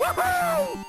Woohoo!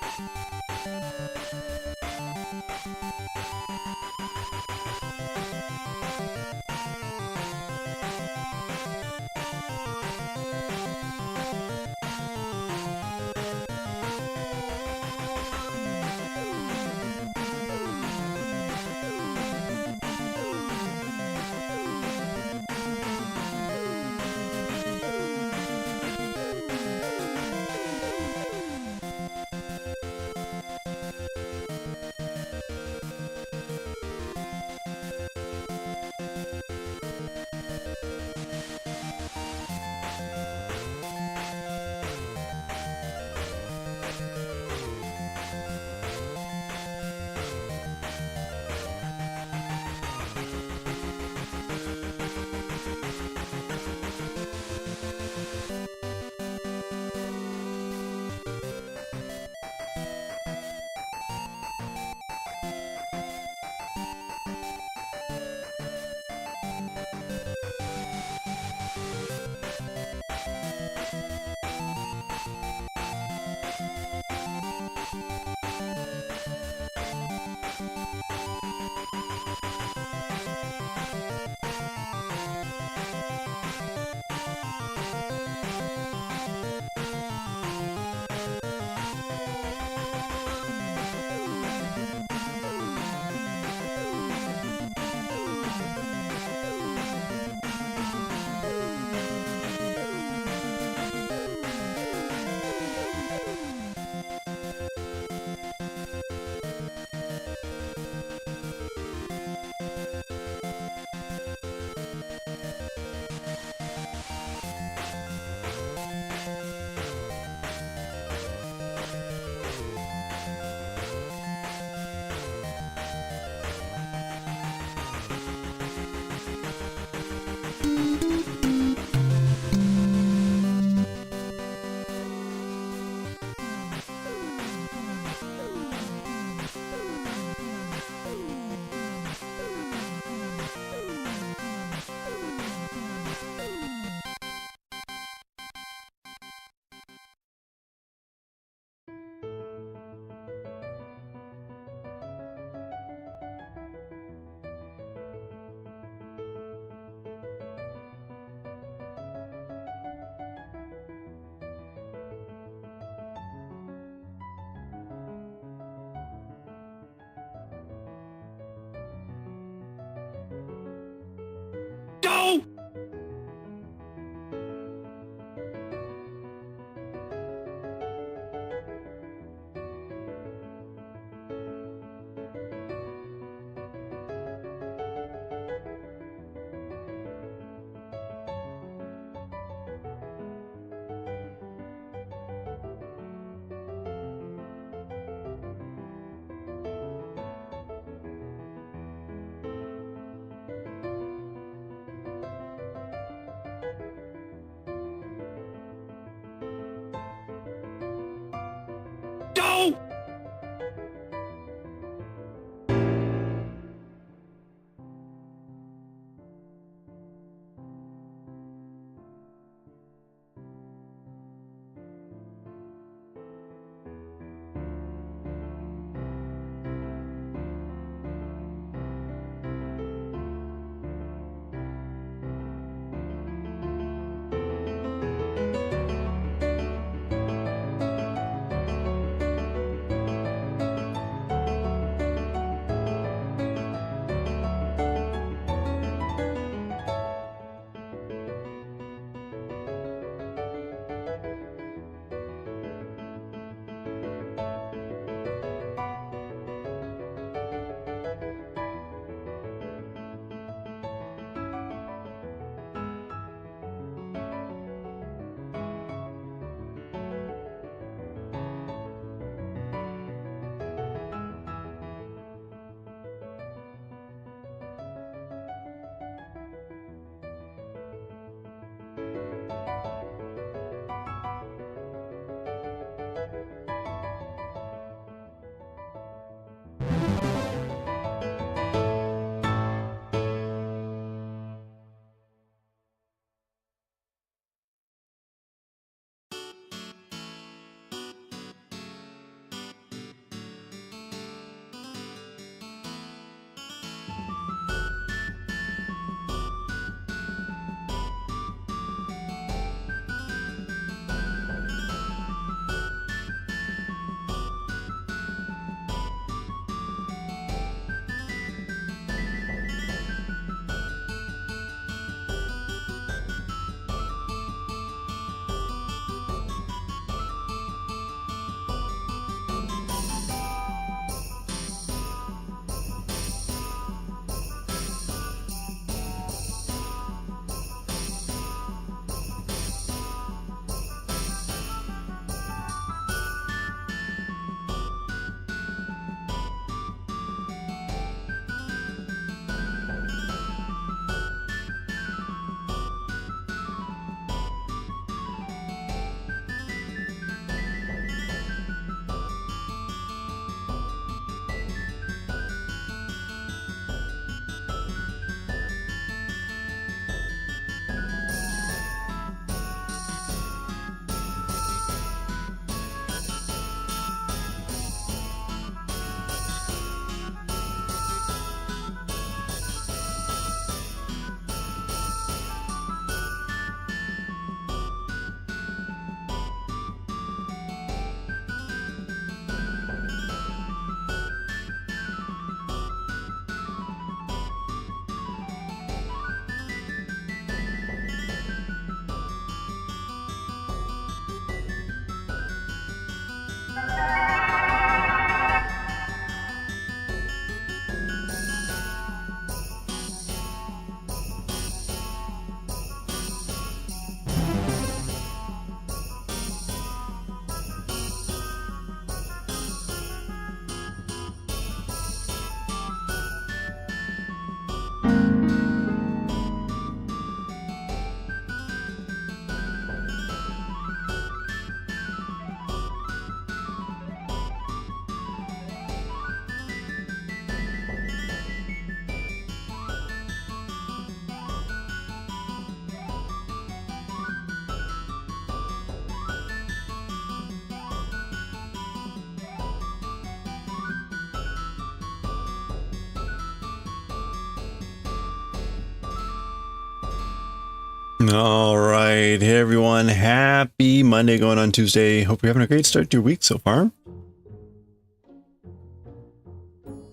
All right. Hey, everyone. Happy Monday going on Tuesday. Hope you're having a great start to your week so far.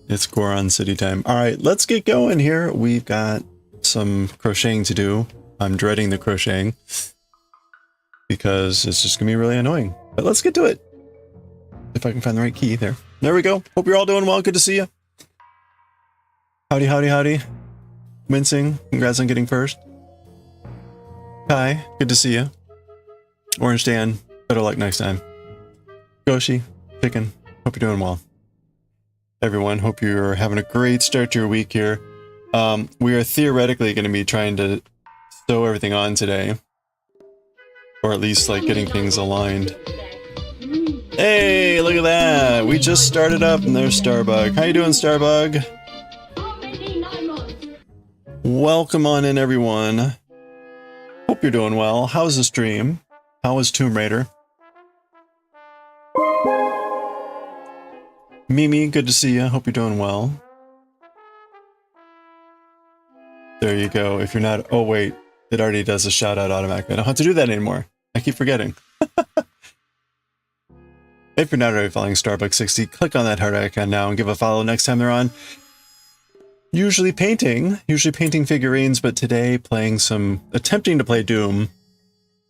It's Goron City time. All right, let's get going here. We've got some crocheting to do. I'm dreading the crocheting because it's just going to be really annoying. But let's get to it. If I can find the right key there. There we go. Hope you're all doing well. Good to see you. Howdy, howdy, howdy. Mincing. Congrats on getting first. Hi, good to see you. Orange Dan, better luck next time. Goshi, Chicken, hope you're doing well. Everyone, hope you're having a great start to your week here. We are theoretically going to be trying to sew everything on today. Or at least like getting things aligned. Hey, look at that! We just started up and there's Starbug. How you doing, Starbug? Welcome on in, everyone. Hope you're doing well. How's the stream? How was Tomb Raider? Mimi, good to see you. Hope you're doing well. There you go. If you're not... Oh, wait. It already does a shout-out automatically. I don't have to do that anymore. I keep forgetting. If you're not already following Starbucks60, click on that heart icon now and give a follow next time they're on. Usually painting figurines, but today attempting to play Doom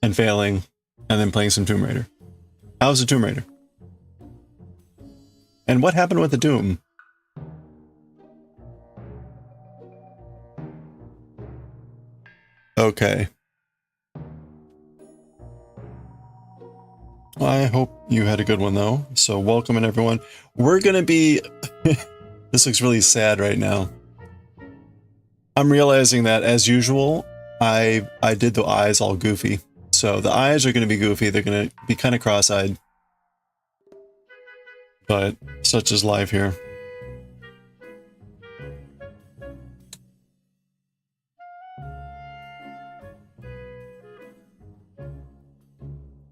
and failing, and then playing some Tomb Raider. How's the Tomb Raider? And what happened with the Doom? Okay. Well, I hope you had a good one though. So welcome in, everyone. We're gonna be... This looks really sad right now. I'm realizing that, as usual, I did the eyes all goofy. So the eyes are going to be goofy. They're going to be kind of cross-eyed. But such is life here.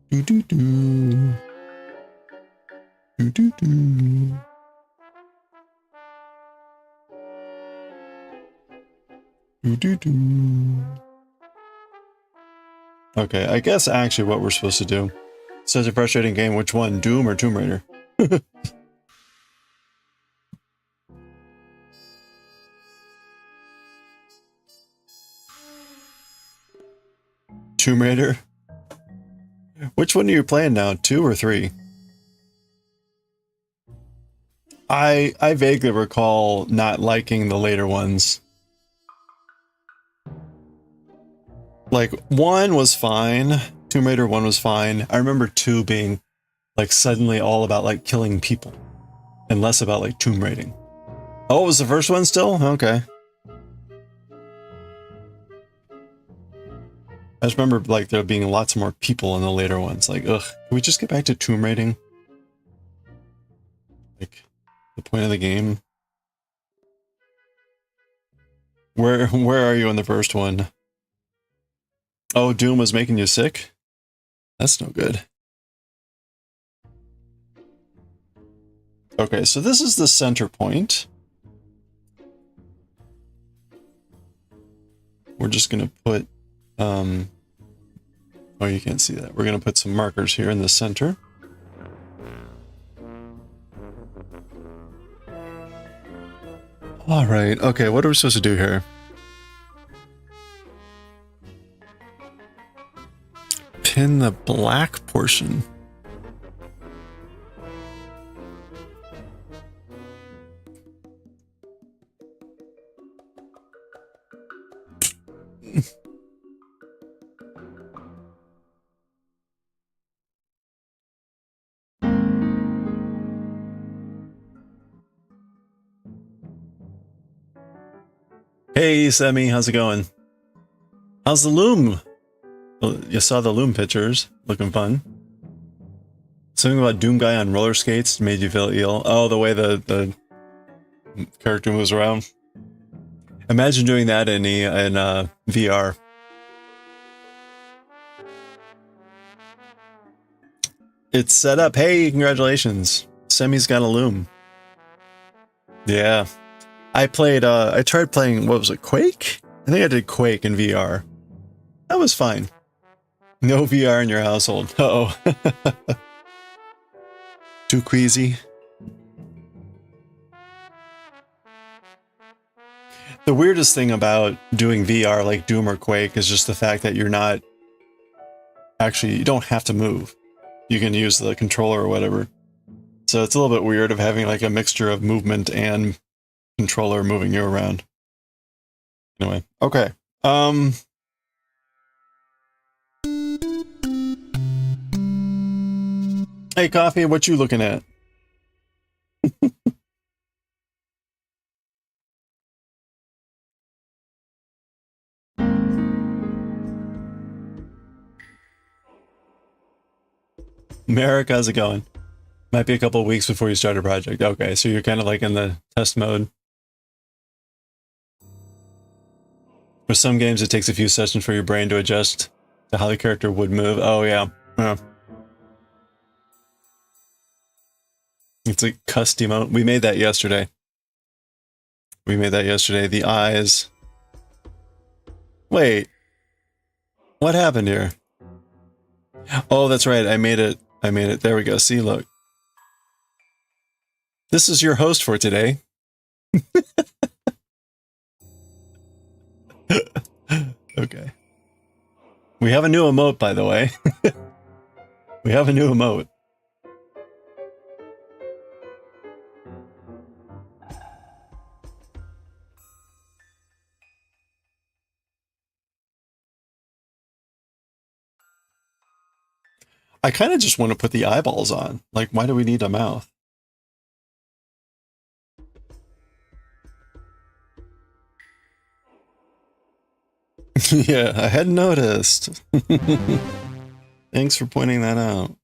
Do-do-do. Do-do-do. Okay, I guess actually what we're supposed to do. Such a frustrating game. Which one? Doom or Tomb Raider? Tomb Raider? Which one are you playing now? 2 or 3? I vaguely recall not liking the later ones. Like, 1 was fine. Tomb Raider 1 was fine. I remember 2 being, like, suddenly all about, like, killing people. And less about, like, tomb raiding. Oh, it was the first one still? Okay. I just remember, like, there being lots more people in the later ones. Like, ugh, can we just get back to tomb raiding? Like, the point of the game? Where are you in the first one? Oh, Doom was making you sick? That's no good. Okay, so this is the center point. We're just going to put... Oh, you can't see that. We're going to put some markers here in the center. All right, okay, what are we supposed to do here? Pin the black portion. Hey, Semi, how's it going? How's the loom? Well, you saw the loom pictures. Looking fun. Something about Doom Guy on roller skates made you feel ill. Oh, the way the character moves around. Imagine doing that in VR. It's set up. Hey, congratulations. Semi's got a loom. Yeah. I tried playing, what was it, Quake? I think I did Quake in VR. That was fine. No VR in your household. Uh-oh. Too queasy. The weirdest thing about doing VR like Doom or Quake is just the fact that you're not... Actually, you don't have to move. You can use the controller or whatever. So it's a little bit weird of having like a mixture of movement and controller moving you around. Anyway, okay. Hey, Coffee, what you looking at? Merrick, how's it going? Might be a couple of weeks before you start a project. Okay, so you're kind of like in the test mode. For some games, it takes a few sessions for your brain to adjust to how the character would move. Oh, yeah. Yeah. It's a custom mode. We made that yesterday. The eyes. Wait. What happened here? Oh, that's right. I made it. There we go. See, look. This is your host for today. Okay. We have a new emote, by the way. We have a new emote. I kind of just want to put the eyeballs on. Like, why do we need a mouth? Yeah, I hadn't noticed. Thanks for pointing that out.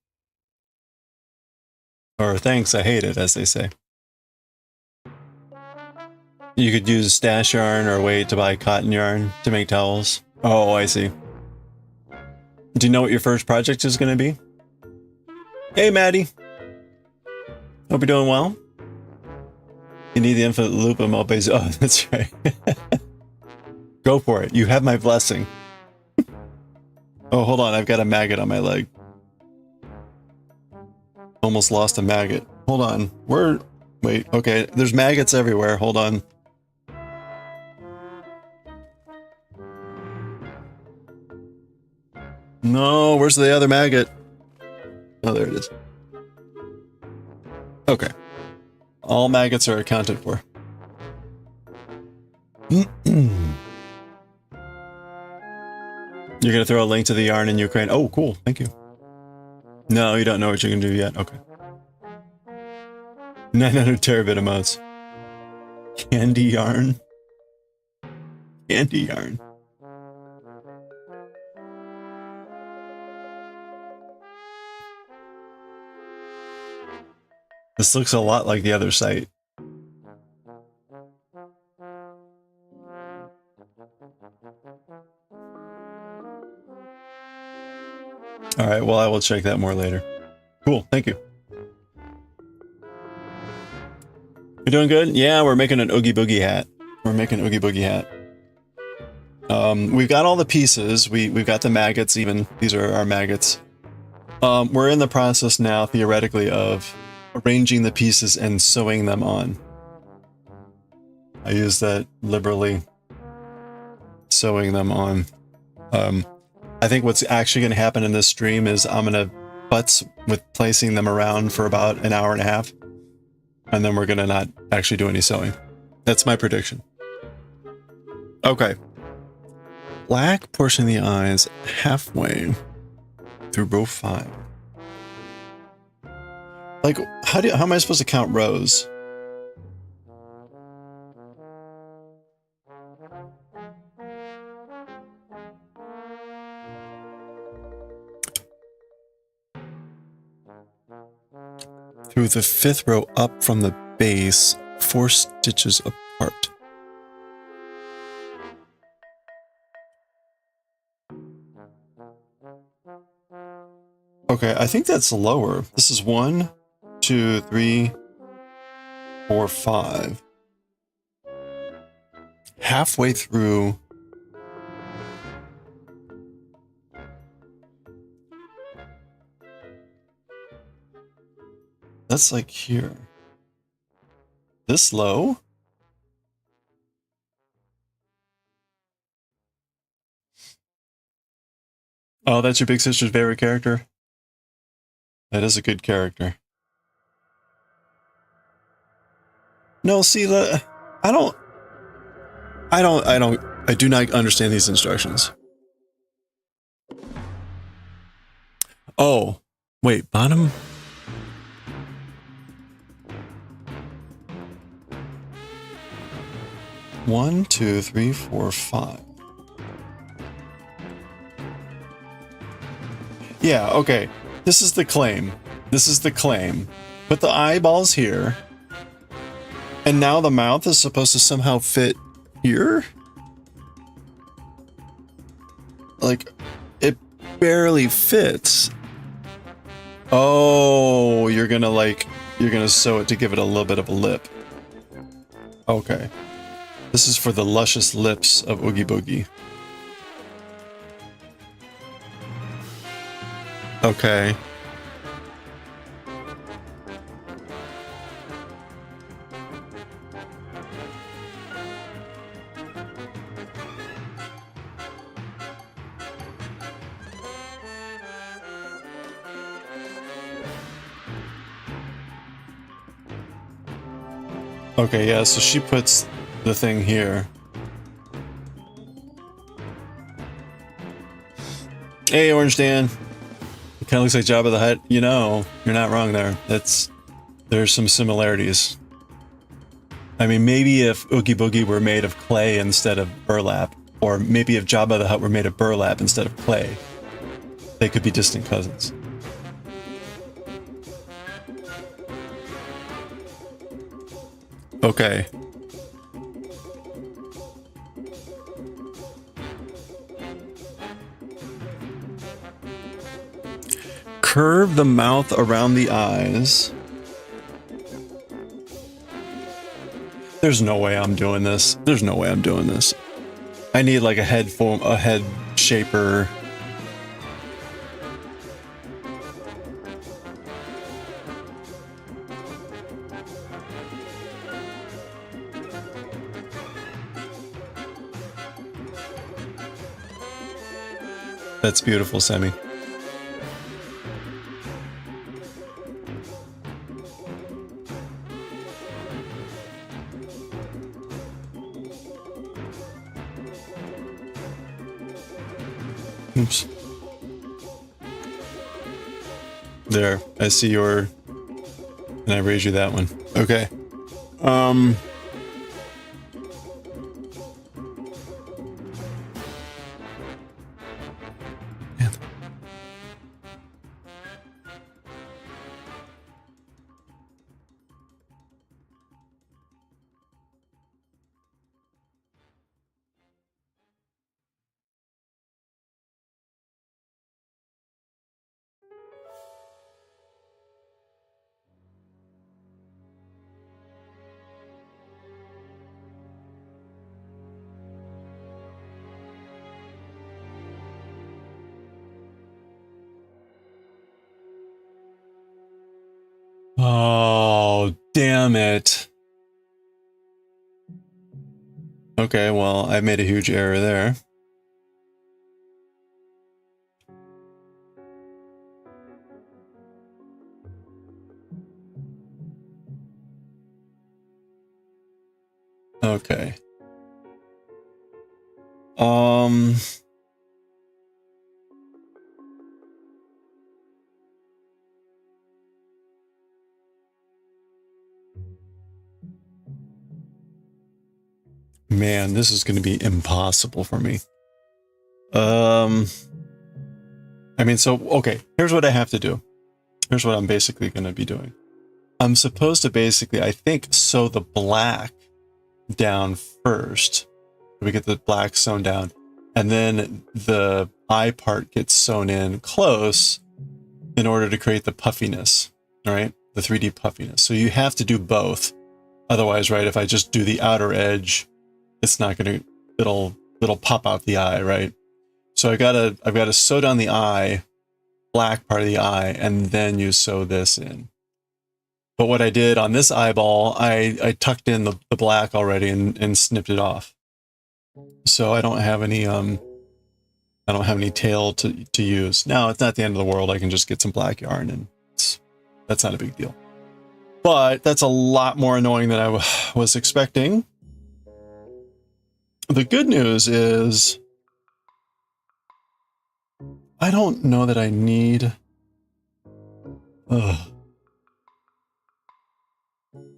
Or thanks, I hate it, as they say. You could use stash yarn or wait to buy cotton yarn to make towels. Oh, I see. Do you know what your first project is going to be? Hey, Maddie. Hope you're doing well. You need the infinite loop of Mopes. Oh, that's right. Go for it. You have my blessing. Oh, hold on. I've got a maggot on my leg. Almost lost a maggot. Hold on. Wait, okay. There's maggots everywhere. Hold on. No, where's the other maggot? Oh, there it is. Okay. All maggots are accounted for. You're gonna throw a link to the yarn in Ukraine. Oh, cool. Thank you. No, you don't know what you can do yet. Okay. 900 terabit emotes. Candy yarn. Candy yarn. This looks a lot like the other site. Alright, well, I will check that more later. Cool, thank you. You doing good? Yeah, we're making an Oogie Boogie hat. We've got all the pieces. We've got the maggots even. These are our maggots. We're in the process now, theoretically, of arranging the pieces and sewing them on. I use that liberally. Sewing them on. I think what's actually going to happen in this stream is I'm going to butts with placing them around for about an hour and a half. And then we're going to not actually do any sewing. That's my prediction. Okay. Black portion of the eyes halfway through row 5. Like, how am I supposed to count rows? Through the 5th row up from the base, 4 stitches apart. Okay, I think that's lower. This is 1, 2, 3, 4, 5. Halfway through That's like here. This low? Oh, that's your big sister's favorite character? That is a good character. No, see, I do not understand these instructions. Oh, wait, bottom? One, two, three, four, five. Yeah, okay. This is the claim. This is the claim. Put the eyeballs here. And now the mouth is supposed to somehow fit here? Like, it barely fits. Oh, you're gonna sew it to give it a little bit of a lip. Okay. This is for the luscious lips of Oogie Boogie. Okay. Okay, yeah, so she puts the thing here. Hey, Orange Dan. It kind of looks like Jabba the Hutt. You know, you're not wrong there. There's some similarities. I mean, maybe if Oogie Boogie were made of clay instead of burlap, or maybe if Jabba the Hutt were made of burlap instead of clay, they could be distant cousins. Okay. Curve the mouth around the eyes. There's no way I'm doing this. There's no way I'm doing this. I need like a head shaper. That's beautiful, Semi. Oops. There, I see your... And I raise you that one. Okay. Oh, damn it. Okay, well, I made a huge error there. Okay. Man, this is going to be impossible for me. I mean, so, okay, here's what I have to do. Here's what I'm basically going to be doing. I'm supposed to basically, I think, sew the black down first. We get the black sewn down. And then the eye part gets sewn in close in order to create the puffiness, right? The 3D puffiness. So you have to do both. Otherwise, right, if I just do the outer edge, it's not going to, it'll pop out the eye, right? So I've got to sew down the eye, black part of the eye, and then you sew this in. But what I did on this eyeball, I tucked in the black already and snipped it off. So I don't have any tail to use. Now, it's not the end of the world. I can just get some black yarn and that's not a big deal. But that's a lot more annoying than I was expecting. The good news is I don't know that I need... Ugh.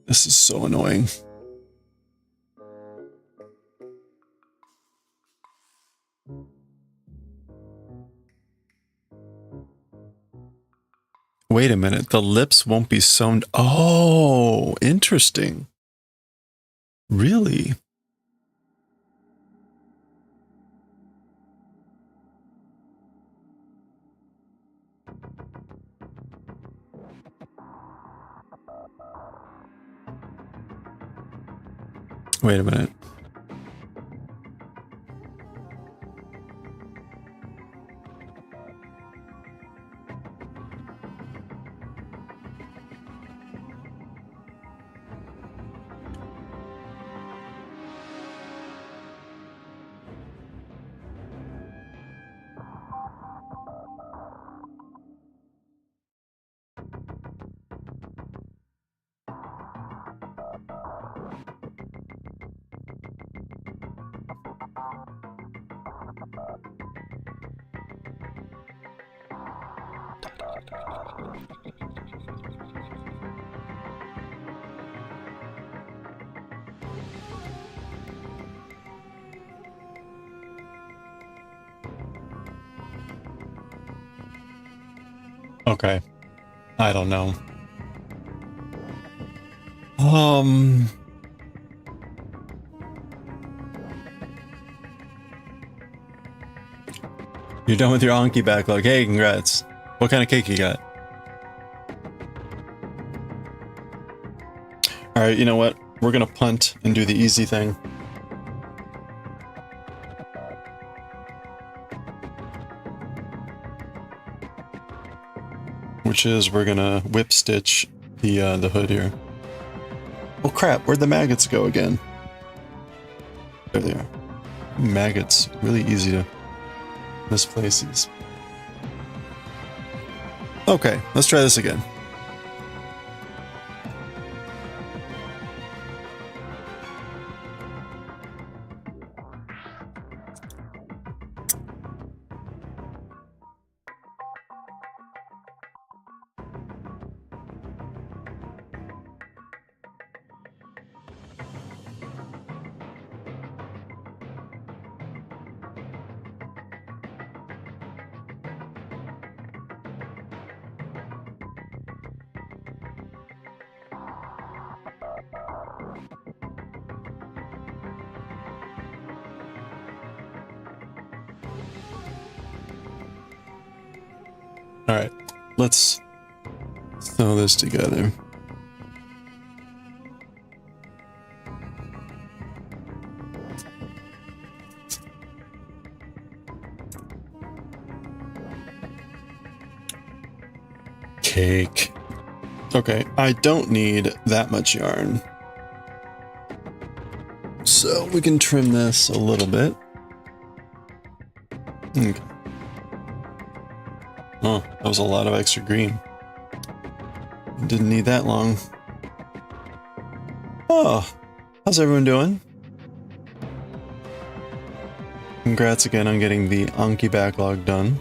This is so annoying. Wait a minute, the lips won't be sewn. Oh, interesting. Really? Wait a minute. Okay. I don't know. You're done with your Anki backlog. Hey, congrats. What kind of cake you got? Alright, you know what? We're gonna punt and do the easy thing. Which is we're gonna whip stitch the hood here. Oh crap, where'd the maggots go again? There they are. Maggots, really easy to misplace these. Okay, let's try this again. Alright, let's sew this together. Cake. Okay, I don't need that much yarn. So we can trim this a little bit. Okay. Oh, that was a lot of extra green. Didn't need that long. Oh, how's everyone doing? Congrats again on getting the Anki backlog done.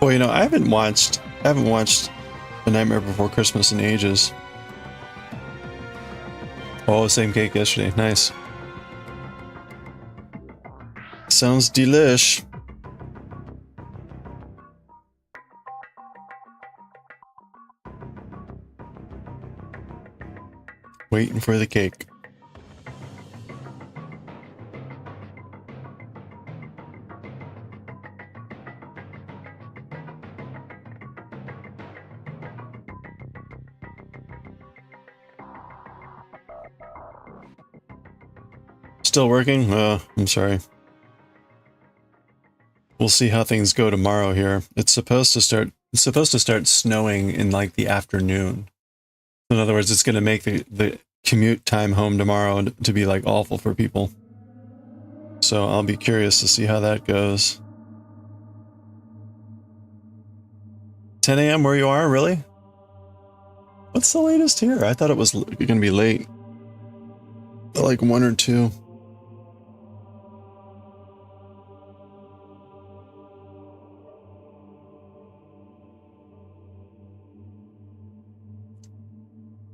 Well, you know, I haven't watched The Nightmare Before Christmas in ages. Oh, same cake yesterday. Nice. Sounds delish. Waiting for the cake. Still working? I'm sorry. we'll see how things go tomorrow here. It's supposed to start snowing in like the afternoon. In other words, it's going to make the commute time home tomorrow to be like awful for people. So I'll be curious to see how that goes. 10 a.m. where you are, really? What's the latest here? I thought it was going to be late. Like 1 or 2.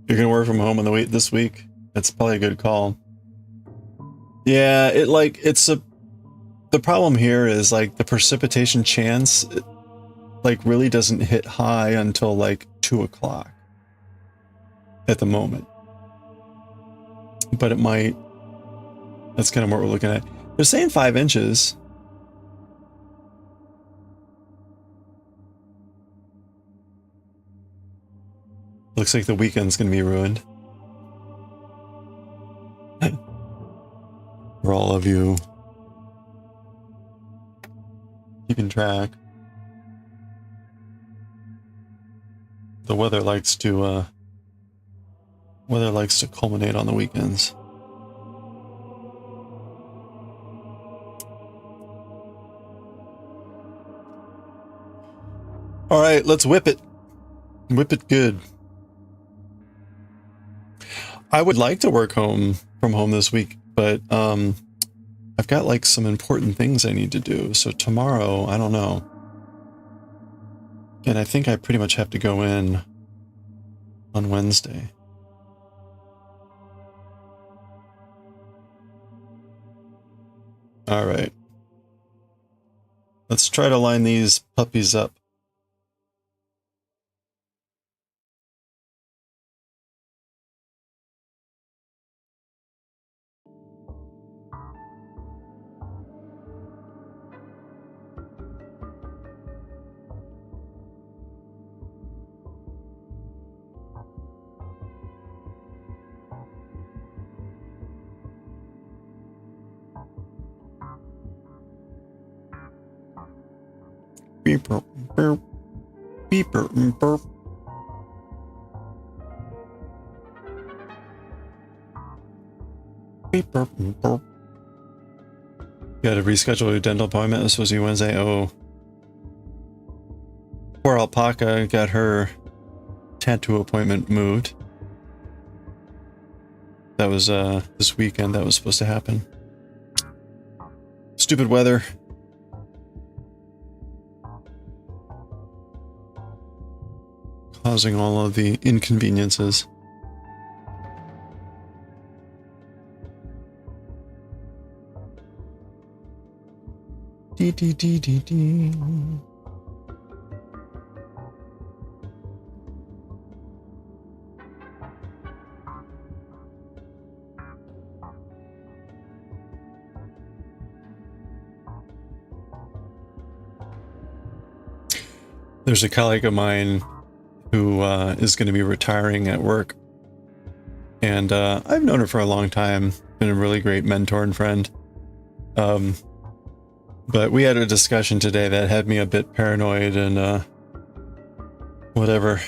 You're going to work from home on this week? That's probably a good call. Yeah, the problem here is like the precipitation chance like really doesn't hit high until like 2 o'clock at the moment. But it might. That's kind of what we're looking at. They're saying 5 inches. Looks like the weekend's going to be ruined. For all of you keeping track. The weather likes to culminate on the weekends. All right, let's whip it. Whip it good. I would like to work from home this week, but I've got like some important things I need to do. So tomorrow, I don't know. And I think I pretty much have to go in on Wednesday. All right. Let's try to line these puppies up. Beeper, burp. Beeper, burp. Beeper, burp. You got to reschedule your dental appointment. This was you Wednesday. Oh. Poor Alpaca got her tattoo appointment moved. That was this weekend that was supposed to happen. Stupid weather. Causing all of the inconveniences. Dee dee dee dee dee. There's a colleague of mine who is going to be retiring at work. And I've known her for a long time. Been a really great mentor and friend. But we had a discussion today that had me a bit paranoid and whatever.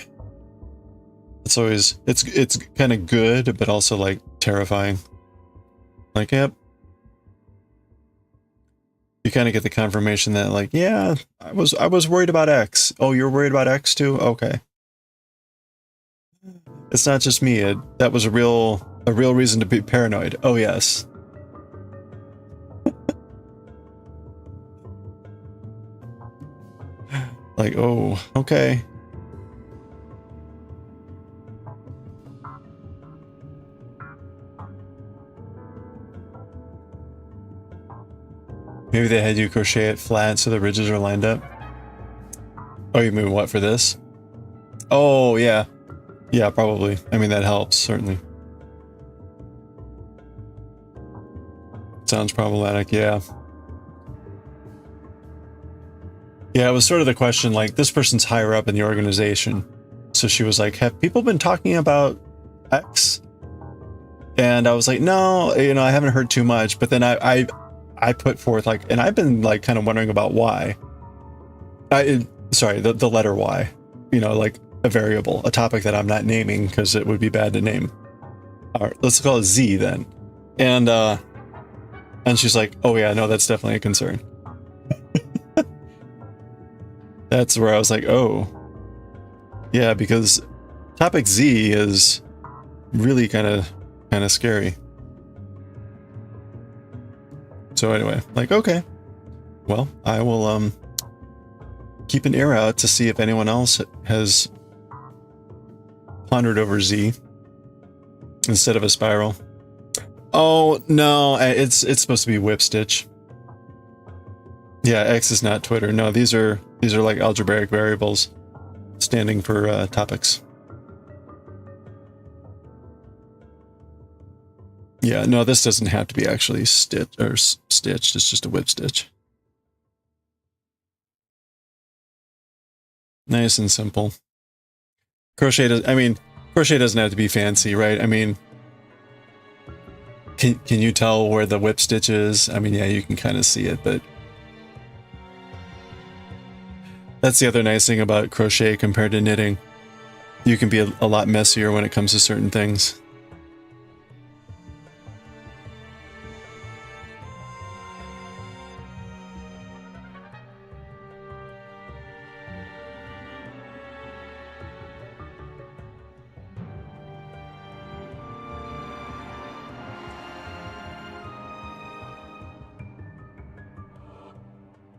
It's always, it's kind of good, but also like terrifying. Like, yep. You kind of get the confirmation that like, yeah, I was worried about X. Oh, you're worried about X too? Okay. It's not just me. That was a real reason to be paranoid. Oh yes. Like, oh, okay. Maybe they had you crochet it flat so the ridges are lined up. Oh, you mean what for this? Oh, yeah. Yeah, probably. I mean, that helps, certainly. Sounds problematic, yeah. Yeah, it was sort of the question, like, this person's higher up in the organization. So she was like, have people been talking about X? And I was like, no, I haven't heard too much. But then I I put forth like, and I've been like kind of wondering about why. Sorry, the letter Y, you know, like a variable, a topic that I'm not naming because it would be bad to name. All right, let's call it Z then. And she's like, oh yeah, no, that's definitely a concern. That's where I was like, oh, yeah, because topic Z is really kind of scary. So anyway, like, okay, well, I will keep an ear out to see if anyone else has pondered over Z instead of a spiral. Oh no, it's supposed to be whip stitch. Yeah, X is not Twitter. No, these are like algebraic variables standing for topics. Yeah, no, this doesn't have to be actually stitched. It's just a whip stitch. Nice and simple. Crochet doesn't have to be fancy, right? I mean, can you tell where the whip stitch is? I mean, yeah, you can kind of see it, but that's the other nice thing about crochet compared to knitting. You can be a lot messier when it comes to certain things.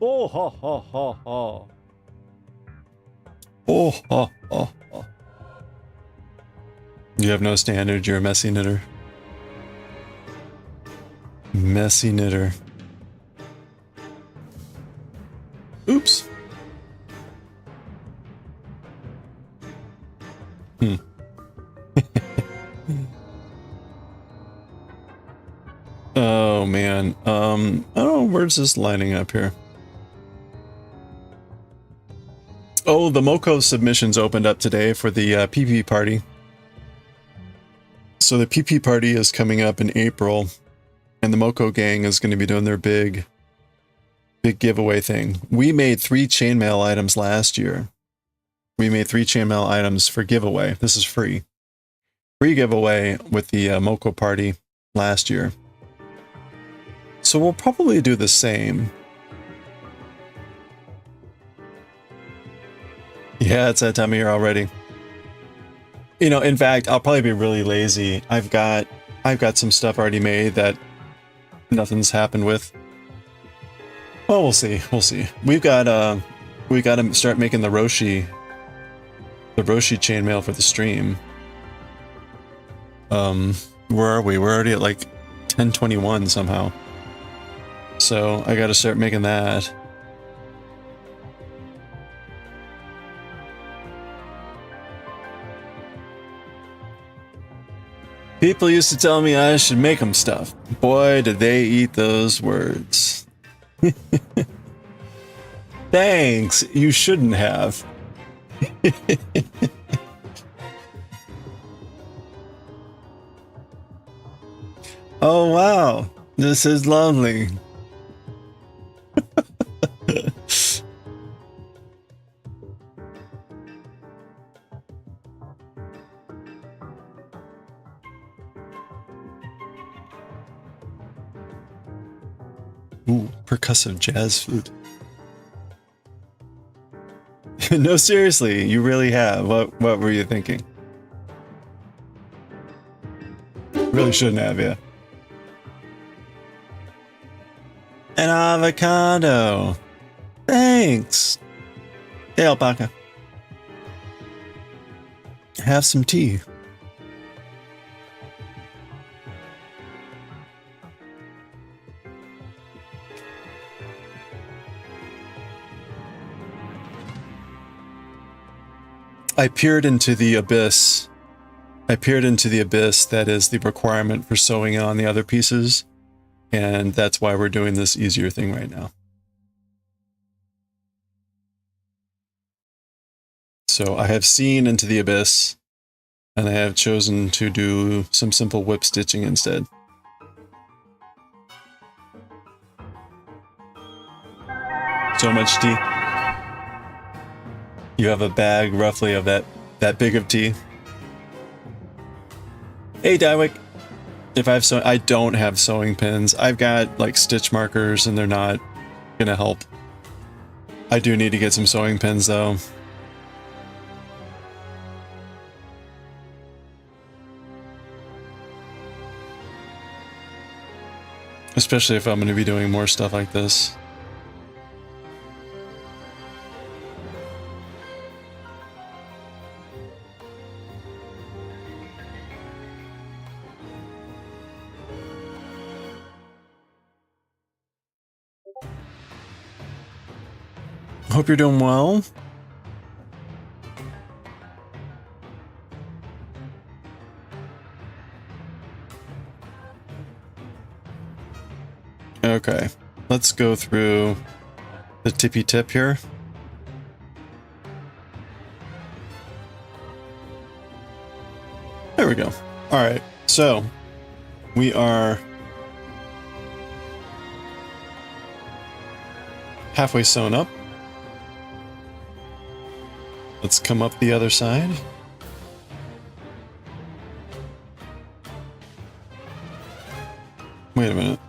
Oh ha ha ha ha. Oh, ha, ha, ha. You have no standard, you're a messy knitter. Messy knitter. Oops. Oh man. Oh, where's this lining up here? Oh, the Moko submissions opened up today for the PP party. So the PP party is coming up in April, and the Moko gang is going to be doing their big giveaway thing. We made 3 chainmail items last year. We made 3 chainmail items for giveaway. This is free. Free giveaway with the Moko party last year. So we'll probably do the same. Yeah, it's that time of year already. You know, in fact, I'll probably be really lazy. I've got some stuff already made that nothing's happened with. Well, we'll see. We'll see. We got to start making the Roshi chainmail for the stream. Where are we? We're already at like 10:21 somehow. So I got to start making that. People used to tell me I should make them stuff. Boy, did they eat those words. Thanks, you shouldn't have. Oh wow, this is lovely. Ooh, percussive jazz flute. No, seriously, you really have. What were you thinking? Really shouldn't have, yeah. An avocado. Thanks. Hey, alpaca. Have some tea. I peered into the abyss. I peered into the abyss that is the requirement for sewing on the other pieces, and that's why we're doing this easier thing right now. So I have seen into the abyss, and I have chosen to do some simple whip stitching instead. so much tea. You have a bag roughly of that big of tea. Hey, Dywick. If I don't have sewing pins. I've got like stitch markers and they're not gonna help. I do need to get some sewing pins though. Especially if I'm going to be doing more stuff like this. Hope you're doing well. Okay, let's go through the tippy tip here. There we go. All right, so we are halfway sewn up. Let's come up the other side. Wait a minute.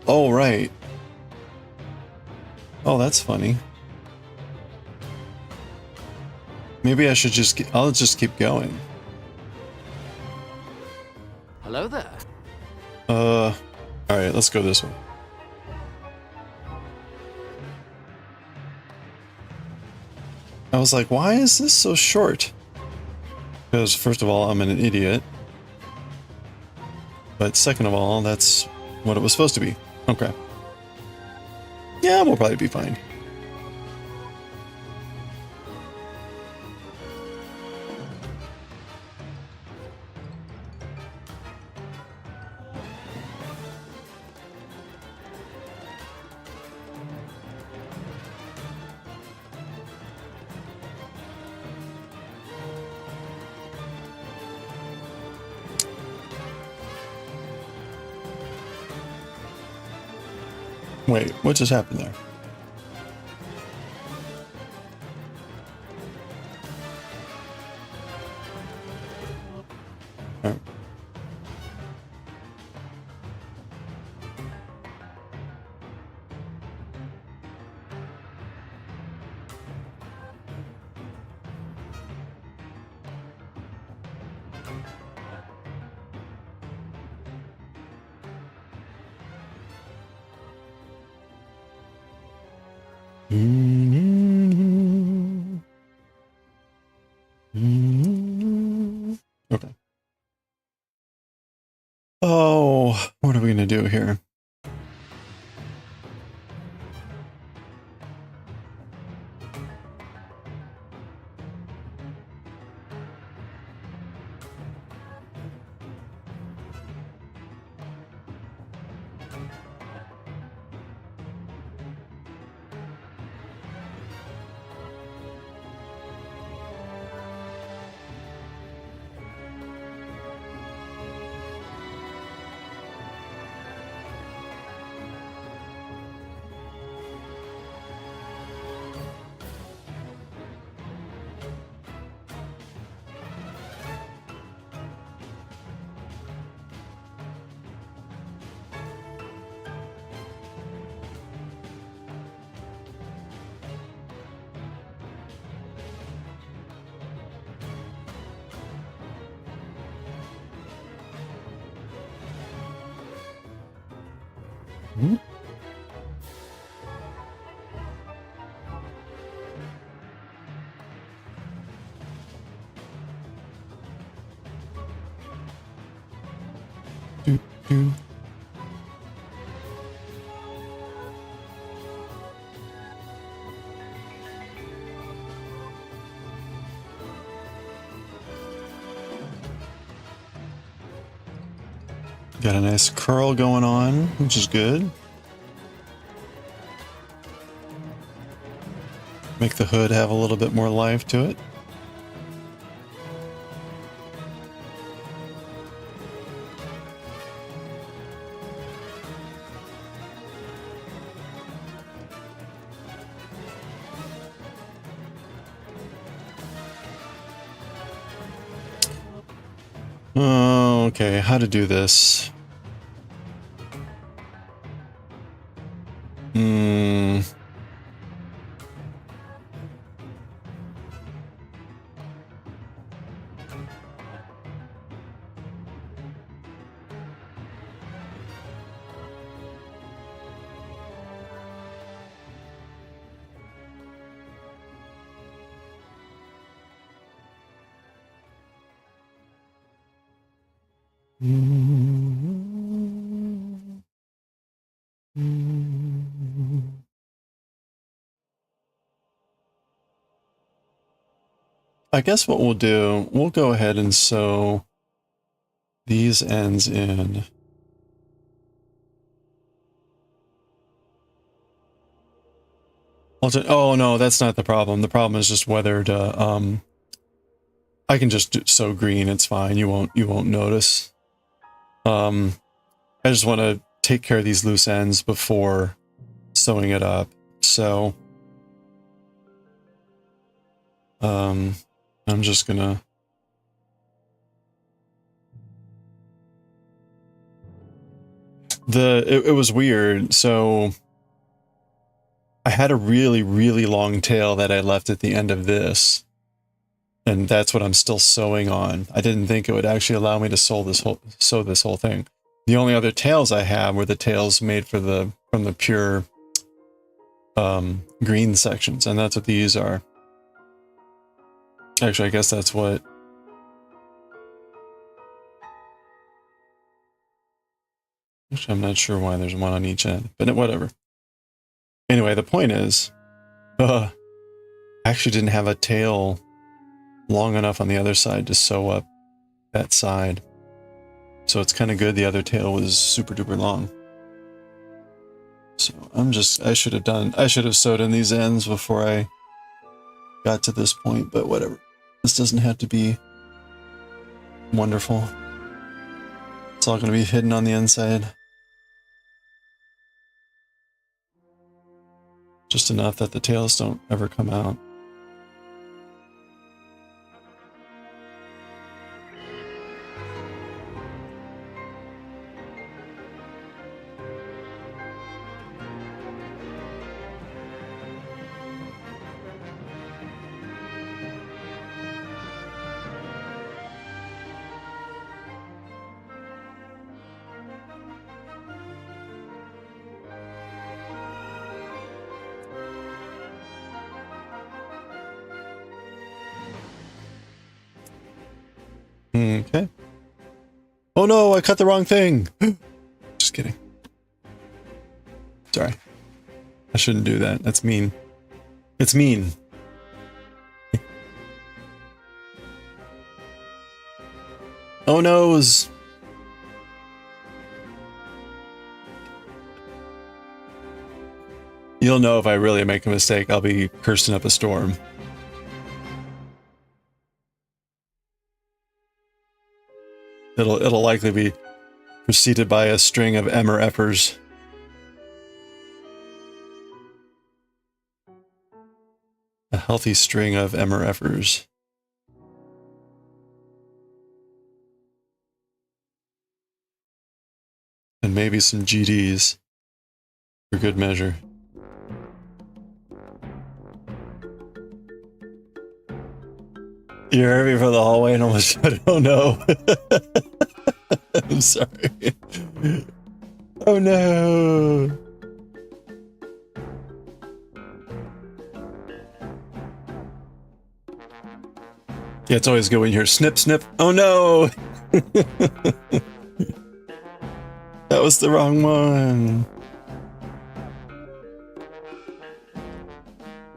Oh, right. Oh, that's funny. Maybe I should I'll just keep going. Hello there. All right, let's go this way. I was like, why is this so short? Because first of all, I'm an idiot. But second of all, that's what it was supposed to be. Okay. Yeah, we'll probably be fine. Wait, what just happened there? Oh. Okay. Oh, what are we gonna do here? Hmm? Do, do. Got a nice curl going on, which is good. Make the hood have a little bit more life to it. Oh, okay, how to do this? Hmm. I guess what we'll do, we'll go ahead and sew these ends in. Oh no, that's not the problem. The problem is just whether to I can just sew green, it's fine. You won't notice. I just want to take care of these loose ends before sewing it up. So I'm just gonna it was weird. So I had a really, really long tail that I left at the end of this, and that's what I'm still sewing on. I didn't think it would actually allow me to sew this whole thing. The only other tails I have were the tails made from the pure green sections, and that's what these are. Actually, I guess that's what. Actually, I'm not sure why there's one on each end, but whatever. Anyway, the point is, I actually didn't have a tail long enough on the other side to sew up that side. So it's kind of good the other tail was super duper long. So I should have sewed in these ends before I got to this point, but whatever. This doesn't have to be wonderful. It's all going to be hidden on the inside. Just enough that the tails don't ever come out. Okay. Oh no, I cut the wrong thing. Just kidding. Sorry. I shouldn't do that. That's mean. It's mean. Oh noes. You'll know if I really make a mistake. I'll be cursing up a storm. It'll likely be preceded by a string of MRFers. A healthy string of MRFers. And maybe some GDs for good measure. You heard me from the hallway and almost said, oh no. I'm sorry. Oh no. Yeah, it's always good when you hear snip, snip. Oh no. That was the wrong one.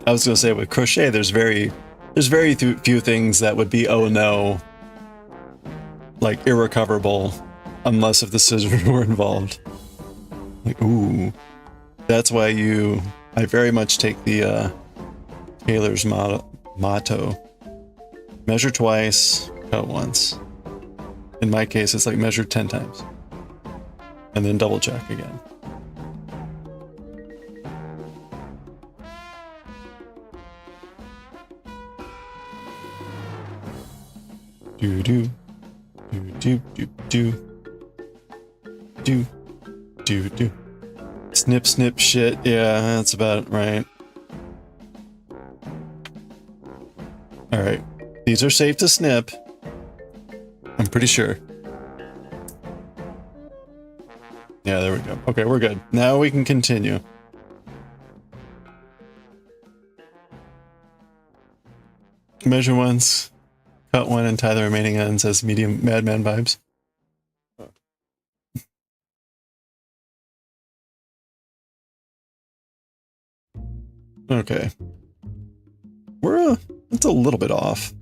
I was going to say with crochet, there's very few things that would be oh no, like irrecoverable, unless if the scissors were involved. Like, ooh, that's why I very much take the tailor's motto. Measure twice, cut once. In my case, it's like measure 10 times. And then double check again. Do do do Do, do, do. Do, do, do. Snip, snip, shit. Yeah, that's about right. Alright. These are safe to snip. I'm pretty sure. Yeah, there we go. Okay, we're good. Now we can continue. Measure once, cut one, and tie the remaining ends as medium Madman vibes. Okay. It's a little bit off.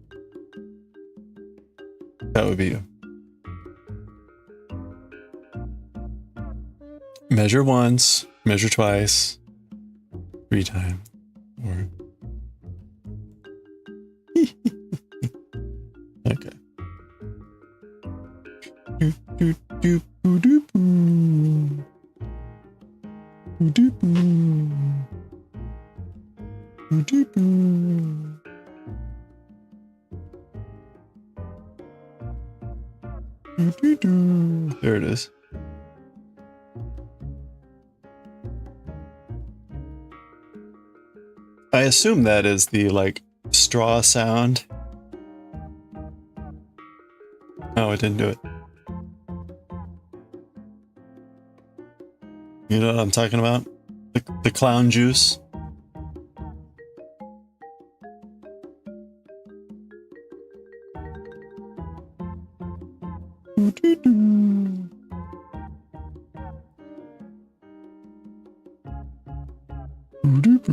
That would be measure once, measure twice, 3 times, or okay. Do, do, do, do, do, do. Do, do, do. Do, do, do. Do, do, do. There it is. I assume that is the, like, straw sound. Oh, it didn't do it. You know what I'm talking about? The clown juice. Do, do, do. Do, do, do.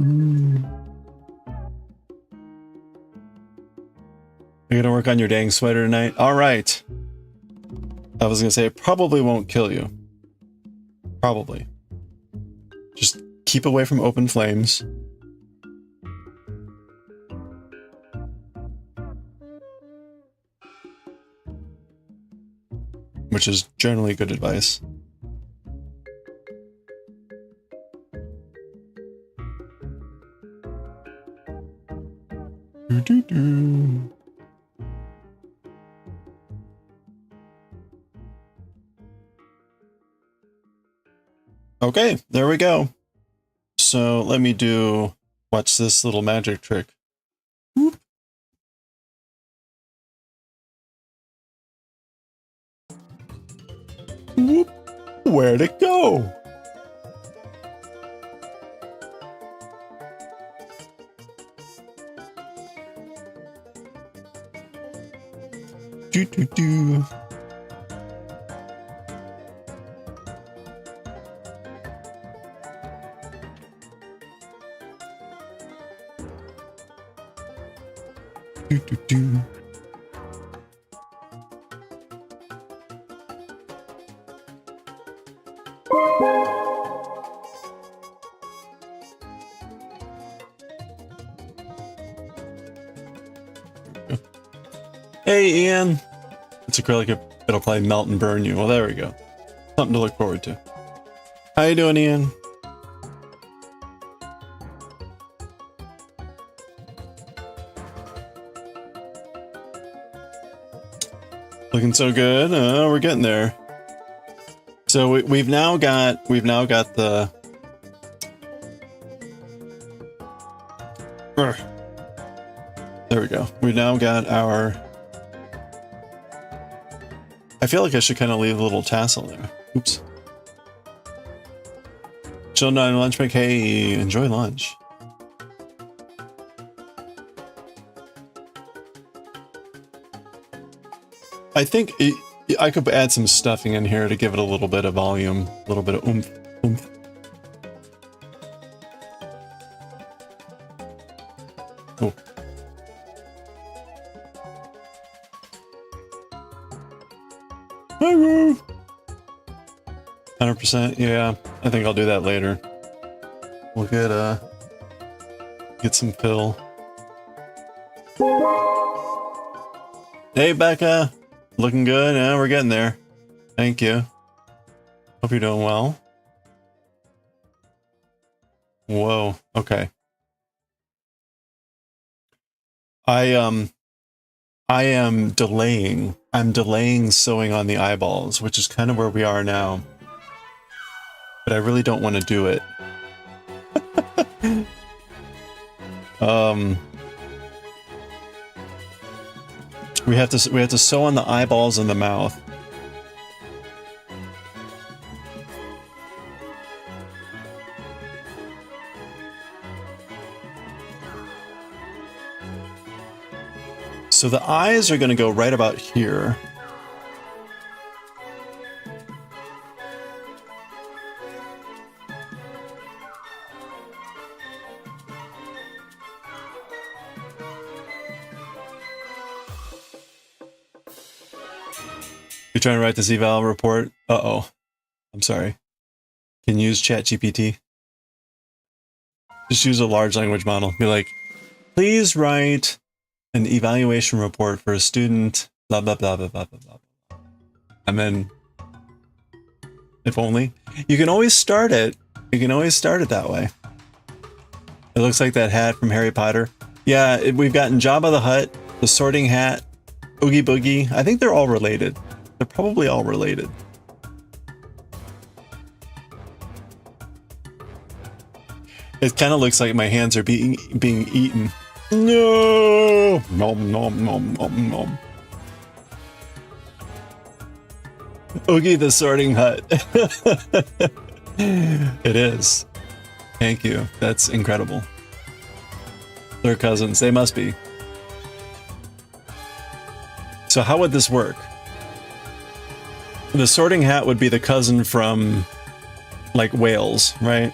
You're gonna work on your dang sweater tonight? Alright. I was gonna say, it probably won't kill you. Probably. Just keep away from open flames. Which is generally good advice. Do, do, do. Okay, there we go. So let me watch this little magic trick. Whoop. Whoop. Where'd it go? Do do do. Do do do. Hey Ian, it's acrylic. It'll probably melt and burn you. Well, there we go. Something to look forward to. How you doing, Ian? Looking so good. We're getting there. So we've now got the. There we go. We've now got our. I feel like I should kind of leave a little tassel there. Oops. Children on lunch break. Hey, enjoy lunch. I think I could add some stuffing in here to give it a little bit of volume, a little bit of oomph. Oh. Hi, Roo. 100%. Yeah, I think I'll do that later. We'll get some fill. Hey, Becca. Looking good. Yeah, we're getting there. Thank you. Hope you're doing well. Whoa. Okay. I I am delaying. I'm delaying sewing on the eyeballs, which is kind of where we are now. But I really don't want to do it. We have to sew on the eyeballs and the mouth. So the eyes are going to go right about here. You're trying to write this eval report? Uh-oh. I'm sorry. Can you use ChatGPT? Just use a large language model. Be like, please write an evaluation report for a student, blah, blah, blah, blah, blah, blah, blah. And then, if only. You can always start it. You can always start it that way. It looks like that hat from Harry Potter. Yeah, we've gotten Jabba the Hutt, the Sorting Hat, Oogie Boogie. I think they're all related. They're probably all related. It kind of looks like my hands are being eaten. No! Nom nom nom nom nom. Oogie the Sorting Hut. It is. Thank you. That's incredible. They're cousins. They must be. So how would this work? The Sorting Hat would be the cousin from, like, Wales, right?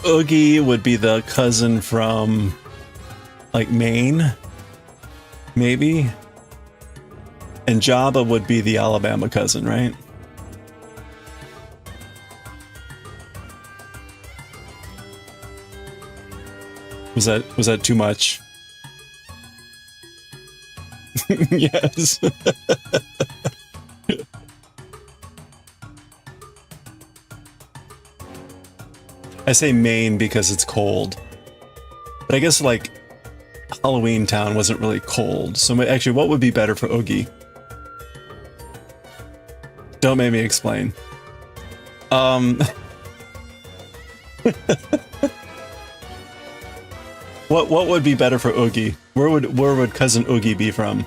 Oogie would be the cousin from, like, Maine, maybe? And Jabba would be the Alabama cousin, right? Was that too much? Yes. I say Maine because it's cold. But I guess, like, Halloween Town wasn't really cold. So actually, what would be better for Oogie? Don't make me explain. What would be better for Oogie? Where would cousin Oogie be from?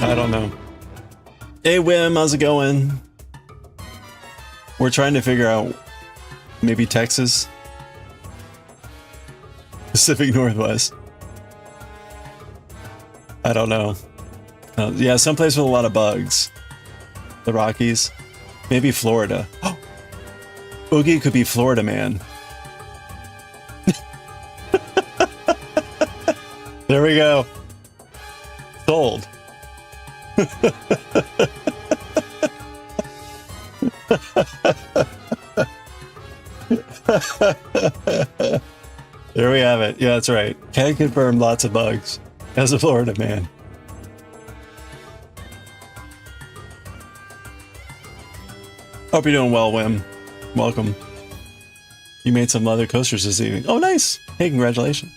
I don't know. Hey Wim, how's it going? We're trying to figure out maybe Texas? Pacific Northwest. I don't know. Yeah, someplace with a lot of bugs. The Rockies. Maybe Florida. Oogie could be Florida man. There we go. Sold. There we have it. Yeah, that's right. Can confirm lots of bugs as a Florida man. Hope you're doing well, Wim. Welcome. You made some leather coasters this evening. Oh, nice. Hey, congratulations.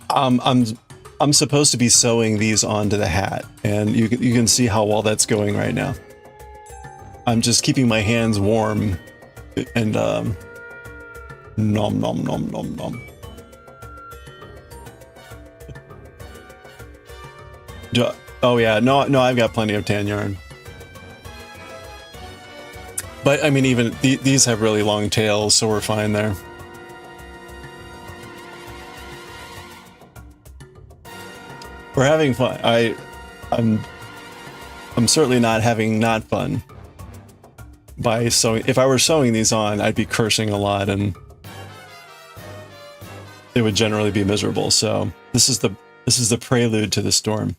I'm supposed to be sewing these onto the hat, and you can see how well that's going right now. I'm just keeping my hands warm, and nom nom nom nom nom. Oh yeah, no, I've got plenty of tan yarn. But I mean, even these have really long tails, so we're fine there. We're having fun. I'm certainly not having not fun by sewing. If I were sewing these on, I'd be cursing a lot, and it would generally be miserable. So this is the prelude to the storm.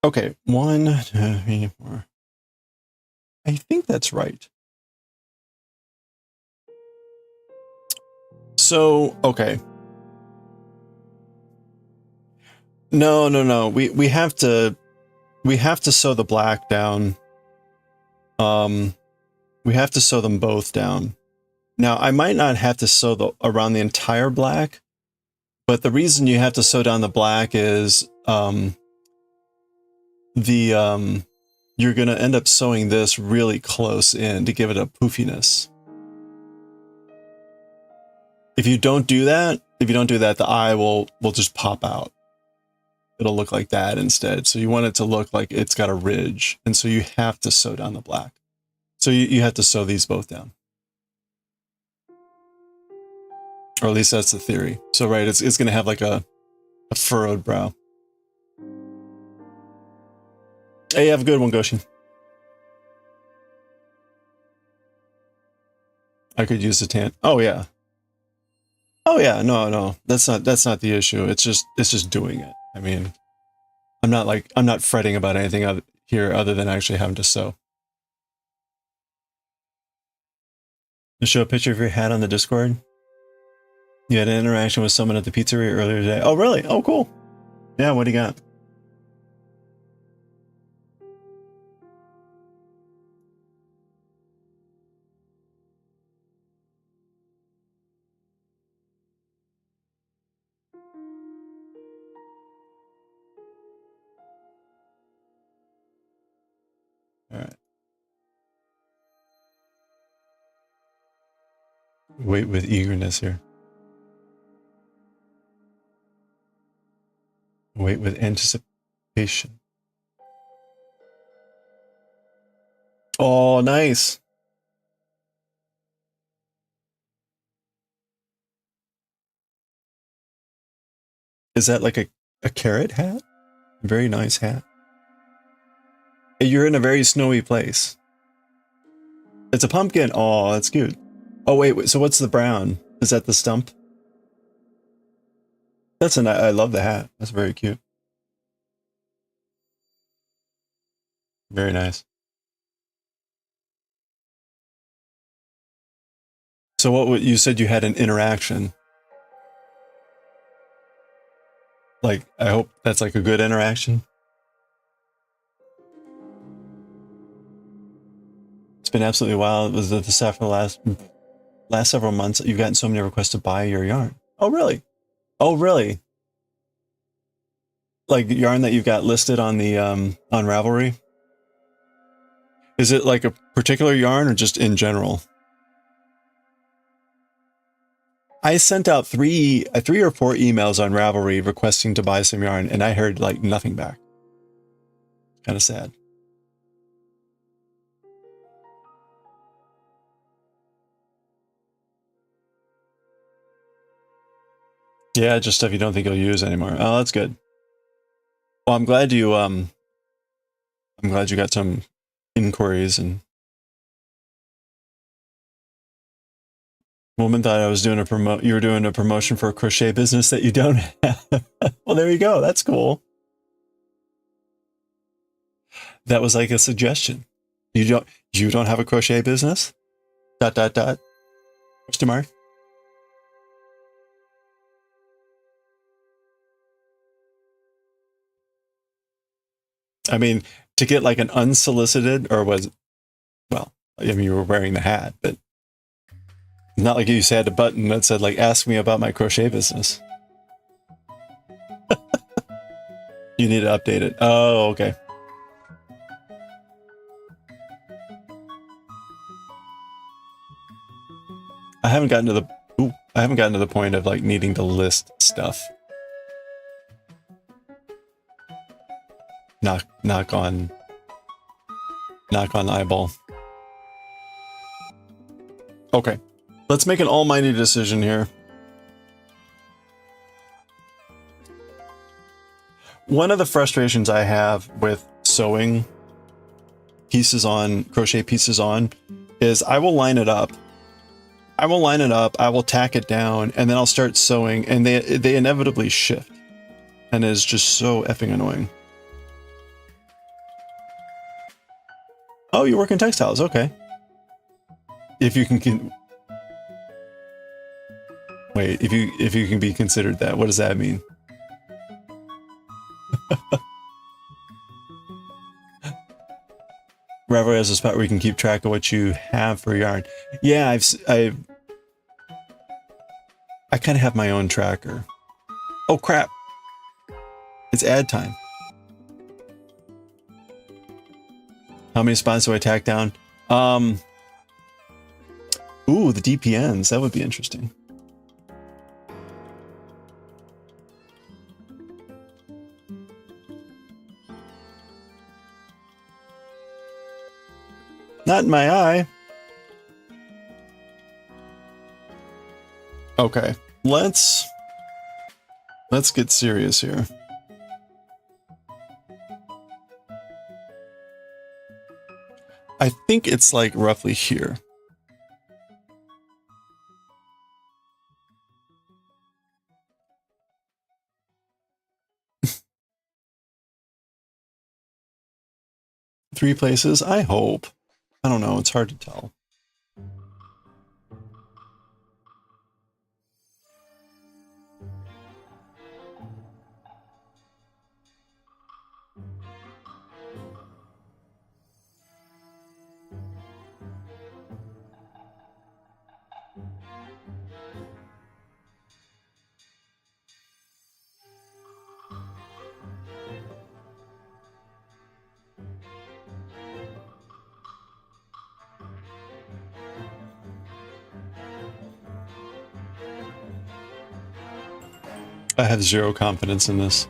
Okay, 1, 2, 3, 4. I think that's right. So, okay. No. We have to we have to sew the black down. We have to sew them both down. Now, I might not have to sew around the entire black, but the reason you have to sew down the black is you're going to end up sewing this really close in to give it a poofiness. If you don't do that, the eye will just pop out. It'll look like that instead. So you want it to look like it's got a ridge. And so you have to sew down the black. So you have to sew these both down. Or at least that's the theory. So right, it's going to have like a furrowed brow. Hey, have a good one, Goshi. I could use the tan. Oh yeah. Oh yeah, no. That's not the issue. It's just doing it. I mean, I'm not fretting about anything here other than actually having to sew. To show a picture of your hat on the Discord. You had an interaction with someone at the pizzeria earlier today. Oh really? Oh cool. Yeah, what do you got? All right. Wait with eagerness here. Wait with anticipation. Oh, nice. Is that like a carrot hat? Very nice hat. You're in a very snowy place. It's a pumpkin. Oh, that's cute. Oh, wait. So what's the brown? Is that the stump? I love the hat. That's very cute. Very nice. So what you said you had an interaction. Like, I hope that's like a good interaction. It's been absolutely wild. It was the stuff for the last several months. You've gotten so many requests to buy your yarn. Oh, really? Oh, really? Like yarn that you've got listed on the on Ravelry? Is it like a particular yarn or just in general? I sent out three or four emails on Ravelry requesting to buy some yarn, and I heard like nothing back. Kind of sad. Yeah, just stuff you don't think you'll use anymore. Oh, that's good. Well, I'm glad you got some inquiries. And woman thought I was doing you were doing a promotion for a crochet business that you don't have. Well, there you go. That's cool. That was like a suggestion. You don't have a crochet business? ... Question mark. I mean, to get like an unsolicited, or well, I mean, you were wearing the hat, but not like you had a button that said like, ask me about my crochet business. You need to update it. Oh, okay. I haven't gotten to the point of like needing to list stuff. Knock on eyeball. Okay, let's make an almighty decision here. One of the frustrations I have with sewing crochet pieces on, is I will line it up. I will tack it down, and then I'll start sewing, and they inevitably shift. And it's just so effing annoying. Oh, you work in textiles, okay. If you can wait, if you can be considered that, what does that mean? Ravelry has a spot where you can keep track of what you have for yarn. Yeah, I kind of have my own tracker. Oh crap! It's ad time. How many spots do I tack down? Ooh, the DPNs. That would be interesting. Not in my eye. Okay, let's get serious here. I think it's like roughly here. Three places? I hope. I don't know, it's hard to tell. I have zero confidence in this.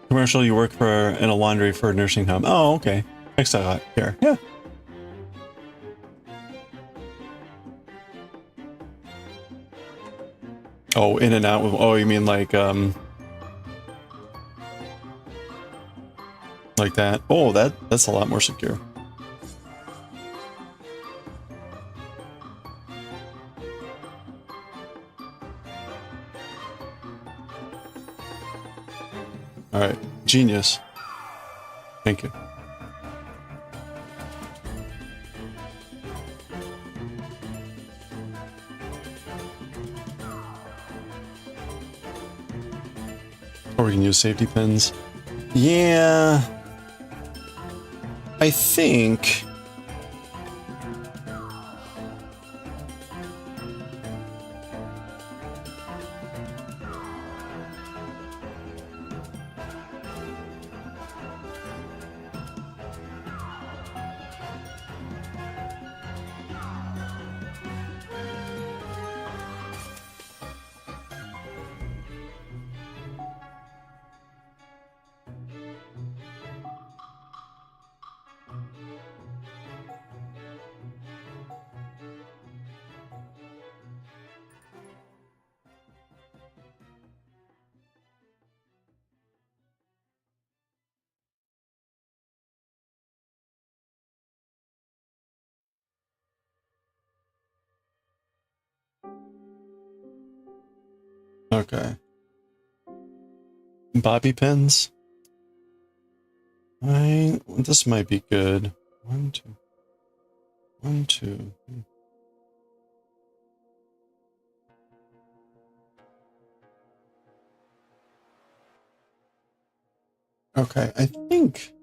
Commercial, you work in a laundry for a nursing home. Oh, okay. Textile care. Yeah. Oh, in and out with, oh, you mean like that? Oh, that's a lot more secure. All right, genius. Thank you. Or we can use safety pins. Yeah. I think... Okay. Bobby pins. This might be good. 1, 2. 1, 2. Okay, I think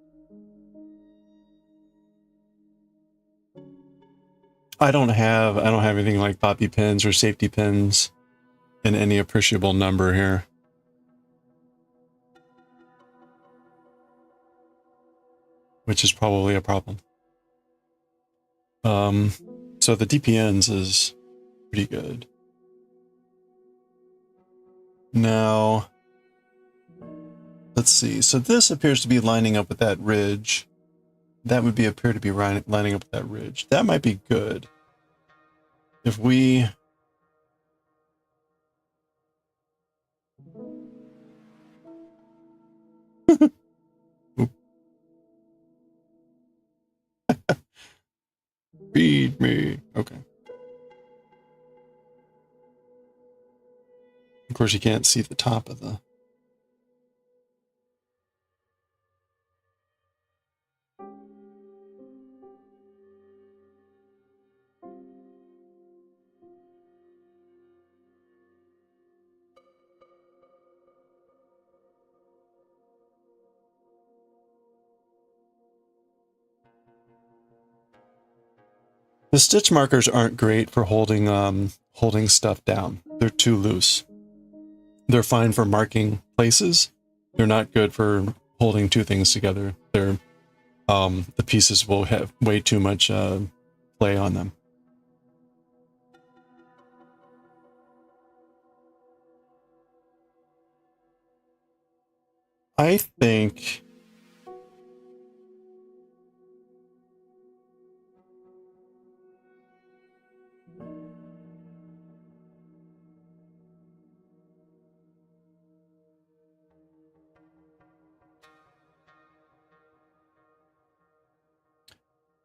I don't have anything like bobby pins or safety pins in any appreciable number here. Which is probably a problem. So the DPNs is pretty good. Now, let's see. So this appears to be lining up with that ridge. That would appear to be lining up with that ridge. That might be good. If we... Feed me. Okay. Of course, you can't see the top of the... The stitch markers aren't great for holding holding stuff down. They're too loose. They're fine for marking places. They're not good for holding two things together. They're the pieces will have way too much play on them. I think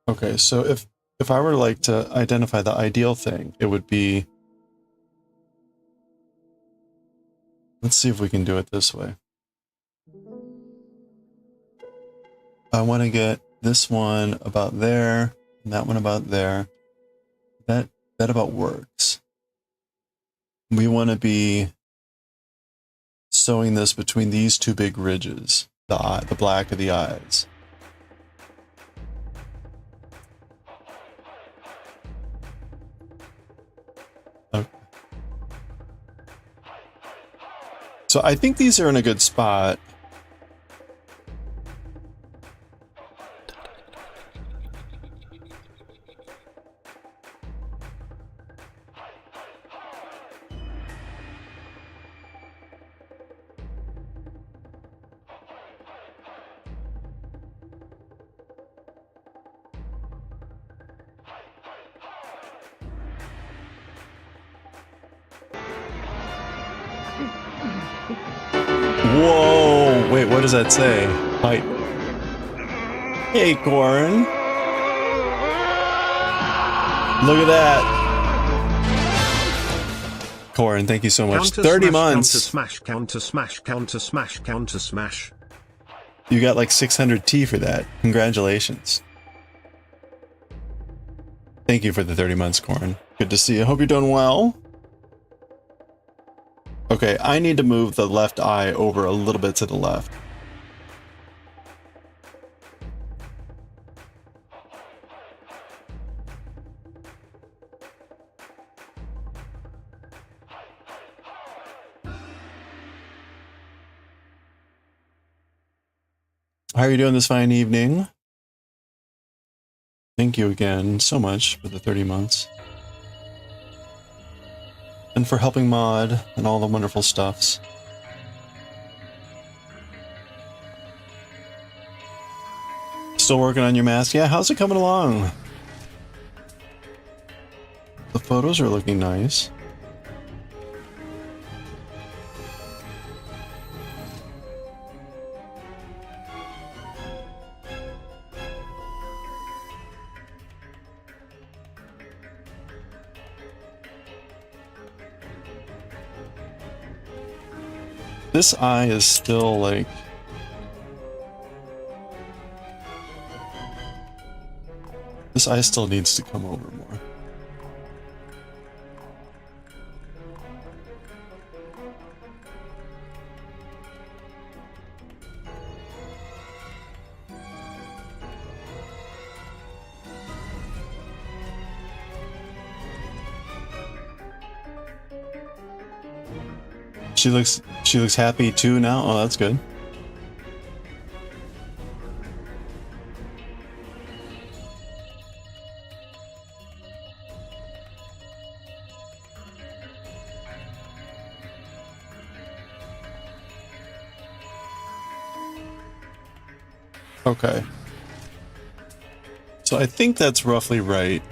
okay, so if I were like to identify the ideal thing, it would be, let's see if we can do it this way. I want to get this one about there, and that one about there. That about works. We want to be sewing this between these two big ridges, the black of the eyes. Okay. So I think these are in a good spot. Whoa, wait, what does that say? Hi. Hey, Corin. Look at that. Corin, thank you so much. Counter 30 smash, months. Counter smash, counter smash, counter smash, counter smash. You got like 600 T for that. Congratulations. Thank you for the 30 months, Corin. Good to see you. Hope you're doing well. Okay, I need to move the left eye over a little bit to the left. How are you doing this fine evening? Thank you again so much for the 30 months. And for helping mod and all the wonderful stuffs. Still working on your mask? Yeah, how's it coming along? The photos are looking nice. This eye is still like... This eye still needs to come over more. She looks happy too now. Oh, that's good. Okay. So I think that's roughly right.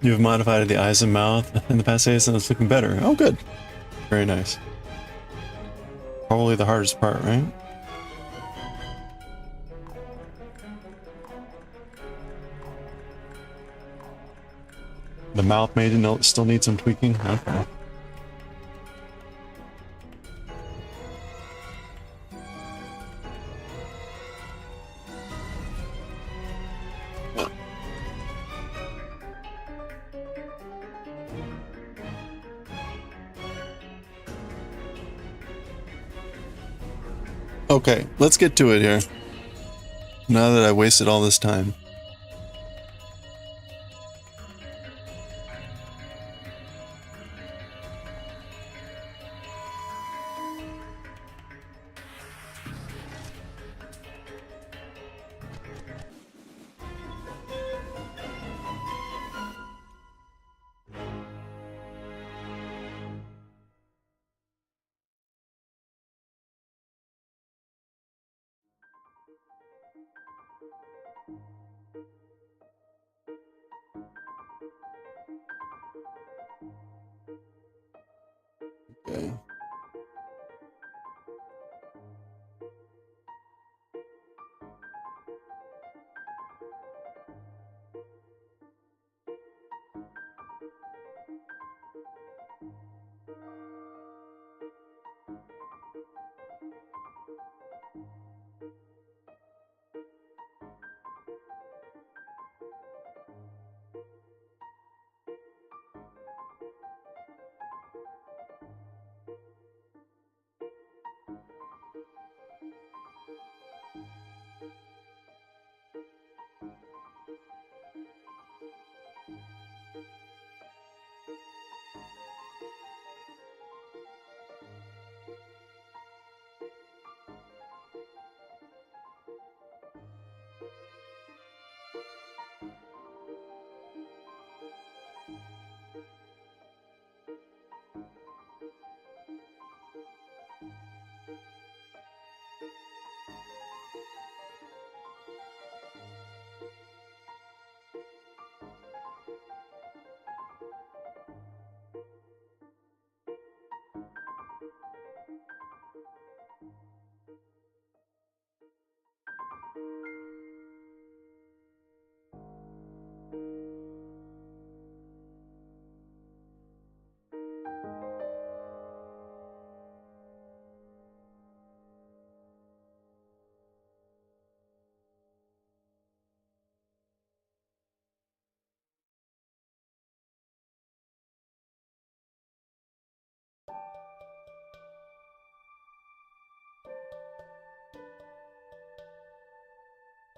You've modified the eyes and mouth in the past days and it's looking better. Oh, good. Very nice. Probably the hardest part, right? The mouth may still need some tweaking. Okay. Okay, let's get to it here. Now that I wasted all this time. Okay.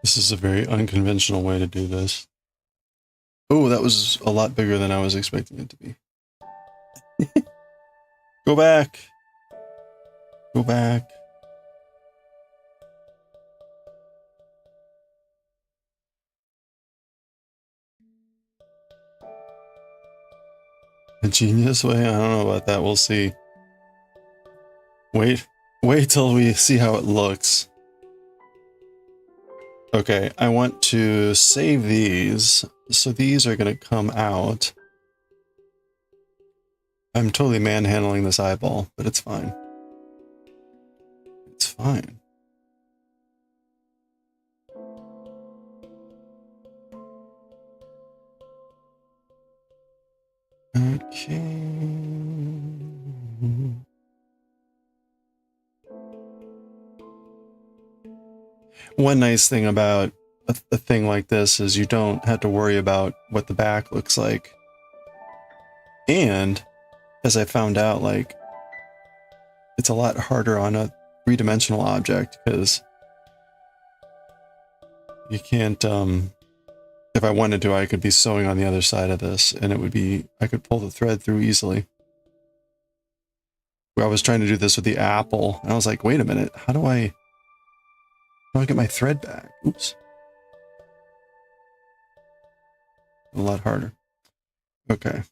This is a very unconventional way to do this. Oh, that was a lot bigger than I was expecting it to be. Go back. Go back. A genius way? I don't know about that. We'll see. Wait till we see how it looks. Okay, I want to save these. So these are going to come out. I'm totally manhandling this eyeball, but it's fine. It's fine. Okay. One nice thing about a thing like this is you don't have to worry about what the back looks like. And as I found out, like, it's a lot harder on a three-dimensional object because you can't, if I wanted to, I could be sewing on the other side of this and it would be, I could pull the thread through easily. I was trying to do this with the apple and I was like, wait a minute, how do I get my thread back? Oops. A lot harder. Okay.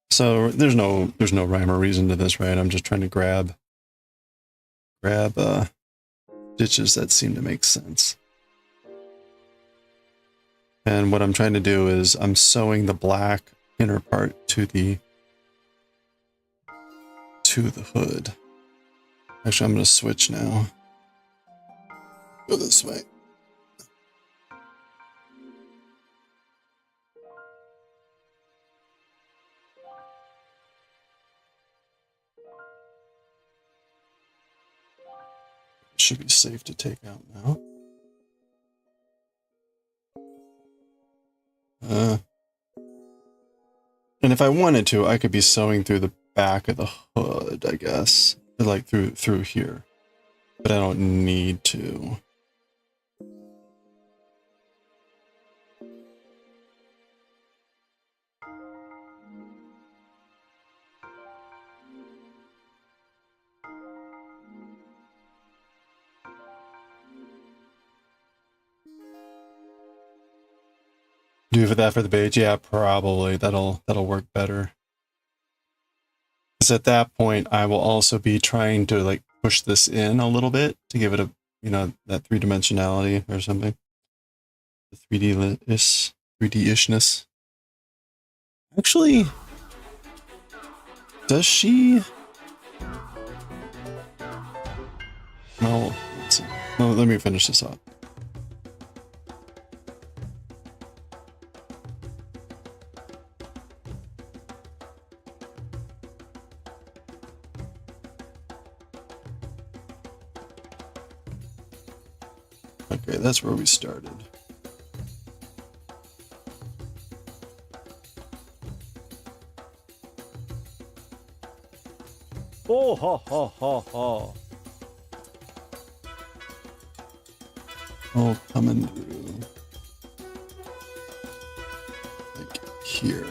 So there's no rhyme or reason to this, right? I'm just trying to grab stitches that seem to make sense. And what I'm trying to do is I'm sewing the black inner part to the hood. Actually, I'm going to switch now. Go this way. Should be safe to take out now. if I wanted to, I could be sewing through the back of the hood, I guess. Like through here. But I don't need to. Do that for the beige? Yeah, probably. That'll work better. Because at that point, I will also be trying to like push this in a little bit to give it a, you know, that 3-dimensionality or something. The 3D-ishness. Actually, does she? Well, let's see. Well, let me finish this up. Okay, that's where we started. Oh, ha, ha, ha, ha. All coming through. Like here.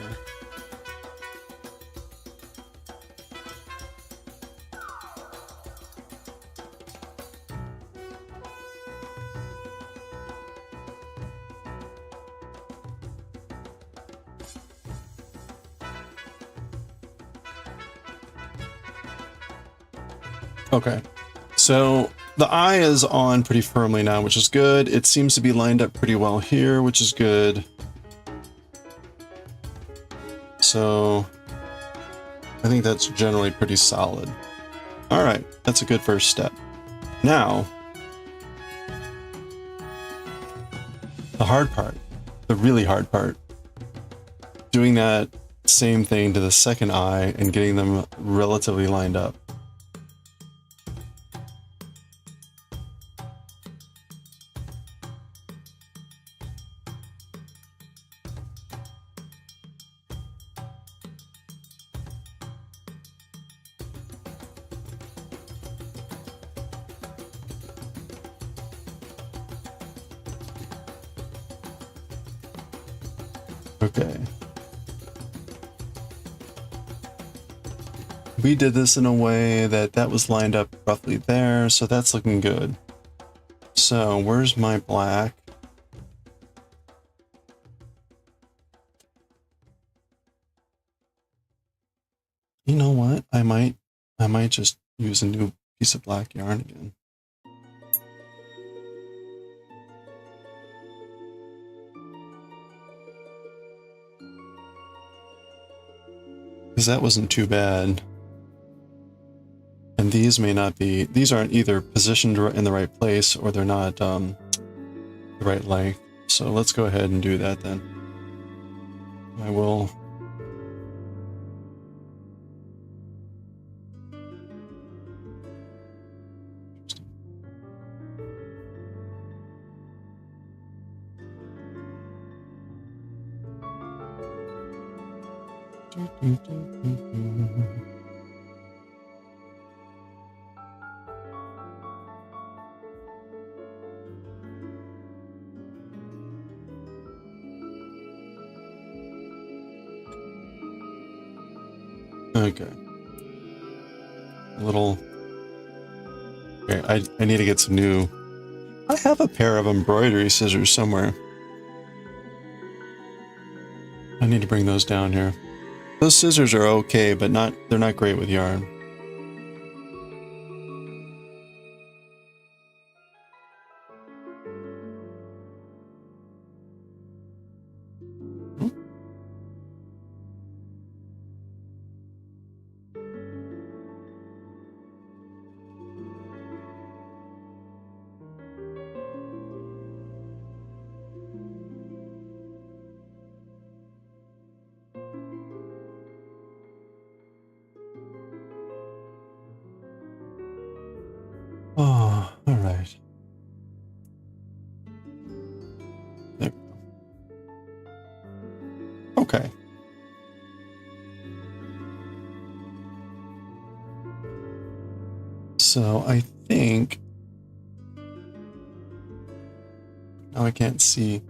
Okay, so the eye is on pretty firmly now, which is good. It seems to be lined up pretty well here, which is good. So I think that's generally pretty solid. All right, that's a good first step. Now, the hard part, the really hard part, doing that same thing to the second eye and getting them relatively lined up. Okay. We did this in a way that was lined up roughly there, so that's looking good. So where's my black? You know what? I might just use a new piece of black yarn again. Because that wasn't too bad. And these may not be, these aren't either positioned in the right place or they're not the right length. So let's go ahead and do that then. I will. Okay. A little. Okay, I need to get some new. I have a pair of embroidery scissors somewhere. I need to bring those down here. Those scissors are okay, but they're not great with yarn. Oh, all right. There we go. Okay. So I think now I can't see.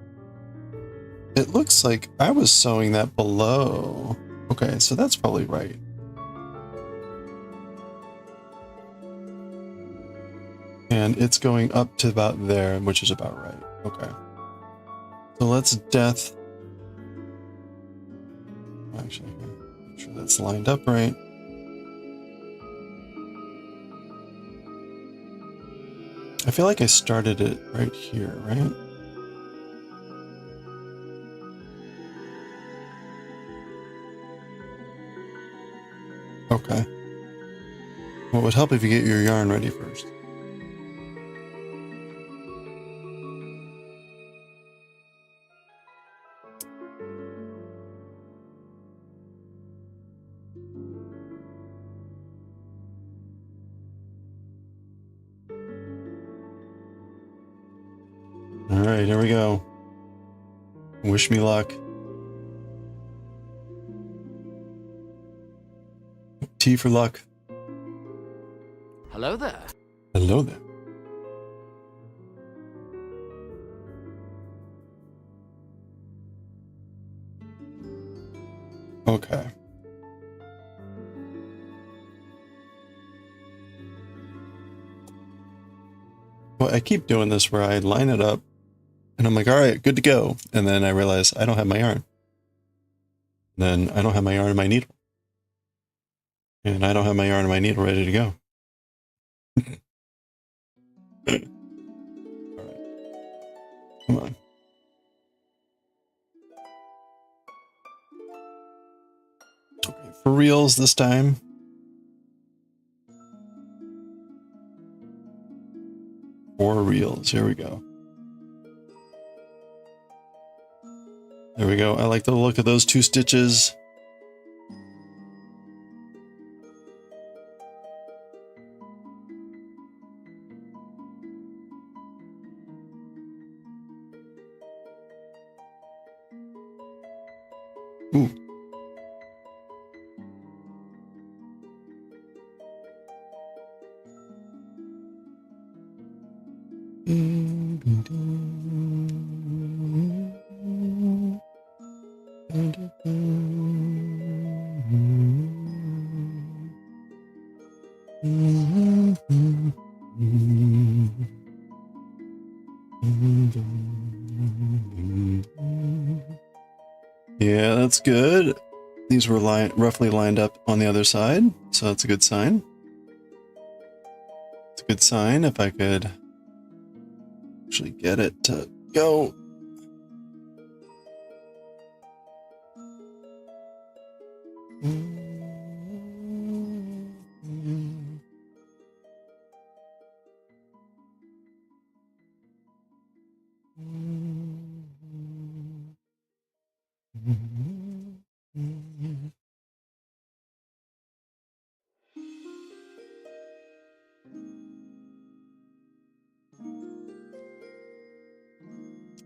It looks like I was sewing that below. Okay, so that's probably right. And it's going up to about there, which is about right. Okay. So let's death. Actually, make sure that's lined up right. I feel like I started it right here, right? Okay. Well, it would help if you get your yarn ready first. All right, here we go. Wish me luck. T for luck. Hello there. Hello there. Okay. Well, I keep doing this where I line it up and I'm like, all right, good to go. And then I realize I don't have my yarn. Then I don't have my yarn and my needle. And I don't have my yarn and my needle ready to go. All right. Come on. Okay, for reals this time. For reals. Here we go. There we go. I like the look of those 2 stitches. Ooh. Yeah, that's good. These were roughly lined up on the other side, so that's a good sign. It's a good sign if I could actually get it to go.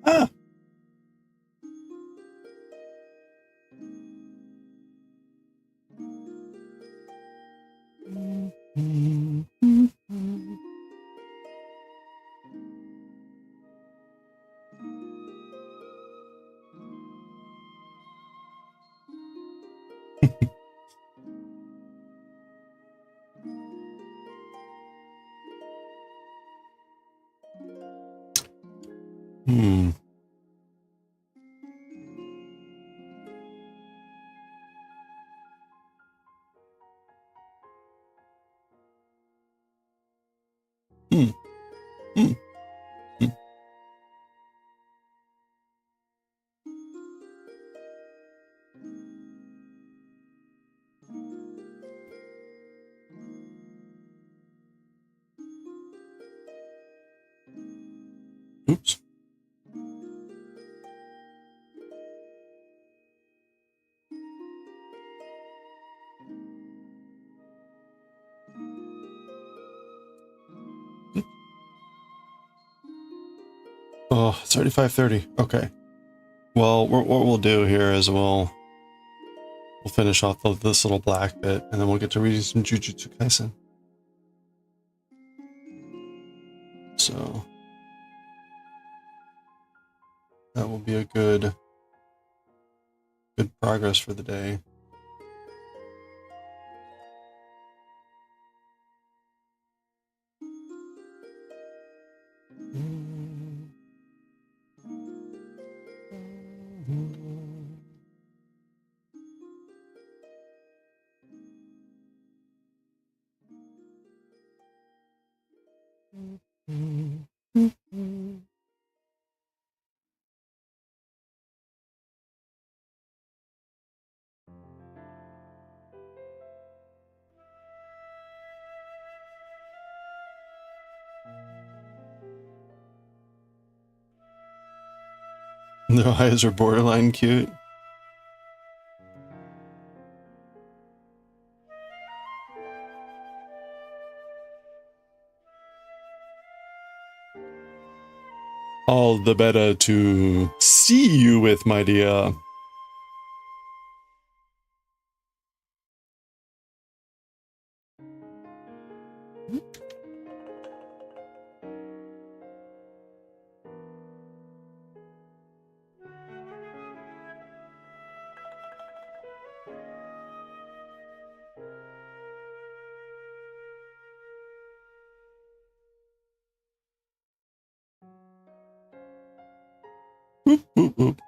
Ah! Hmm. Hmm. Hmm. Hmm. Oops. Oh, it's already 5:30. Okay. Well, what we'll do here is we'll finish off this little black bit, and then we'll get to reading some Jujutsu Kaisen. So that will be a good progress for the day. The eyes are borderline cute. All the better to see you with, my dear. Whoop, whoop, whoop.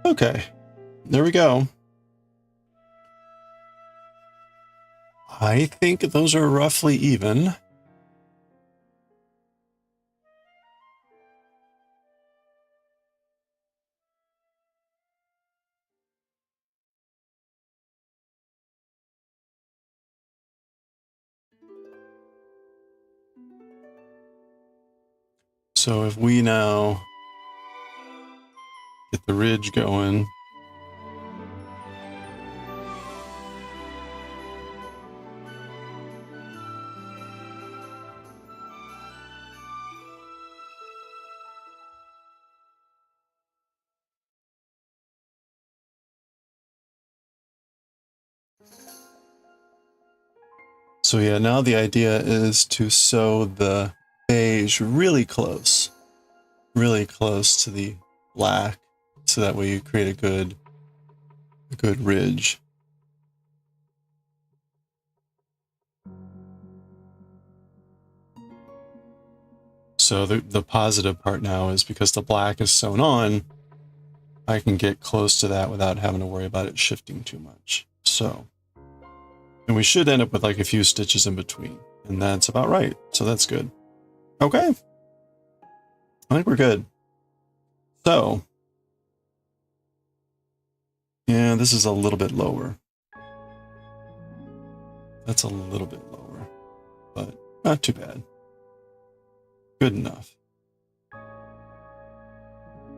Okay, there we go. I think those are roughly even. So if we now get the ridge going. So yeah, now the idea is to sew the beige really close to the black, so that way you create a good ridge. So the positive part now is because the black is sewn on, I can get close to that without having to worry about it shifting too much. So, and we should end up with like a few stitches in between, and that's about right. So that's good. Okay. I think we're good. So, yeah, this is a little bit lower. That's a little bit lower, but not too bad. Good enough.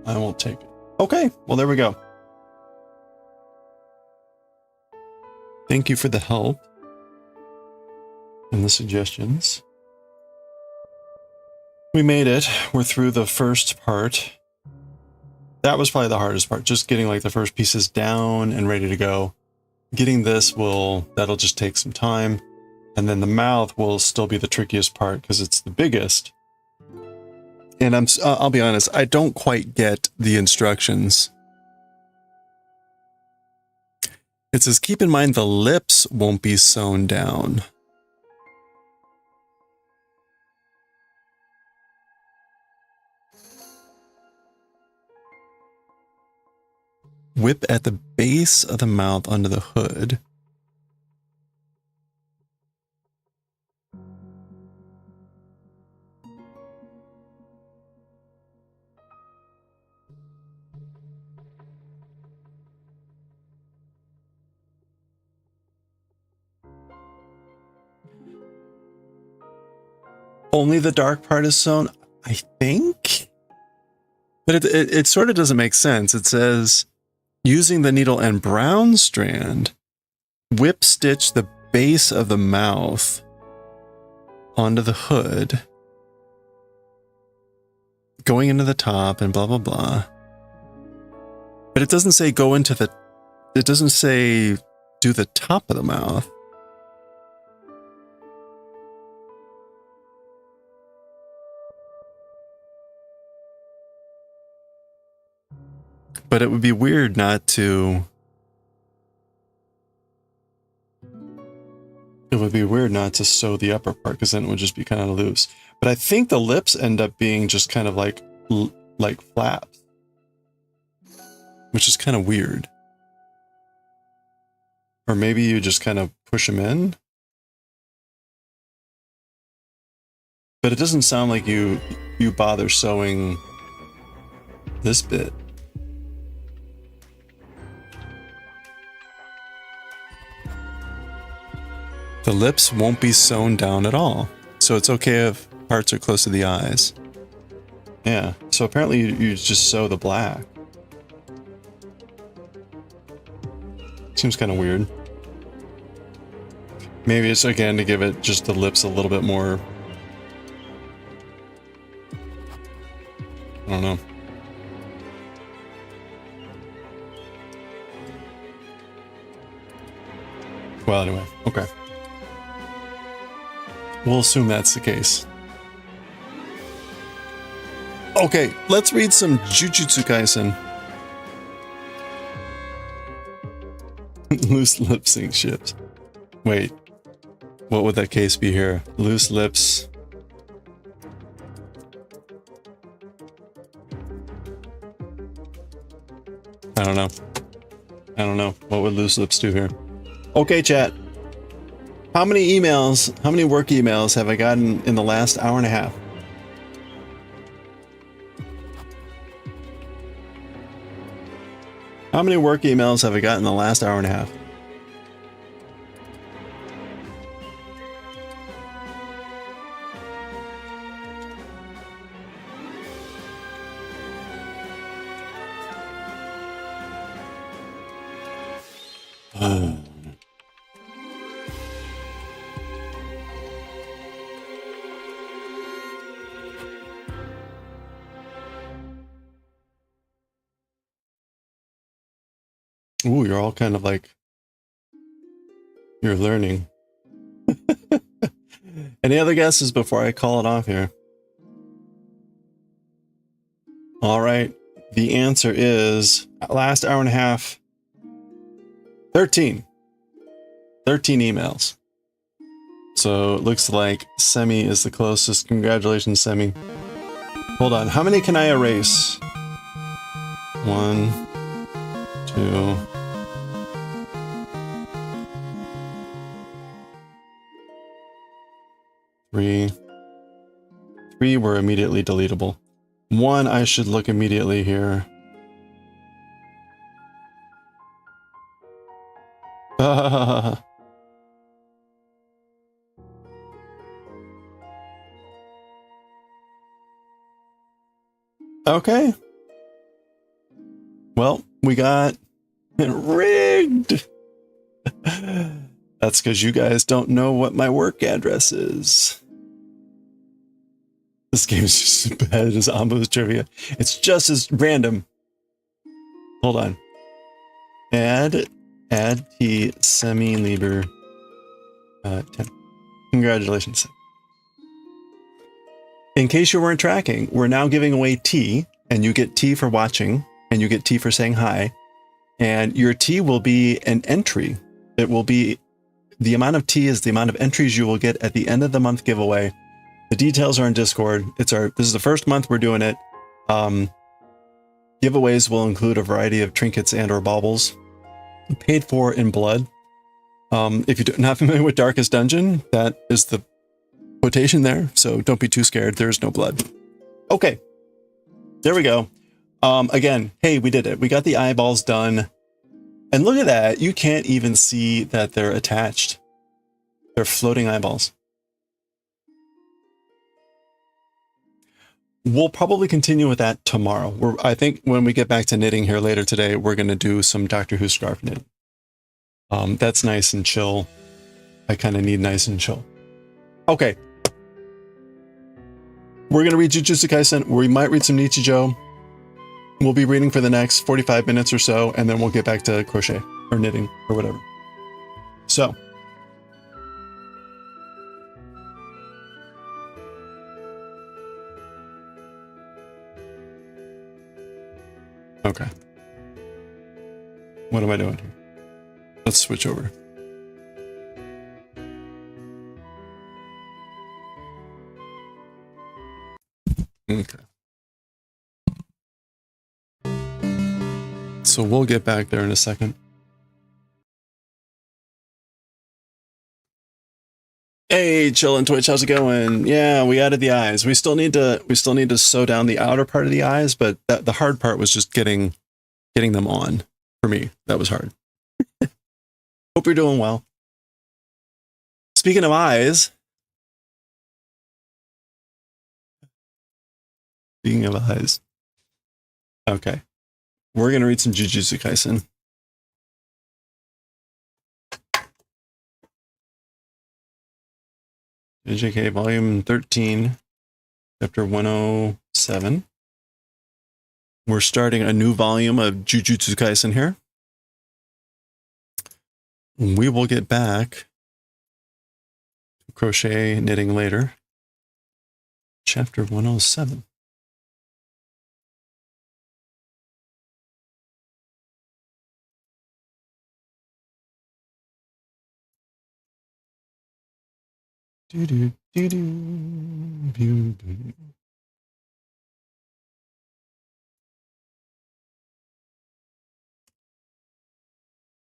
I will take it. Okay, well, there we go. Thank you for the help and the suggestions. We made it. We're through the first part. That was probably the hardest part, just getting like the first pieces down and ready to go. Getting this that'll just take some time. And then the mouth will still be the trickiest part because it's the biggest. And I'll be honest, I don't quite get the instructions. It says, keep in mind the lips won't be sewn down. Whip at the base of the mouth under the hood. Only the dark part is sewn, I think? But it sort of doesn't make sense. It says, using the needle and brown strand, whip stitch the base of the mouth onto the hood, going into the top and blah, blah, blah. But it doesn't say go into the, it doesn't say do the top of the mouth. But it would be weird not to... It would be weird not to sew the upper part, because then it would just be kind of loose. But I think the lips end up being just kind of like flaps. Which is kind of weird. Or maybe you just kind of push them in. But it doesn't sound like you bother sewing this bit. The lips won't be sewn down at all, so it's okay if parts are close to the eyes. Yeah, so apparently you just sew the black. Seems kind of weird. Maybe it's again to give it just the lips a little bit more... I don't know. Well, anyway, okay. We'll assume that's the case. Okay, let's read some Jujutsu Kaisen. Loose lip sync ships. Wait, what would that case be here? Loose lips. I don't know. I don't know. What would loose lips do here? Okay, chat. How many emails, how many work emails have I gotten in the last hour and a half? How many work emails have I gotten in the last hour and a half? Ooh, you're all kind of like, you're learning. Any other guesses before I call it off here? All right. The answer is, last hour and a half, 13. 13 emails. So it looks like Semi is the closest. Congratulations, Semi. Hold on. How many can I erase? 1, 2... 3. 3 were immediately deletable. 1 I should look immediately here. Okay. Well, we got rigged. That's because you guys don't know what my work address is. This game is just as bad as Ambo's trivia. It's just as random. Hold on. Add T Semi Lieber 10. Congratulations. In case you weren't tracking, we're now giving away T, and you get T for watching, and you get T for saying hi, And your T will be an entry. It will be the amount of T is the amount of entries you will get at the end of the month giveaway. The details are in Discord. This is the first month we're doing it. Giveaways will include a variety of trinkets and or baubles, paid for in blood. If you're not familiar with Darkest Dungeon, that is the quotation there. So don't be too scared. There's no blood. Okay, there we go. Again, hey, we did it. We got the eyeballs done. And look at that. You can't even see that they're attached. They're floating eyeballs. We'll probably continue with that tomorrow. I think when we get back to knitting here later today, we're going to do some Doctor Who scarf knitting. That's nice and chill. I kind of need nice and chill. Okay. We're going to read Jujutsu Kaisen. We might read some Nichijou. We'll be reading for the next 45 minutes or so, and then we'll get back to crochet or knitting or whatever. So. Okay. What am I doing here? Let's switch over. Okay. So we'll get back there in a second. Hey, chillin' Twitch, how's it going? Yeah, we added the eyes. We still need to sew down the outer part of the eyes, but the hard part was just getting them on. For me, that was hard. Hope you're doing well. Speaking of eyes. Speaking of eyes. Okay. We're going to read some Jujutsu Kaisen. JJK Volume 13, Chapter 107. We're starting a new volume of Jujutsu Kaisen here. We will get back to crochet knitting later. Chapter 107.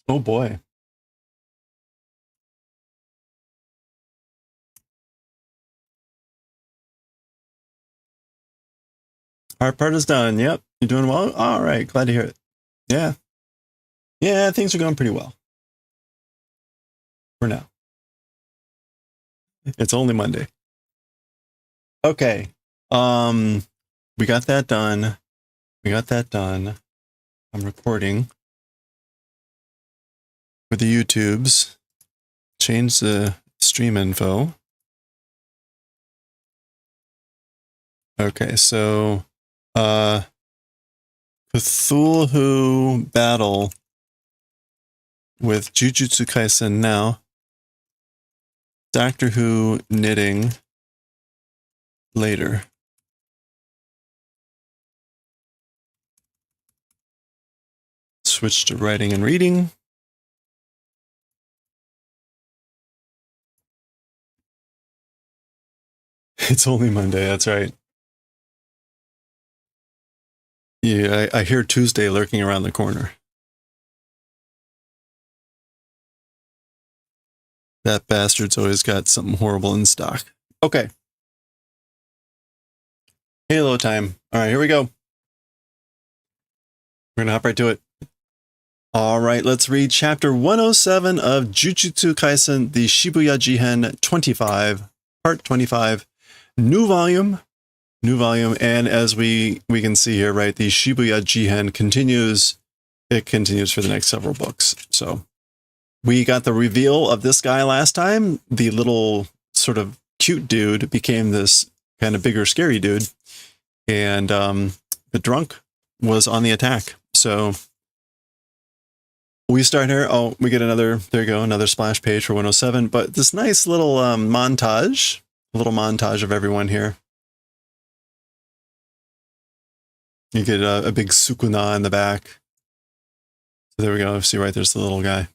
Oh boy. Hard part is done. Yep. You're doing well? All right. Glad to hear it. Yeah. Yeah, things are going pretty well. For now. It's only Monday. Okay. We got that done. I'm recording for the YouTubes. Change the stream info. Okay, so Cthulhu battle with Jujutsu Kaisen now. Doctor Who knitting later. Switch to writing and reading. It's only Monday, that's right. Yeah, I hear Tuesday lurking around the corner. That bastard's always got something horrible in stock. Okay. Halo time. All right, here we go. We're going to hop right to it. All right, let's read chapter 107 of Jujutsu Kaisen, the Shibuya Jihen 25, part 25, new volume. And as we can see here, right, the Shibuya Jihen continues. It continues for the next several books. So we got the reveal of this guy last time. The little sort of cute dude became this kind of bigger, scary dude. And the drunk was on the attack. So we start here. Oh, we get another, there you go, another splash page for 107. But this nice little montage, a little montage of everyone here. You get a big sukuna in the back. There we go. See right there's the little guy.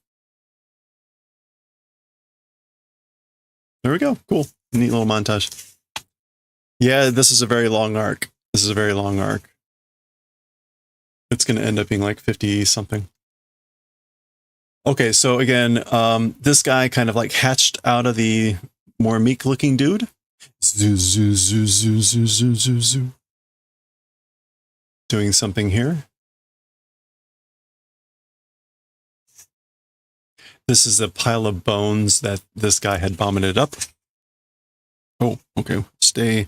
There we go. Cool. Neat little montage. Yeah, this is a very long arc. This is a very long arc. It's going to end up being like 50 something. Okay, so again, this guy kind of like hatched out of the more meek looking dude. Zoo, zoo, zoo, zoo, zoo, zoo, zoo, zoo. Doing something here. This is a pile of bones that this guy had vomited up. Oh, okay. Stay.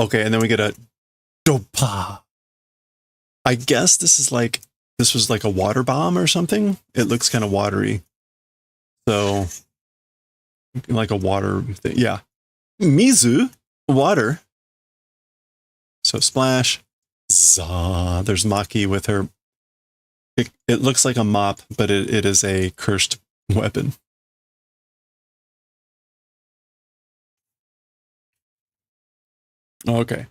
Okay, and then we get a dopa. I guess this is like, this was like a water bomb or something. It looks kind of watery. So, like a water thing. Yeah. Mizu, water. So splash. Zah. There's Maki with her. It looks like a mop, but it is a cursed weapon. Okay.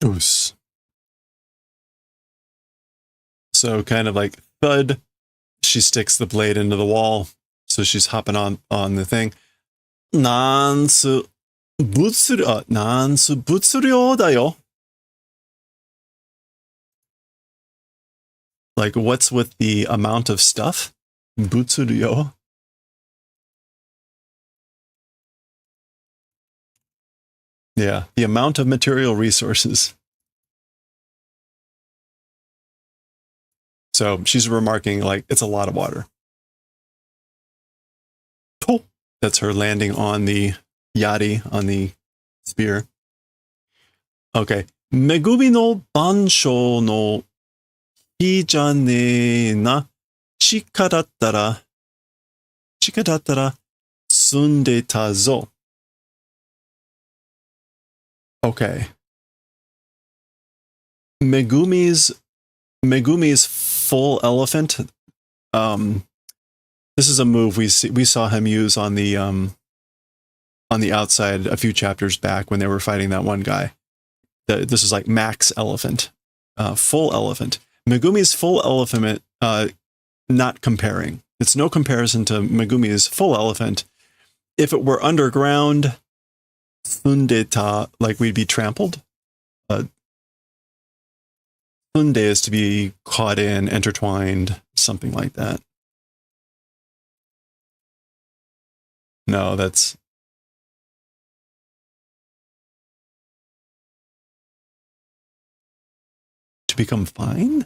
Oos. So kind of like thud. She sticks the blade into the wall. So she's hopping on the thing. Nansu butsuryo da yo. Like, what's with the amount of stuff? Butsuryo. Yeah, the amount of material resources. So she's remarking, like, it's a lot of water. Oh, that's her landing on the yari, on the spear. Okay. Megumi no bansho no hi ja ne na chika dattara tsundeta zo. Okay. Megumi's full elephant. This is a move we saw him use on the outside a few chapters back when they were fighting that one guy. This is like max elephant, full elephant. Megumi's full elephant, not comparing. It's no comparison to Megumi's full elephant. If it were underground, tsundeta, like we'd be trampled. Tsunde is to be caught in, intertwined, something like that. No, that's... To become fine?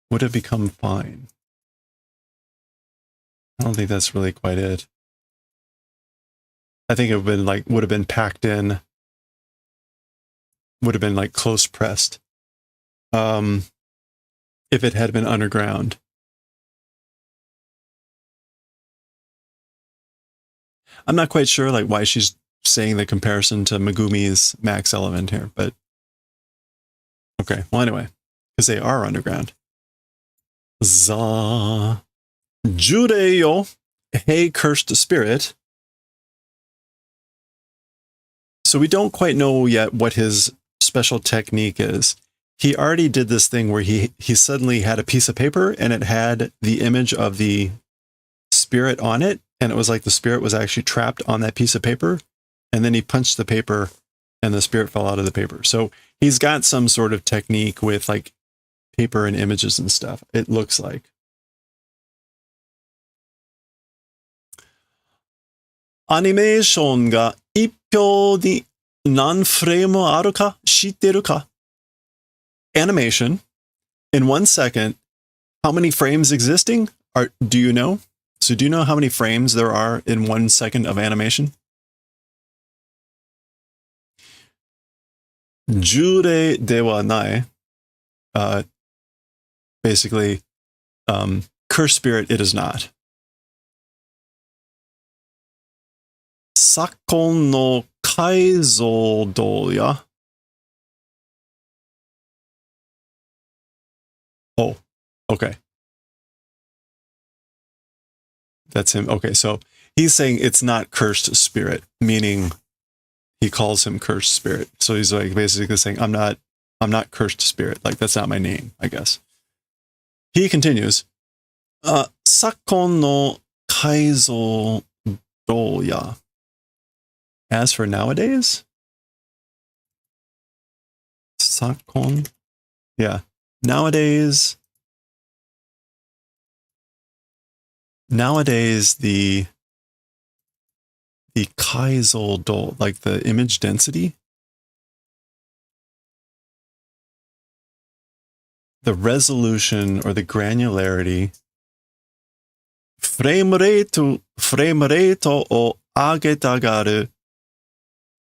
Would it become fine? I don't think that's really quite it. I think it would have been packed in. Would have been like close pressed. If it had been underground. I'm not quite sure like why she's saying the comparison to Megumi's max element here, but okay. Well, anyway, because they are underground. Za Jureyo, hey cursed spirit. So we don't quite know yet what his special technique is. He already did this thing where he suddenly had a piece of paper and it had the image of the spirit on it. And it was like the spirit was actually trapped on that piece of paper. And then he punched the paper and the spirit fell out of the paper. So he's got some sort of technique with like paper and images and stuff. It looks like. Animation ga 1秒に何フレームあるか知ってるか? Animation in 1 second. How many frames existing do you know? So do you know how many frames there are in 1 second of animation? 10例ではない. Basically, curse spirit, it is not. 昨今の解像度や Oh, okay. That's him. Okay, so he's saying it's not cursed spirit, meaning he calls him cursed spirit. So he's like basically saying, I'm not cursed spirit. Like, that's not my name, I guess. He continues, Sakon no kaizo doya. As for nowadays, Sakon, yeah, nowadays the kaizo do, like the image density, the resolution or the granularity, frame rate o agetagaru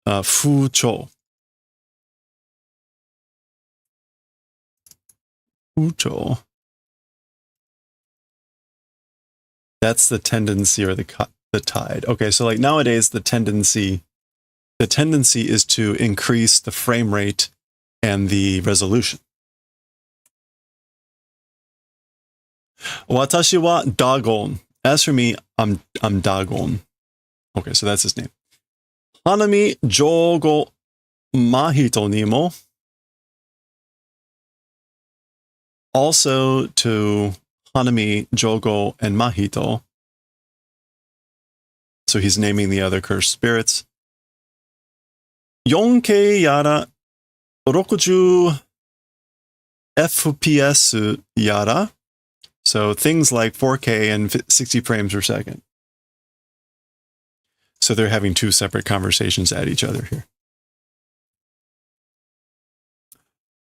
fucho. Fucho. That's the tendency or the tide. Okay, so like nowadays the tendency is to increase the frame rate and the resolution. Watashi wa Dagon. As for me, I'm Dagon. Okay, so that's his name. Hanami Jogo Mahito ni mo. Also to Hanami, Jogo, and Mahito. So he's naming the other cursed spirits. 4K やら、60 FPS やら. So things like 4K and 60 frames per second. So they're having two separate conversations at each other here.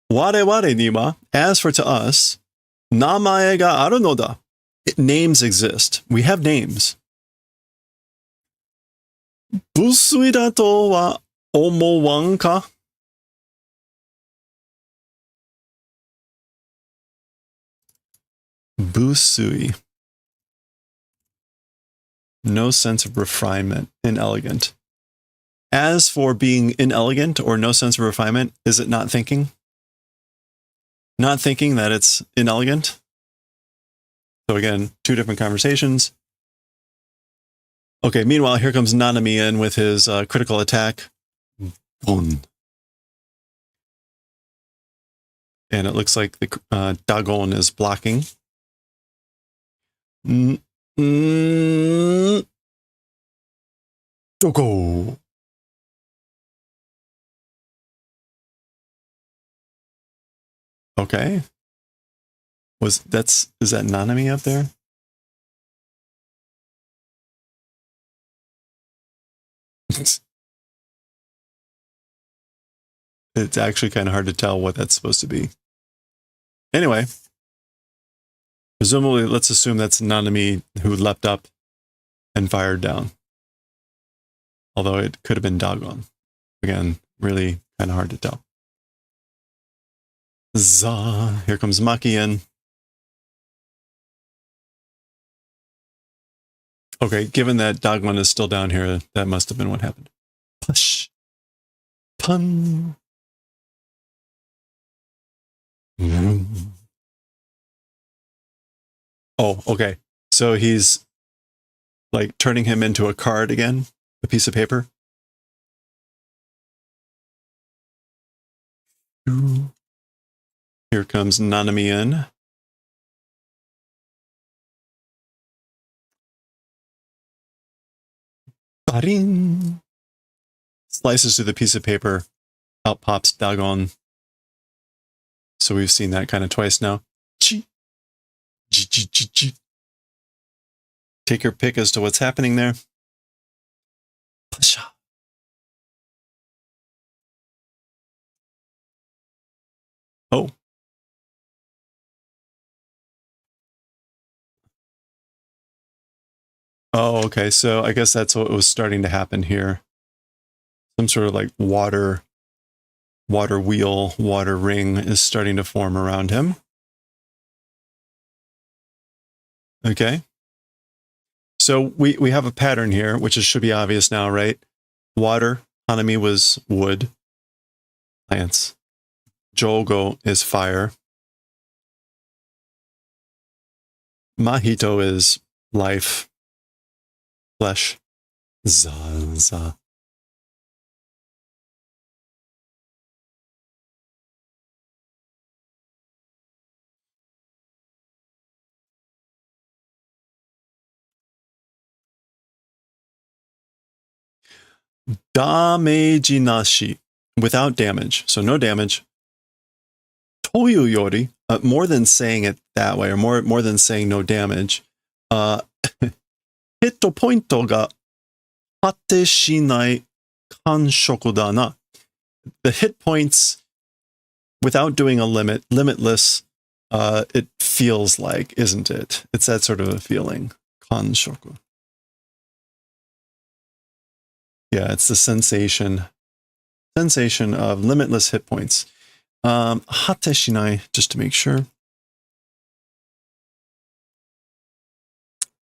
我々には, as for to us, 名前があるのだ. Names exist. We have names. 無粋だとは思わんか? Busui. No sense of refinement, inelegant. As for being inelegant or no sense of refinement, is it not thinking? Not thinking that it's inelegant? So again, two different conversations. Okay, meanwhile, here comes Nanami in with his critical attack. Boom. And it looks like the Dagon is blocking. Dogo. Okay. Is that Nanami up there? It's actually kind of hard to tell what that's supposed to be. Anyway, presumably, let's assume that's Nanami who leapt up and fired down. Although it could have been Dagon. Again, really kind of hard to tell. Zah, here comes Maki in. Okay, given that Dagon is still down here, that must have been what happened. Push. Pun. Oh, okay. So he's like turning him into a card again, a piece of paper. Here comes Nanami in. Baring. Slices through the piece of paper. Out pops Dagon. So we've seen that kind of twice now. Chi. Chi. Take your pick as to what's happening there. Pasha. Oh. Oh, okay. So I guess that's what was starting to happen here. Some sort of like water wheel, water ring is starting to form around him. Okay. So we have a pattern here, which should be obvious now, right? Water, Hanami was wood, plants. Jogo is fire. Mahito is life, flesh. Zaza. dameji nashi, without damage. So no damage. Toyu yori, more than saying it that way, or more than saying no damage. Hit pointo ga hatte shinai kanshoku da na. The hit points without doing a limitless, it feels like, isn't it? It's that sort of a feeling. Kanshoku. Yeah, it's the sensation of limitless hit points. Hatte shinai, just to make sure.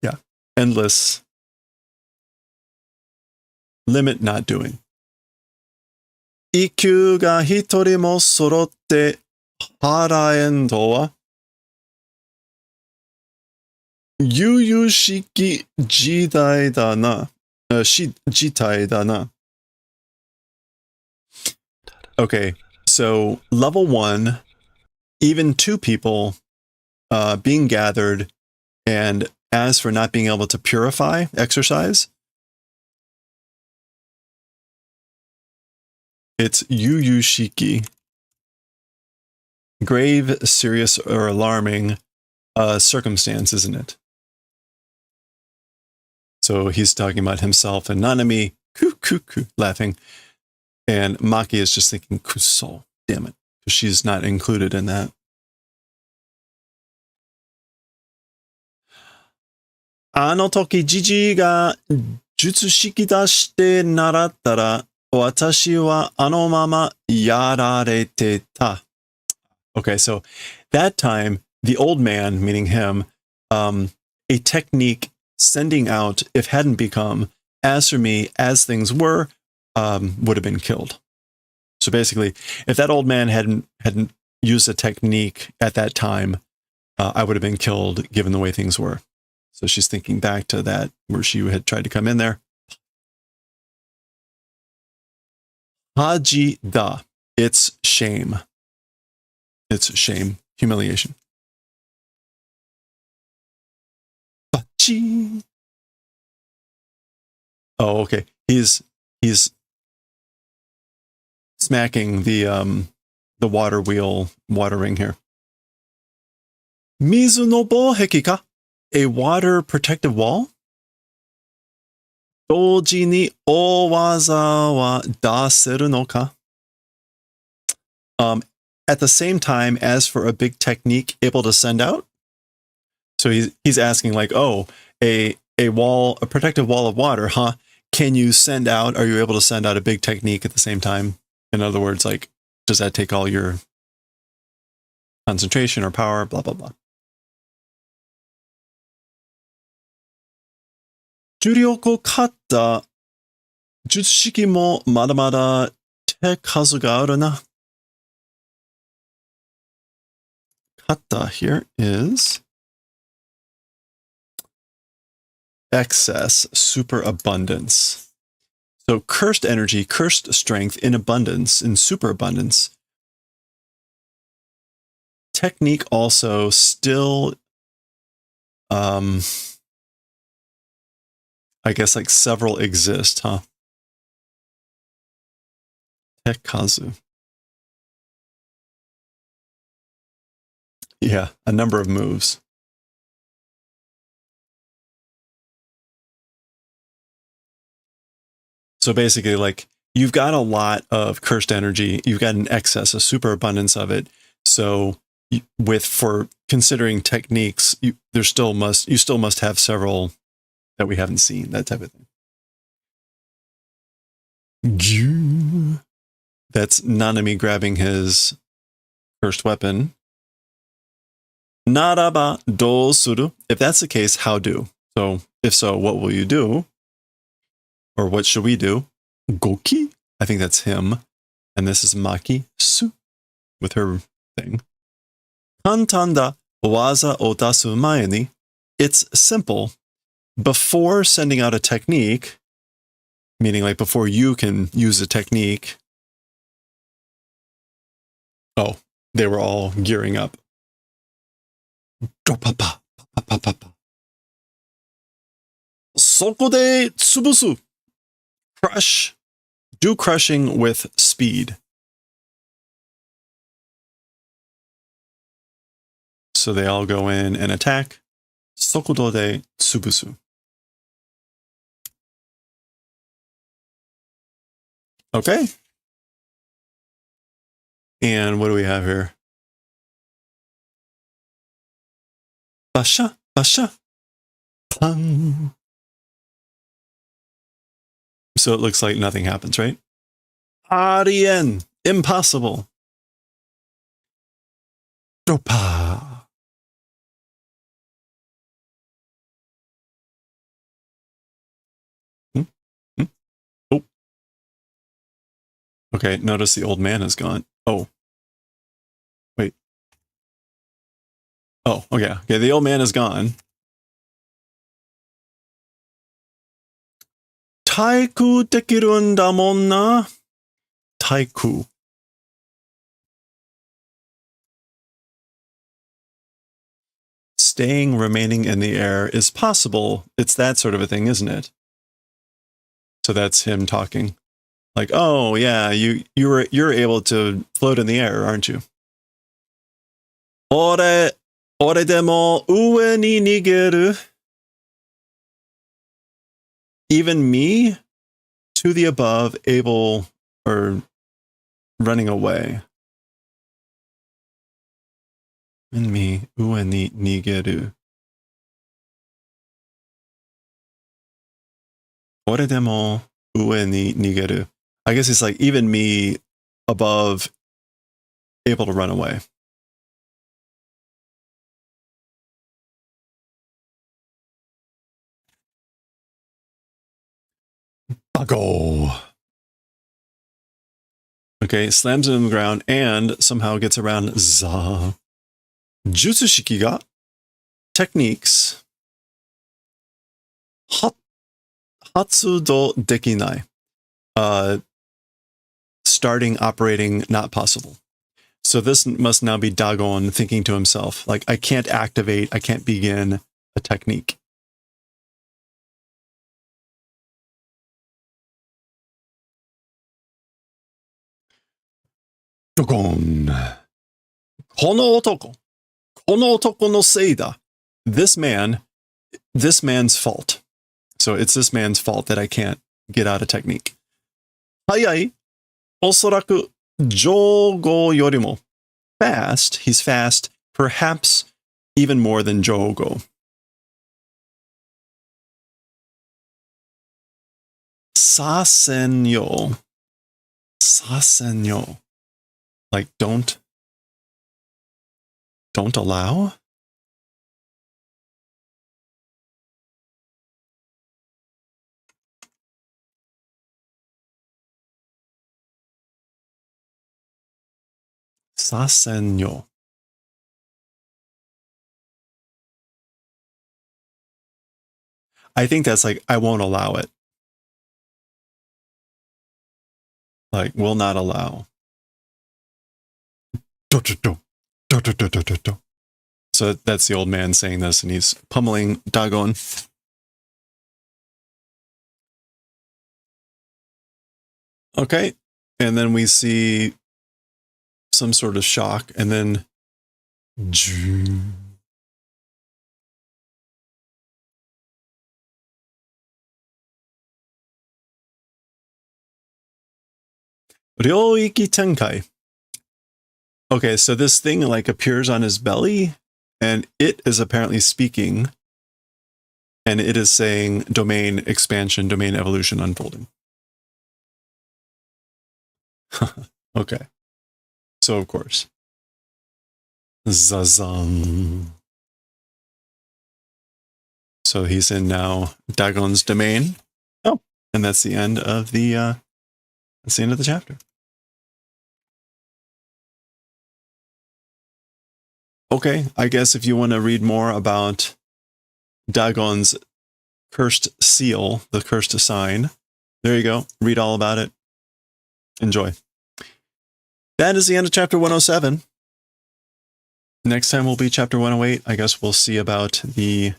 Yeah, endless. Limit not doing. Ikkyu ga hitori mo sorotte haraen to wa yuyu shiki jidai da na. Jitai da na. Okay, so level 1, even 2 people being gathered, and as for not being able to purify, exercise, it's yuyu shiki. Grave, serious, or alarming circumstance, isn't it? So he's talking about himself, and Nanami, laughing. And Maki is just thinking, kuso, damn it, because she's not included in that. Ano toki jiji ga jutsu shiki dashite naratta watashi wa ano mama yararete ta. Okay, so that time, the old man, meaning him, a technique sending out, if hadn't become, as for me, as things were, would have been killed. So basically, if that old man hadn't used a technique at that time, I would have been killed given the way things were. So she's thinking back to that, where she had tried to come in there. Haji da. It's shame. It's shame. Humiliation. Bachi. Oh, okay. He's smacking the water wheel, water ring here. Mizu no boheki ka? A water protective wall? Doji ni owaza wa daseru no ka? At the same time as for a big technique able to send out? So he's asking like, oh, a wall, a protective wall of water, huh? Can you send out, are you able to send out a big technique at the same time? In other words, like, does that take all your concentration or power, blah, blah, blah. Juryoko katta jutsushiki mo madamada te kazu ga aru na. Katta here is excess, superabundance. So cursed energy, cursed strength in abundance, in superabundance. Technique also still, I guess like several exist, huh? Tekazu. Yeah, a number of moves. So basically, like, you've got a lot of cursed energy. You've got an excess, a superabundance of it. So for considering techniques, you still must have several that we haven't seen, that type of thing. That's Nanami grabbing his cursed weapon. Naraba do suru. If that's the case, how do? So if so, what will you do? Or what should we do? Goki? I think that's him. And this is Maki Su with her thing. Kantanda waza o dasu mae ni. It's simple. Before sending out a technique, meaning like before you can use a technique. Oh, they were all gearing up. Dopapa, papapapa. Soko de tsubusu. Crush do crushing with speed. So they all go in and attack. Sokudo de tsubusu. Okay. And what do we have here? Basha, basha, pang. So it looks like nothing happens, right? Arien, impossible. Dropa. Oh. Okay, notice the old man is gone. Oh. Wait. Oh, okay. Okay, the old man is gone. Taiku dekiru nda mon na. Taiku. Staying, remaining in the air is possible. It's that sort of a thing, isn't it? So that's him talking. Like, oh yeah, you're able to float in the air, aren't you? Ore demo ue ni nigeru. Even me, to the above, able or running away. In me, ue ni nigeru. Ore demo ue ni nigeru. I guess it's like even me above, able to run away. Bago. Okay, slams it in the ground and somehow gets around za. Jutsu shiki ga techniques. Hatsudo dekinai. Starting, operating, not possible. So this must now be Dagon thinking to himself, like, I can't activate, I can't begin a technique. Dagon. Kono otoko no seida. This man's fault. So it's this man's fault that I can't get out of technique. Hayai. Osoraku Jogo yorimo. Fast, he's fast, perhaps even more than Jogo. Sasenyo. Sasenyo. Like, don't allow? Sasenyo. I think that's like, I won't allow it. Like, will not allow. So that's the old man saying this, and he's pummeling Dagon. Okay, and then we see some sort of shock, and then Ryoiki Tenkai. Okay, so this thing like appears on his belly, and it is apparently speaking, and it is saying domain expansion, domain evolution unfolding. Okay. So of course. Zazam. So he's in now Dagon's domain. Oh, and that's the end of the chapter. Okay, I guess if you want to read more about Dagon's cursed seal, the cursed sign, there you go. Read all about it. Enjoy. That is the end of chapter 107. Next time will be chapter 108. I guess we'll see about the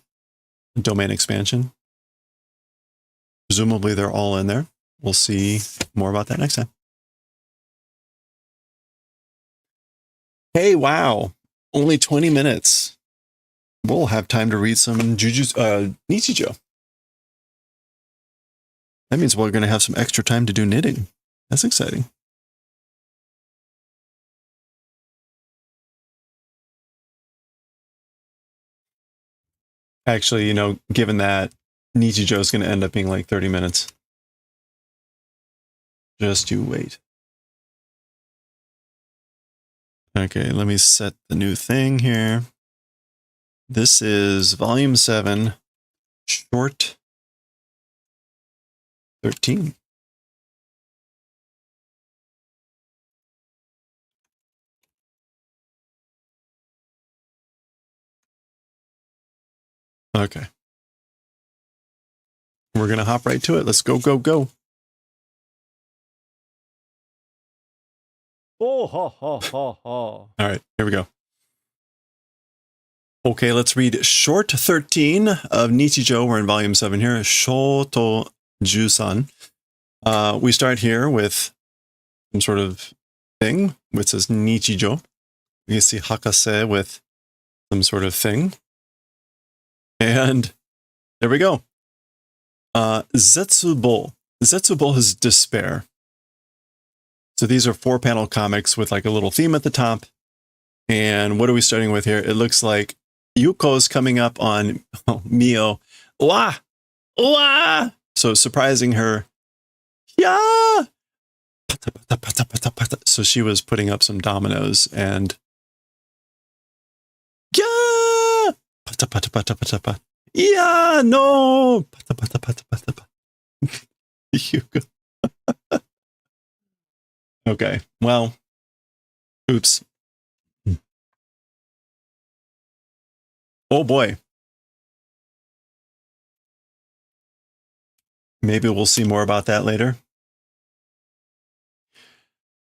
domain expansion. Presumably they're all in there. we'll see more about that next time. Hey, wow. Only 20 minutes. We'll have time to read some Nichijou. That means we're going to have some extra time to do knitting. That's exciting. Actually, you know, given that Nichijou is going to end up being like 30 minutes. Just you wait. Okay, let me set the new thing here. This is volume 7, short 13. Okay. We're going to hop right to it. Let's go, go, go. Oh, ha, ha, ha, ha. All right, here we go. Okay, let's read short 13 of Nichijou. We're in volume 7 here. Shoto Jusan. We start here with some sort of thing, which says Nichijou. You see Hakase with some sort of thing. And there we go. Zetsubo. Zetsubo is despair. So these are 4-panel comics with like a little theme at the top. And what are we starting with here? It looks like Yuko's coming up on Mio. Wah! Wah! So surprising her. Yeah! So she was putting up some dominoes and yeah! Yeah, no! Yuko. Okay, well, oops. Oh boy. Maybe we'll see more about that later.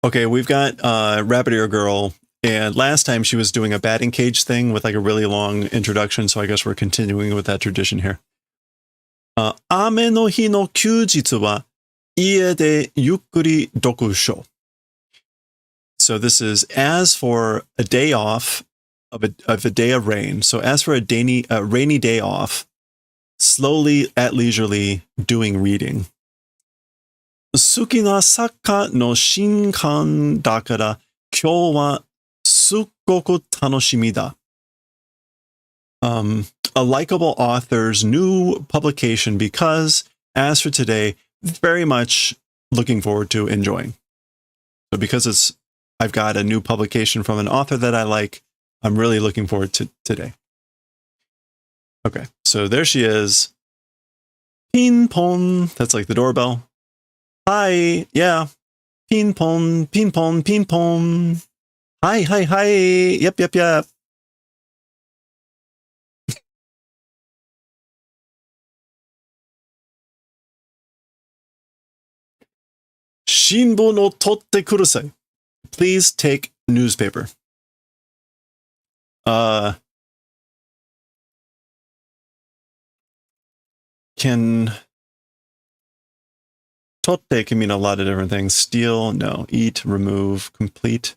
Okay, we've got Rabbit Ear Girl, and last time she was doing a batting cage thing with like a really long introduction, so I guess we're continuing with that tradition here. Ame no hi no kyujitsu wa ie de yukkuri dokusho. So this is as for a day off of a day of rain. So as for a rainy day off, slowly at leisurely doing reading. Suki na sakka no shinkan dakara kyou wa suggoku tanoshimi da. A likable author's new publication because, as for today, very much looking forward to enjoying. So because I've got a new publication from an author that I like, I'm really looking forward to today. Okay, so there she is. Pin pon. That's like the doorbell. Hi, yeah. Pin pon, pin pon, pin pon. Hi, hi, hi. Yep, yep, yep. Shinbun o totte kurasai. Please take newspaper. Can totte can mean a lot of different things. Steal, no. Eat, remove, complete.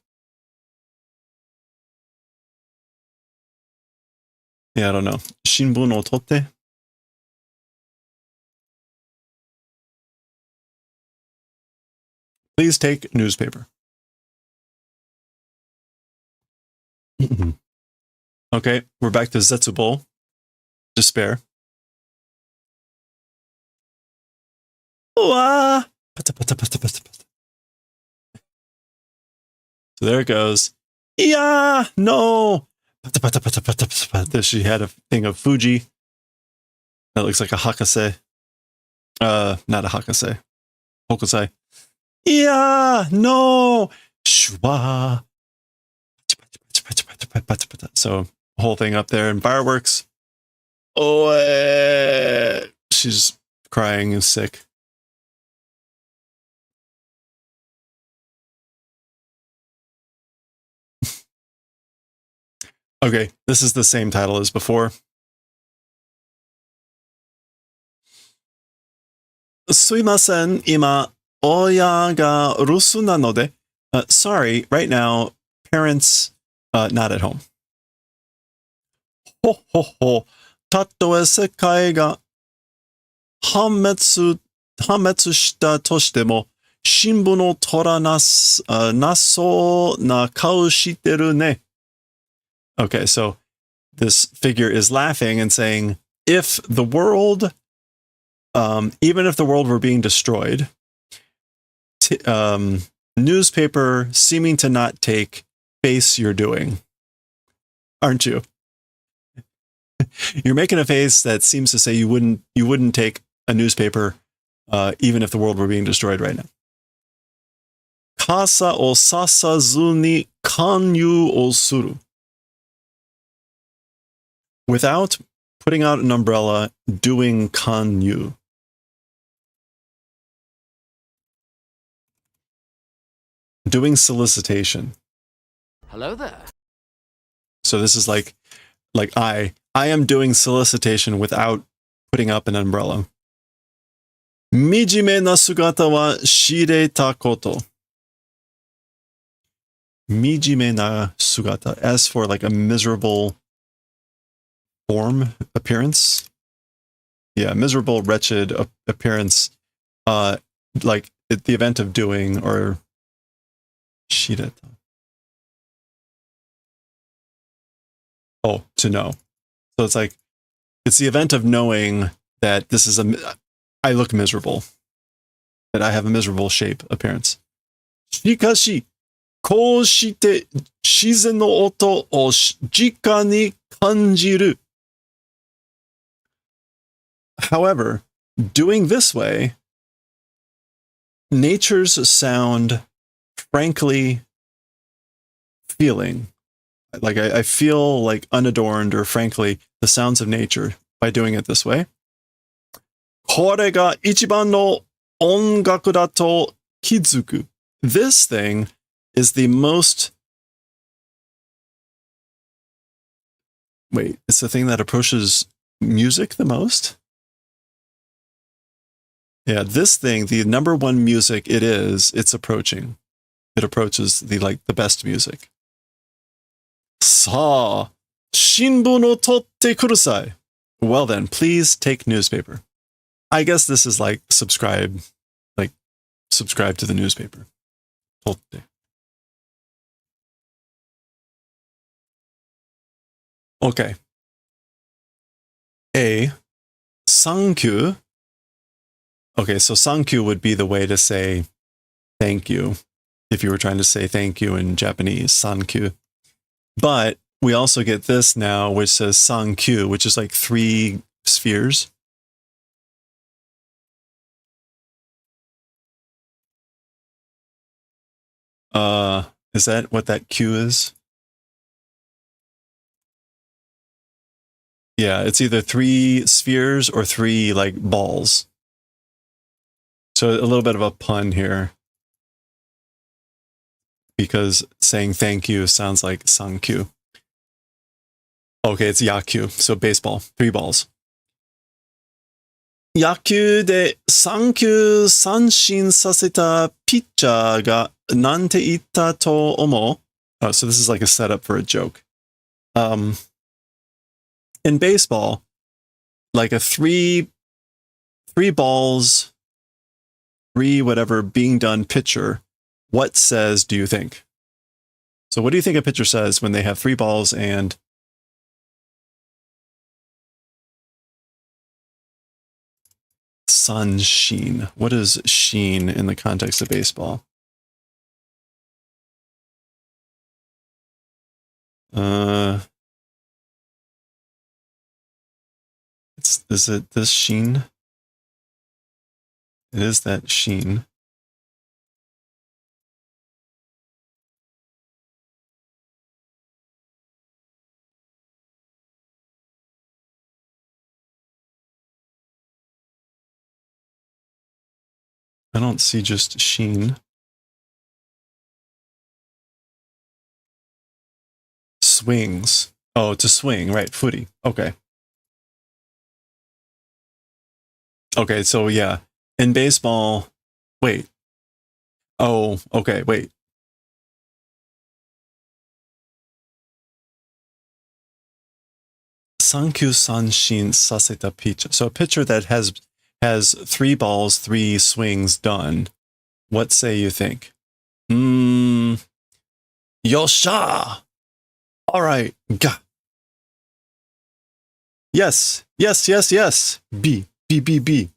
Yeah, I don't know. Shinbun o totte. Please take newspaper. Okay, we're back to Zetsubo. Despair. So there it goes. Yeah, no. She had a thing of Fuji. That looks like a Hakase. Not a Hakase. Hokusai. Yeah, no. Shwa. So whole thing up there in fireworks. Oh, she's crying and sick. Okay, this is the same title as before. suimasen, ima, oya ga rusu nanode. Sorry, right now, parents not at home. Ho ho ho. Tattoe sekai ga hametsu shita toshitemo, shinbun o tora naso na kao shiteru ne. Okay, so this figure is laughing and saying, if the world, even if the world were being destroyed, newspaper seeming to not take face you're doing, aren't you? You're making a face that seems to say you wouldn't take a newspaper even if the world were being destroyed right now. Kasa o sasazu ni kanyu o suru. Without putting out an umbrella, doing kanyu. Doing solicitation. Hello there. So this is like I am doing solicitation without putting up an umbrella. Mijime na sugata wa shireta koto. Mijime na sugata, as for like a miserable form, appearance. Yeah, miserable, wretched appearance. Like the event of doing, or shireta. Oh, to know. So it's like, it's the event of knowing that this is I look miserable. That I have a miserable shape, appearance. Shikashi, kou shite shizen no oto o jika ni kanjiru. However, doing this way, nature's sound, frankly, feeling. Like I feel like unadorned, or frankly, the sounds of nature by doing it this way. Kore ga ichiban no ongaku da to kizuku. This thing is the most... Wait, it's the thing that approaches music the most? Yeah, this thing, the number one music it's approaching. It approaches the best music. Sa, shinbun o totte kurusai. Well then, please take newspaper. I guess this is like subscribe to the newspaper. Totte. Okay. A, sankyu. Okay, so sankyu would be the way to say thank you. If you were trying to say thank you in Japanese, sankyu. But we also get this now, which says sankyu, which is like 3 spheres. Is that what that Q is? Yeah, it's either 3 spheres or 3 like balls. So a little bit of a pun here. Because saying thank you sounds like sankyu. Okay, it's yakyu, so baseball, 3 balls. Yakyu de sankyu sanshin saseta pitcher ga nante itta to omo. Oh, so this is like a setup for a joke. In baseball, like a 3 balls, 3 whatever being done pitcher, what says do you think? So what do you think a pitcher says when they have 3 balls and Sunshine? What is sheen in the context of baseball? Is it this sheen? It is that sheen. I don't see just sheen. Swings. Oh, to swing, right, footy. Okay. Okay, so yeah, In baseball, wait. Oh, okay, wait. Sankyu Sanshin Saseta pitcher. So a pitcher that has 3 balls, 3 swings done. What say you think? Yosha! All right, ga. Yes, yes, yes, yes. B, B, B, B.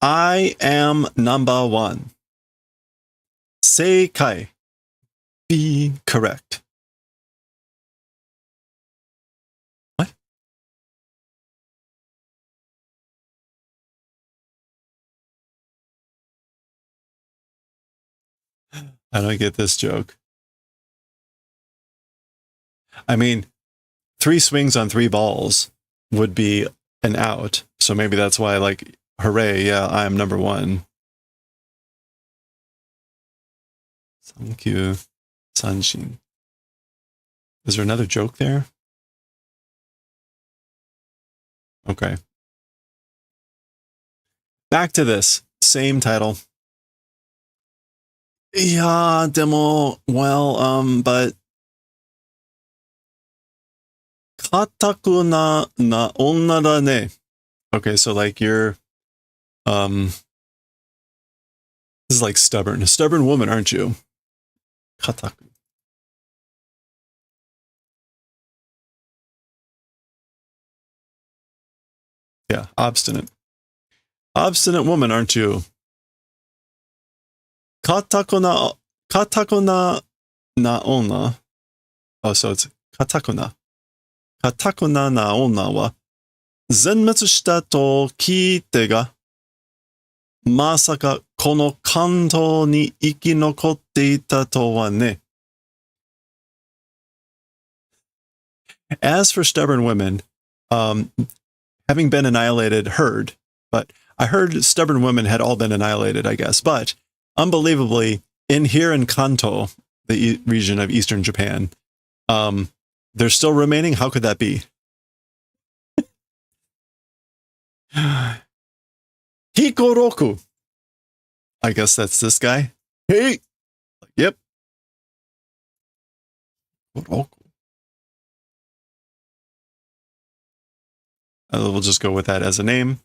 I am number 1. Seikai. Be correct. What? I don't get this joke. I mean, 3 swings on 3 balls would be an out. So maybe that's why, like, hooray, yeah, I am number 1. Thank you, Sanshin. Is there another joke there? Okay. Back to this. Same title. Yeah, demo, well, but katakuna na onna da ne. Okay, so like you're, this is like stubborn. A stubborn woman, aren't you? Kataku. Yeah, obstinate. Obstinate woman, aren't you? Katakuna na onna. Oh, so it's katakuna. Katakuna na onna wa zenmetsu shita to kiite ga masaka kono kanto ni ikinokotte ita to wa ne. As for stubborn women, having been annihilated, but I heard stubborn women had all been annihilated, I guess. But unbelievably, here in Kanto, the region of eastern Japan, they're still remaining. How could that be? Hikoroku. I guess that's this guy. Hey. Yep. Hikoroku. We'll just go with that as a name.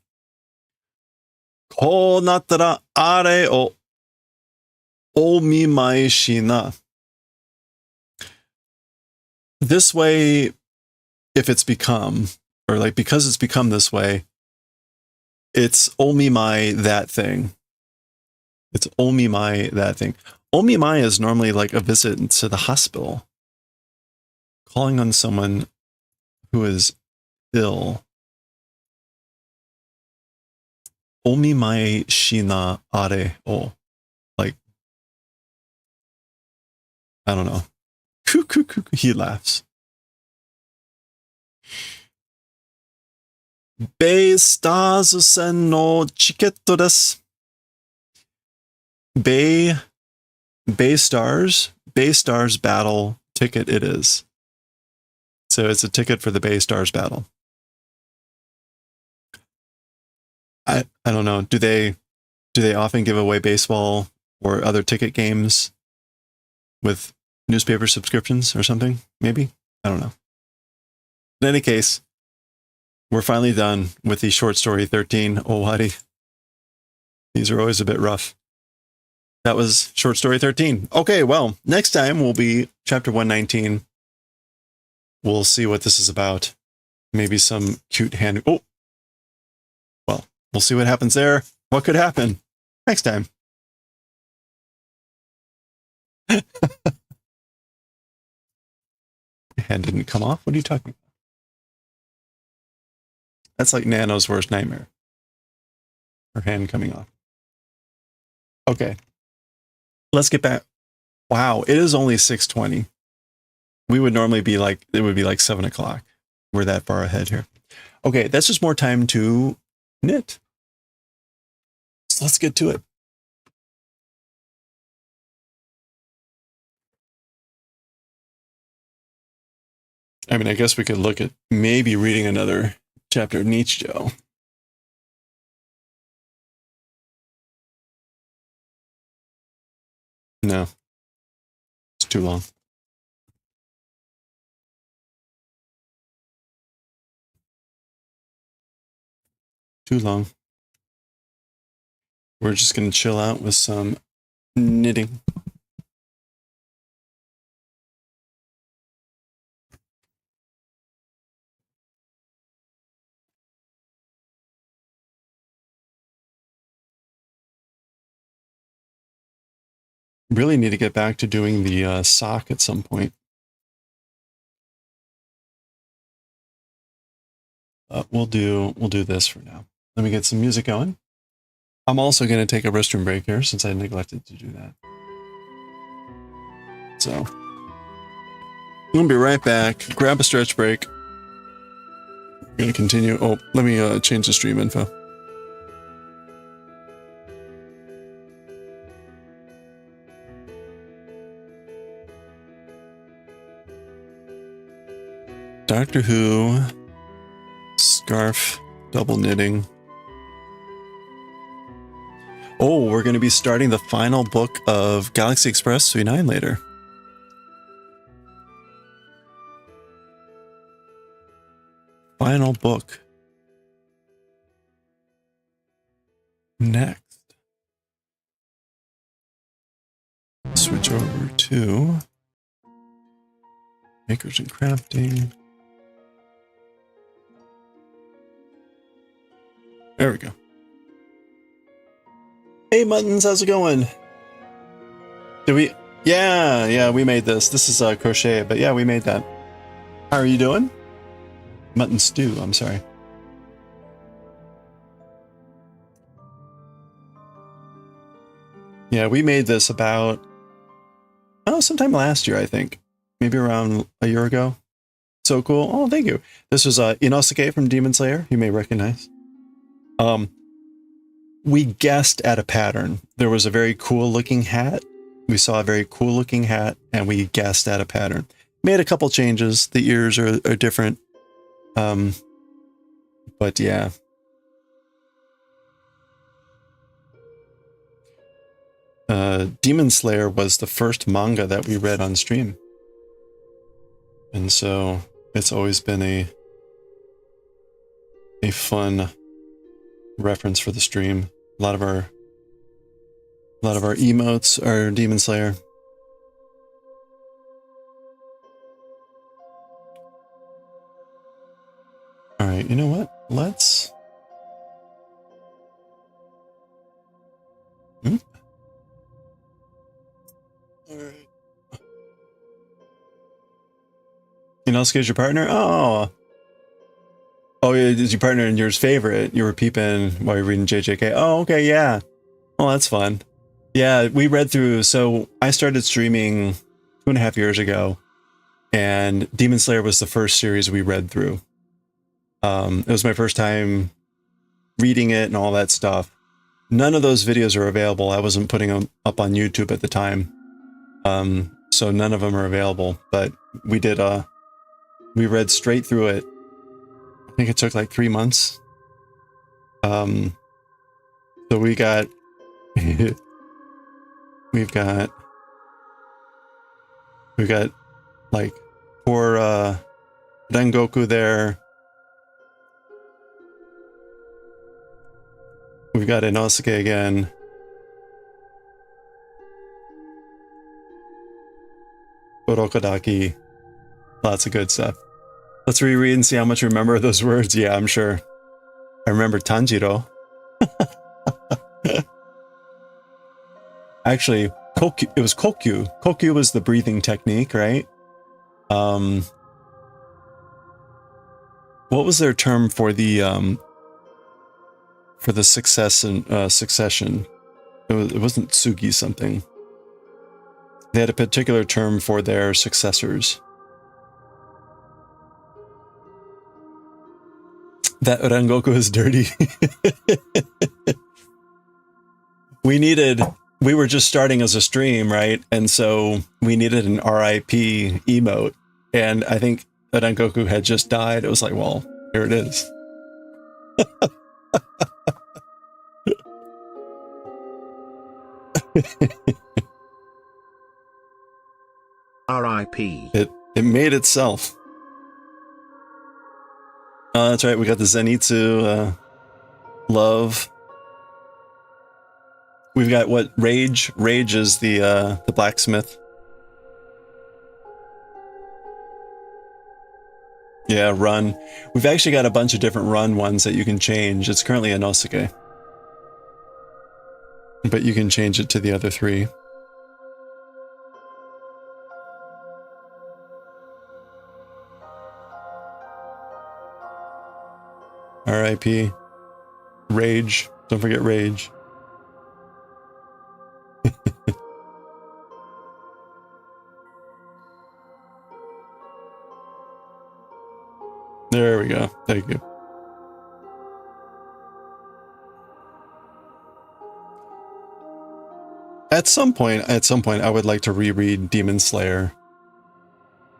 Ko nattara are o omimae shina. This way, if it's become, or like because it's become this way, it's omimae that thing. It's omimae that thing. Omimae is normally like a visit to the hospital. Calling on someone who is ill. Omimae shina are o. Like, I don't know. He laughs. Bay Stars Sen no chiketto desu. Bay Stars battle ticket it is. So it's a ticket for the Bay Stars battle. I don't know. Do they often give away baseball or other ticket games with newspaper subscriptions or something? Maybe? I don't know. In any case, we're finally done with the short story 13 Owari. These are always a bit rough. That was short story 13. Okay, well, next time will be chapter 119. We'll see what this is about. Maybe some cute hand. Oh, well, we'll see what happens there. What could happen next time? Hand didn't come off? What are you talking about? That's like Nano's worst nightmare. Her hand coming off. Okay. Let's get back. Wow, it is only 6:20. We would normally be like, it would be like 7 o'clock. We're that far ahead here. Okay, that's just more time to knit. So let's get to it. I mean, I guess we could look at maybe reading another chapter of Nichijou. No. It's too long. Too long. We're just going to chill out with some knitting. Really need to get back to doing the sock at some point. We'll do this for now. Let me get some music going. I'm also going to take a restroom break here since I neglected to do that. So, I'm going to be right back. Grab a stretch break. We're going to continue. Oh, let me change the stream info. Doctor Who, scarf, double knitting. Oh, we're going to be starting the final book of Galaxy Express 39 later. Final book. Next. Switch over to Makers and Crafting. There we go. Hey Muttons, how's it going? Did we? Yeah, we made this. This is crochet, but yeah, we made that. How are you doing? Mutton stew, I'm sorry. Yeah, we made this about, sometime last year, I think. Maybe around a year ago. So cool. Oh, thank you. This was Inosuke from Demon Slayer, you may recognize. We guessed at a pattern. There was a very cool looking hat. We saw a very cool looking hat and we guessed at a pattern. Made a couple changes. The ears are different. But yeah. Demon Slayer was the first manga that we read on stream. And so it's always been a fun reference for the stream. A lot of our emotes are Demon Slayer. All right, you know what? Let's all right. Inosuke is your partner? Oh, is your partner and yours favorite? You were peeping while you're reading JJK. Oh, okay, yeah. Oh, that's fun. Yeah, we read through. So I started streaming 2.5 years ago, and Demon Slayer was the first series we read through. It was my first time reading it and all that stuff. None of those videos are available. I wasn't putting them up on YouTube at the time. So none of them are available, but we read straight through it. I think it took like 3 months. So we got, we've got like poor Rengoku there. We've got Inosuke again. Urokodaki. Lots of good stuff. Let's reread and see how much we remember of those words. Yeah, I'm sure. I remember Tanjiro. Actually, Kokyu, it was Kokyu. Kokyu was the breathing technique, right? What was their term for the succession? It wasn't Tsugi something. They had a particular term for their successors. That Rengoku is dirty. We were just starting as a stream, right? And so we needed an RIP emote. And I think that Goku had just died. It was like, well, here it is. R.I.P. It made itself. Oh, that's right. We got the Zenitsu love. We've got what? Rage. Rage is the blacksmith. Yeah, run. We've actually got a bunch of different run ones that you can change. It's currently a Nosuke, but you can change it to the other three. R.I.P. Rage. Don't forget Rage. There we go. Thank you. At some point, I would like to reread Demon Slayer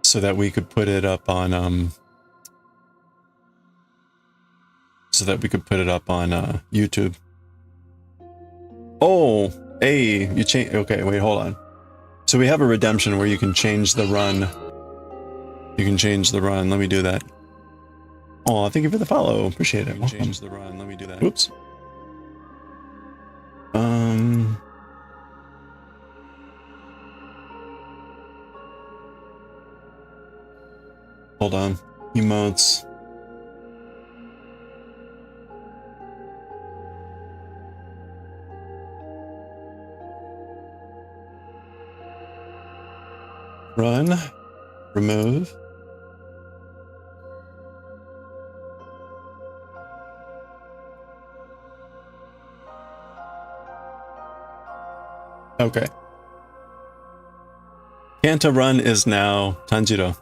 so that we could put it up on YouTube. Oh, hey, you change. Okay, wait, hold on. So we have a redemption where you can change the run. You can change the run. Let me do that. Oh, thank you for the follow. Appreciate it. Change the run. Let me do that. Oops. Hold on. Emotes. Run. Remove. Okay. Kanta Run is now Tanjiro.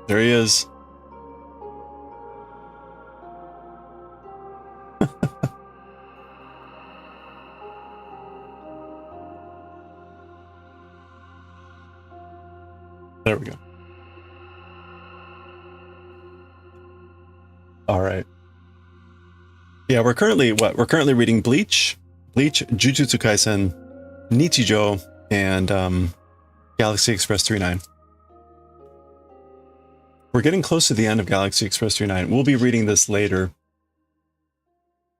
There he is. There we go. All right. Yeah, we're currently reading Bleach, Jujutsu Kaisen, Nichijou, and Galaxy Express 39. We're getting close to the end of Galaxy Express 39. We'll be reading this later.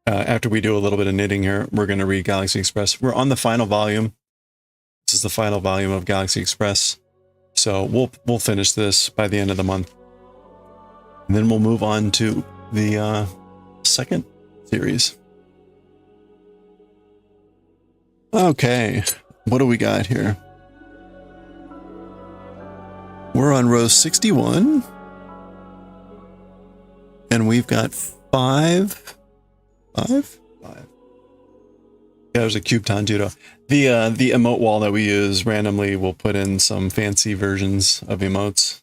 After we do a little bit of knitting here, we're going to read Galaxy Express. We're on the final volume. This is the final volume of Galaxy Express. So we'll finish this by the end of the month. And then we'll move on to the second series. Okay, what do we got here? We're on row 61. And we've got five. Yeah, there's a cube Tanjiro. The emote wall that we use randomly will put in some fancy versions of emotes.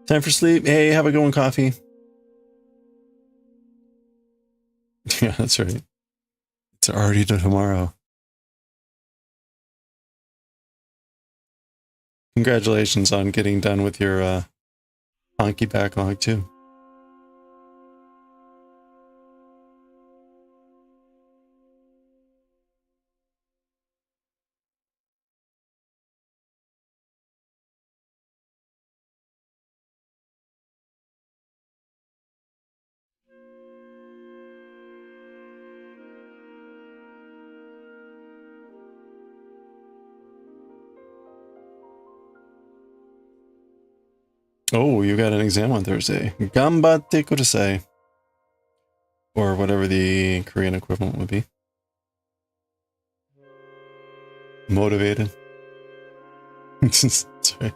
Time for sleep. Hey, have a good one, coffee. Yeah, that's right. It's already tomorrow. Congratulations on getting done with your honky backlog too. Oh, you got an exam on Thursday. Gambatte kudasai. Or whatever the Korean equivalent would be. Motivated. That's right.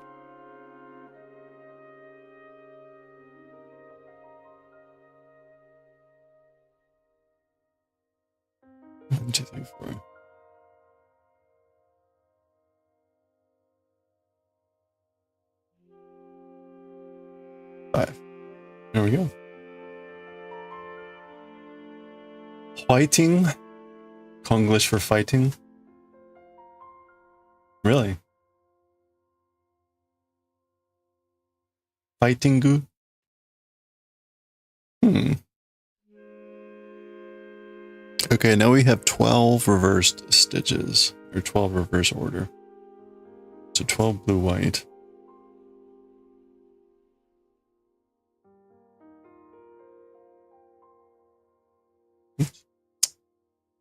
One, two, three, four. Five. There we go. Fighting? Konglish for fighting? Really? Fightingu? Okay, now we have 12 reversed stitches, or 12 reverse order. So 12 blue white. Oops.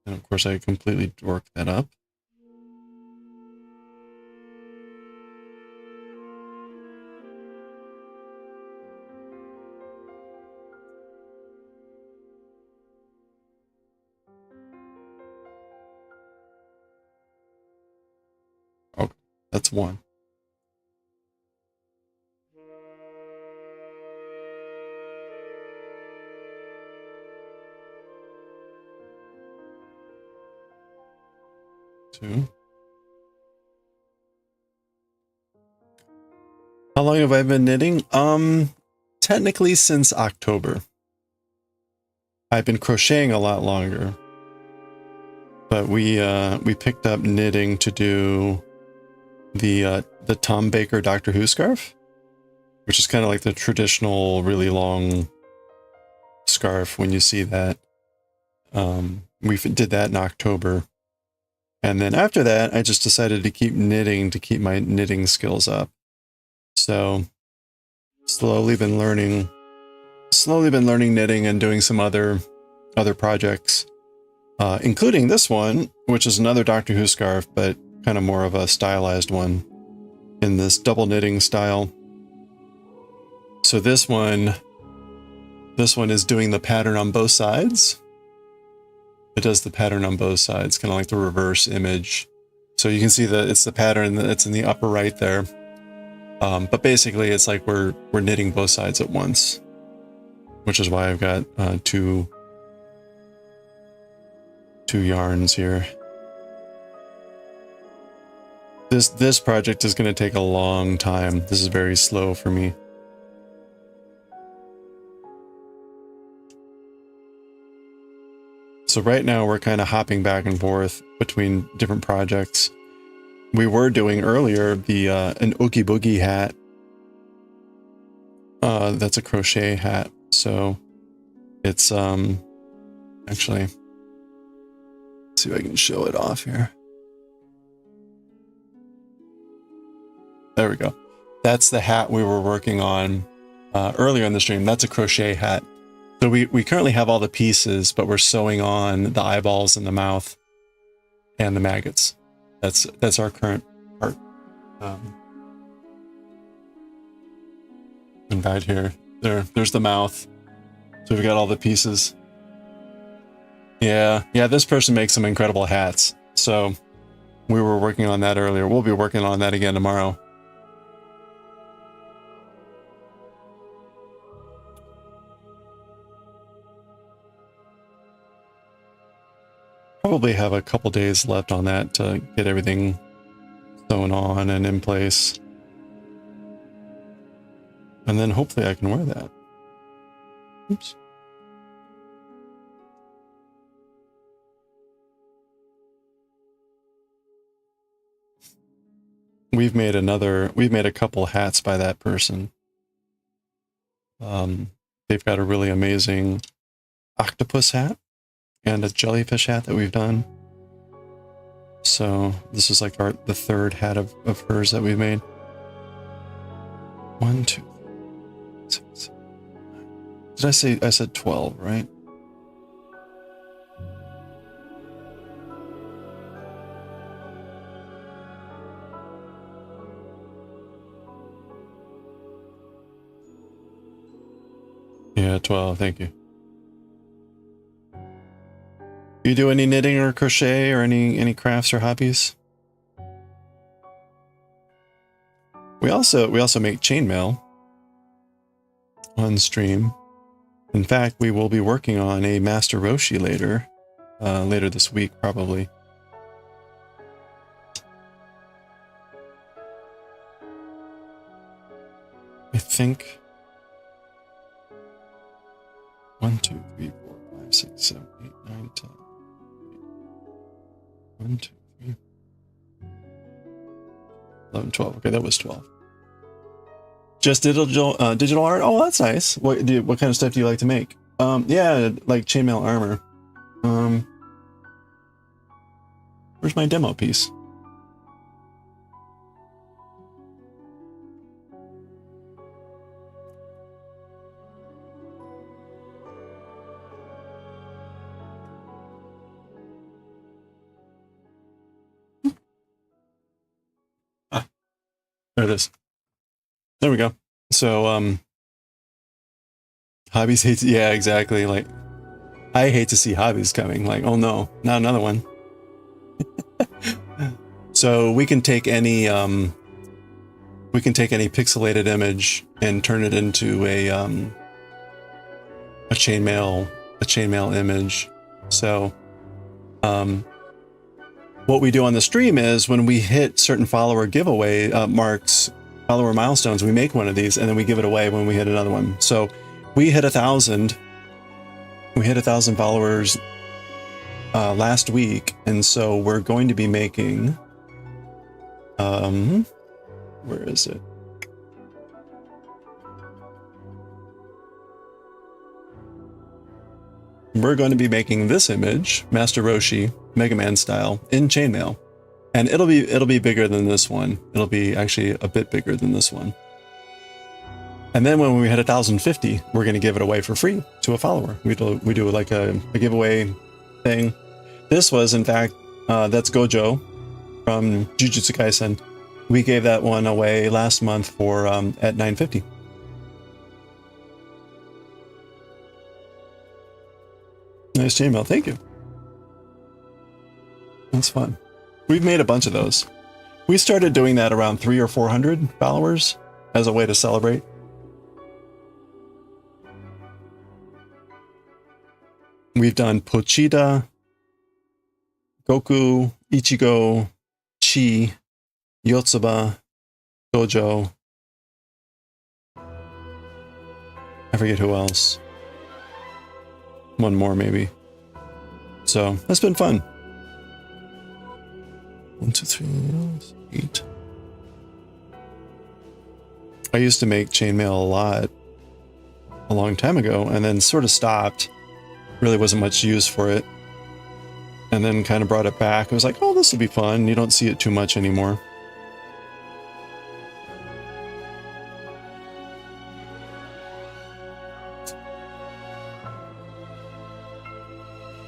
And of course I completely worked that up. Okay, that's one. Two. How long have I been knitting? Technically since October. I've been crocheting a lot longer. But we picked up knitting to do the Tom Baker Doctor Who scarf, which is kind of like the traditional really long scarf when you see that. We did that in October. And then after that, I just decided to keep knitting to keep my knitting skills up. So slowly been learning knitting and doing some other projects, including this one, which is another Doctor Who scarf, but kind of more of a stylized one in this double knitting style. So this one is doing the pattern on both sides. It does the pattern on both sides, kind of like the reverse image. So you can see that it's the pattern that's in the upper right there. But basically it's like we're knitting both sides at once, which is why I've got two yarns here. This project is going to take a long time. This is very slow for me. So right now we're kind of hopping back and forth between different projects. We were doing earlier the an Oogie Boogie hat. That's a crochet hat. So it's actually, let's see if I can show it off here. There we go. That's the hat we were working on earlier in the stream. That's a crochet hat. So we currently have all the pieces, but we're sewing on the eyeballs and the mouth and the maggots. That's our current part. And right here, there's the mouth. So we've got all the pieces. Yeah, this person makes some incredible hats. So we were working on that earlier. We'll be working on that again tomorrow. Probably have a couple days left on that to get everything sewn on and in place. And then hopefully I can wear that. Oops. We've made a couple hats by that person. They've got a really amazing octopus hat and a jellyfish hat that we've done. So this is like the third hat of hers that we've made. 1, 2, 3, 6. Did I said 12, right? Yeah, 12, thank you. Do you do any knitting or crochet or any crafts or hobbies? We also make chainmail on stream. In fact, we will be working on a Master Roshi later this week probably. I think 1, 2, 3, 4, 6, 7, 8, 9, 10. 1, 2, 3, 11, 12. Okay, that was 12. Just digital art. Oh, that's nice. What kind of stuff do you like to make? Yeah, like chainmail armor. Where's my demo piece? Ah, there it is. There we go. So, hobbies hate to, yeah, exactly. Like, I hate to see hobbies coming. Like, oh no, not another one. So we can take any pixelated image and turn it into a chainmail image. So, what we do on the stream is when we hit certain follower giveaway follower milestones, we make one of these and then we give it away when we hit another one. So we hit 1,000. We hit 1,000 followers last week, and so we're going to be making. Where is it? We're going to be making this image, Master Roshi, Mega Man style, in chainmail, and it'll be bigger than this one. It'll be actually a bit bigger than this one. And then when we hit 1,050, we're going to give it away for free to a follower. We do like a giveaway thing. This was, in fact, that's Gojo from Jujutsu Kaisen. We gave that one away last month for at 950. Nice chainmail, thank you. That's fun. We've made a bunch of those. We started doing that around 300 or 400 followers as a way to celebrate. We've done Pochita, Goku, Ichigo, Chi, Yotsuba, Gojo. I forget who else. One more maybe. So that's been fun. 1, 2, 3, 8. I used to make chainmail a lot a long time ago and then sort of stopped. Really wasn't much use for it. And then kind of brought it back. I was like, oh, this will be fun. You don't see it too much anymore.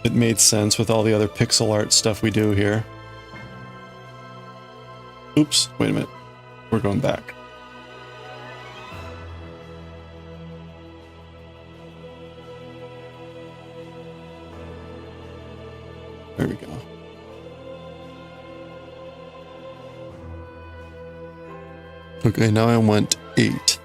It made sense with all the other pixel art stuff we do here. Oops, wait a minute. We're going back. There we go. Okay, now I want 8.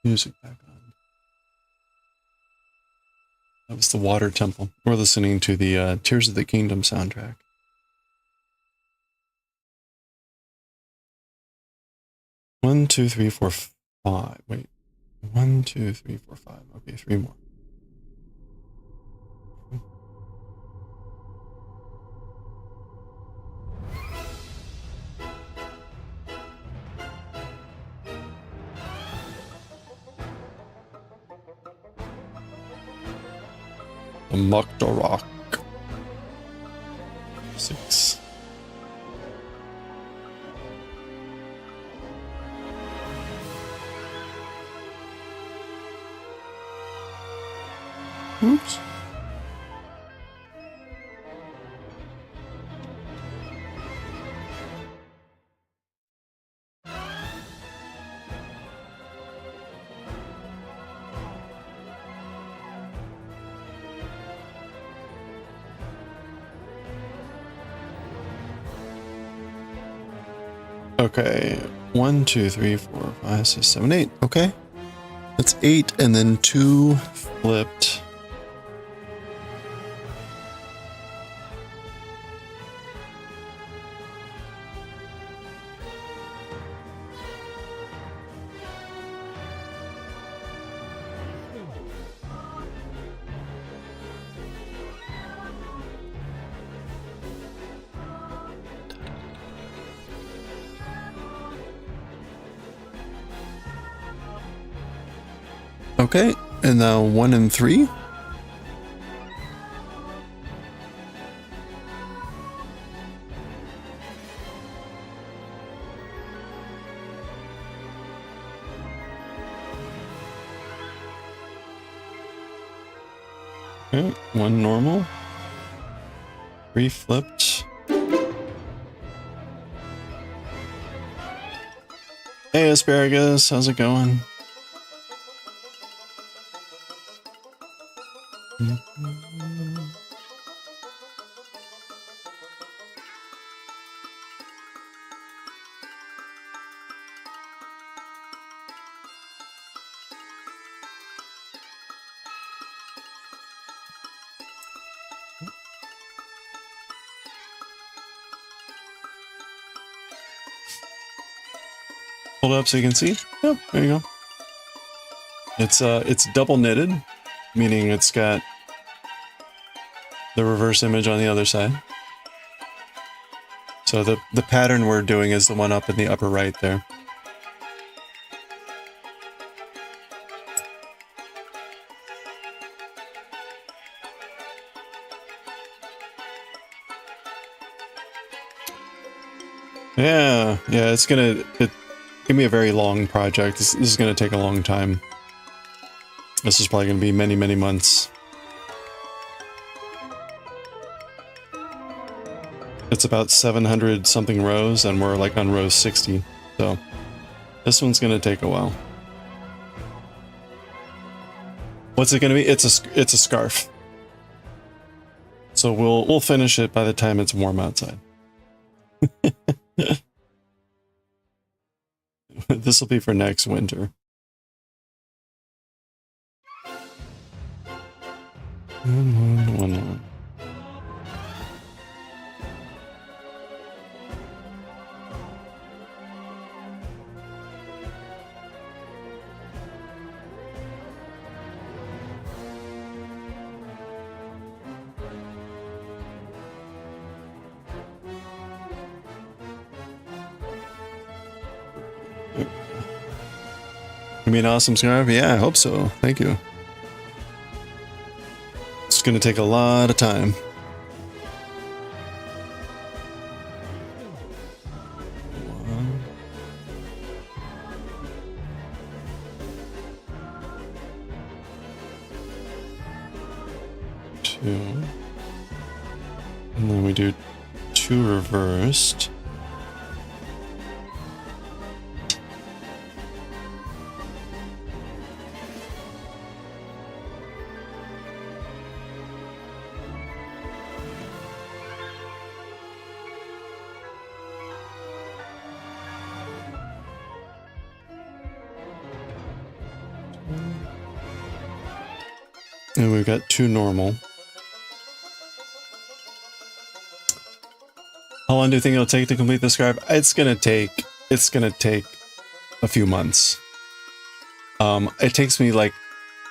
Music back on. That was the Water Temple. We're listening to the Tears of the Kingdom soundtrack. One, two, three, four, five. Wait. 1, 2, 3, 4, 5. Okay, 3 more. The Mokdorok. 6. Oops. Okay, 1, 2, 3, 4, 5, 6, 7, 8. Okay, that's 8, and then 2 flipped. Okay, and now 1 and 3. Okay, 1 normal. 3 flipped. Hey Asparagus, how's it going? Hold it up so you can see. Oh, there you go. It's double knitted, meaning it's got the reverse image on the other side. So the pattern we're doing is the one up in the upper right there. Yeah, it's gonna give me a very long project. This is gonna take a long time. This is probably gonna be many, many months. It's about 700 something rows, and we're like on row 60. So this one's gonna take a while. What's it gonna be? It's a scarf. So we'll finish it by the time it's warm outside. This will be for next winter. One. Gonna be an awesome scarf? Yeah, I hope so. Thank you. It's gonna take a lot of time. One. 2. And then we do 2 reversed. And we've got 2 normal. How long do you think it'll take to complete the scarf? It's gonna take a few months. It takes me like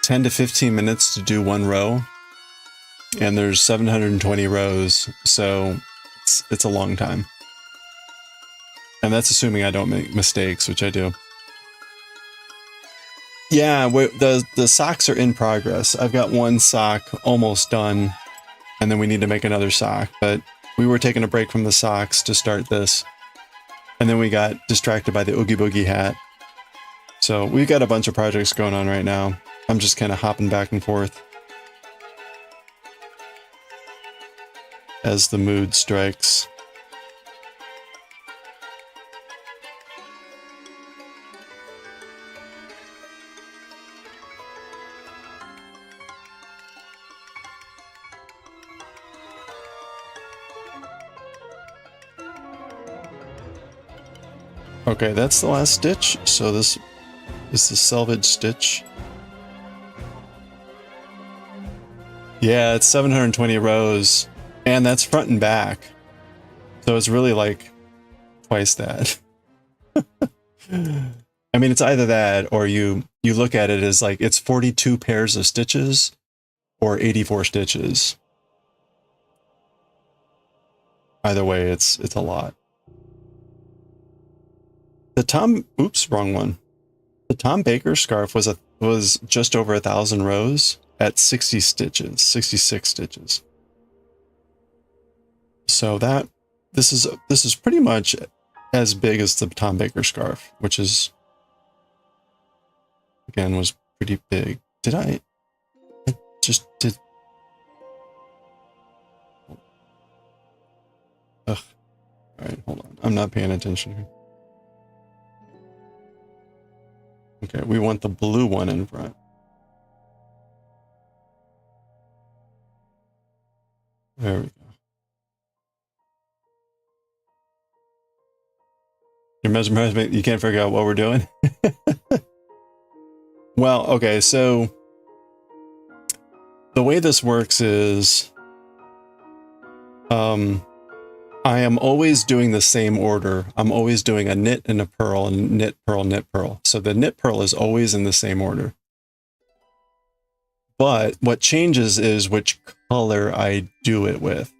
10 to 15 minutes to do 1 row, and there's 720 rows, so it's a long time. And that's assuming I don't make mistakes, which I do. Yeah, the socks are in progress. I've got one sock almost done, and then we need to make another sock. But we were taking a break from the socks to start this, and then we got distracted by the Oogie Boogie hat. So we've got a bunch of projects going on right now. I'm just kind of hopping back and forth as the mood strikes. Okay, that's the last stitch. So this is the selvage stitch. Yeah, it's 720 rows, and that's front and back. So it's really like twice that. I mean, it's either that or you look at it as like it's 42 pairs of stitches or 84 stitches. Either way, it's a lot. The oops, wrong one. The Tom Baker scarf was just over 1,000 rows at 60 stitches, 66 stitches. So this is pretty much as big as the Tom Baker scarf, which is again was pretty big. I just did. Ugh. All right, hold on. I'm not paying attention here. Okay, we want the blue one in front. There we go. Your measurement, you can't figure out what we're doing? Well, okay, so the way this works is I am always doing the same order. I'm always doing a knit and a purl and knit, purl, knit, purl. So the knit purl is always in the same order. But what changes is which color I do it with.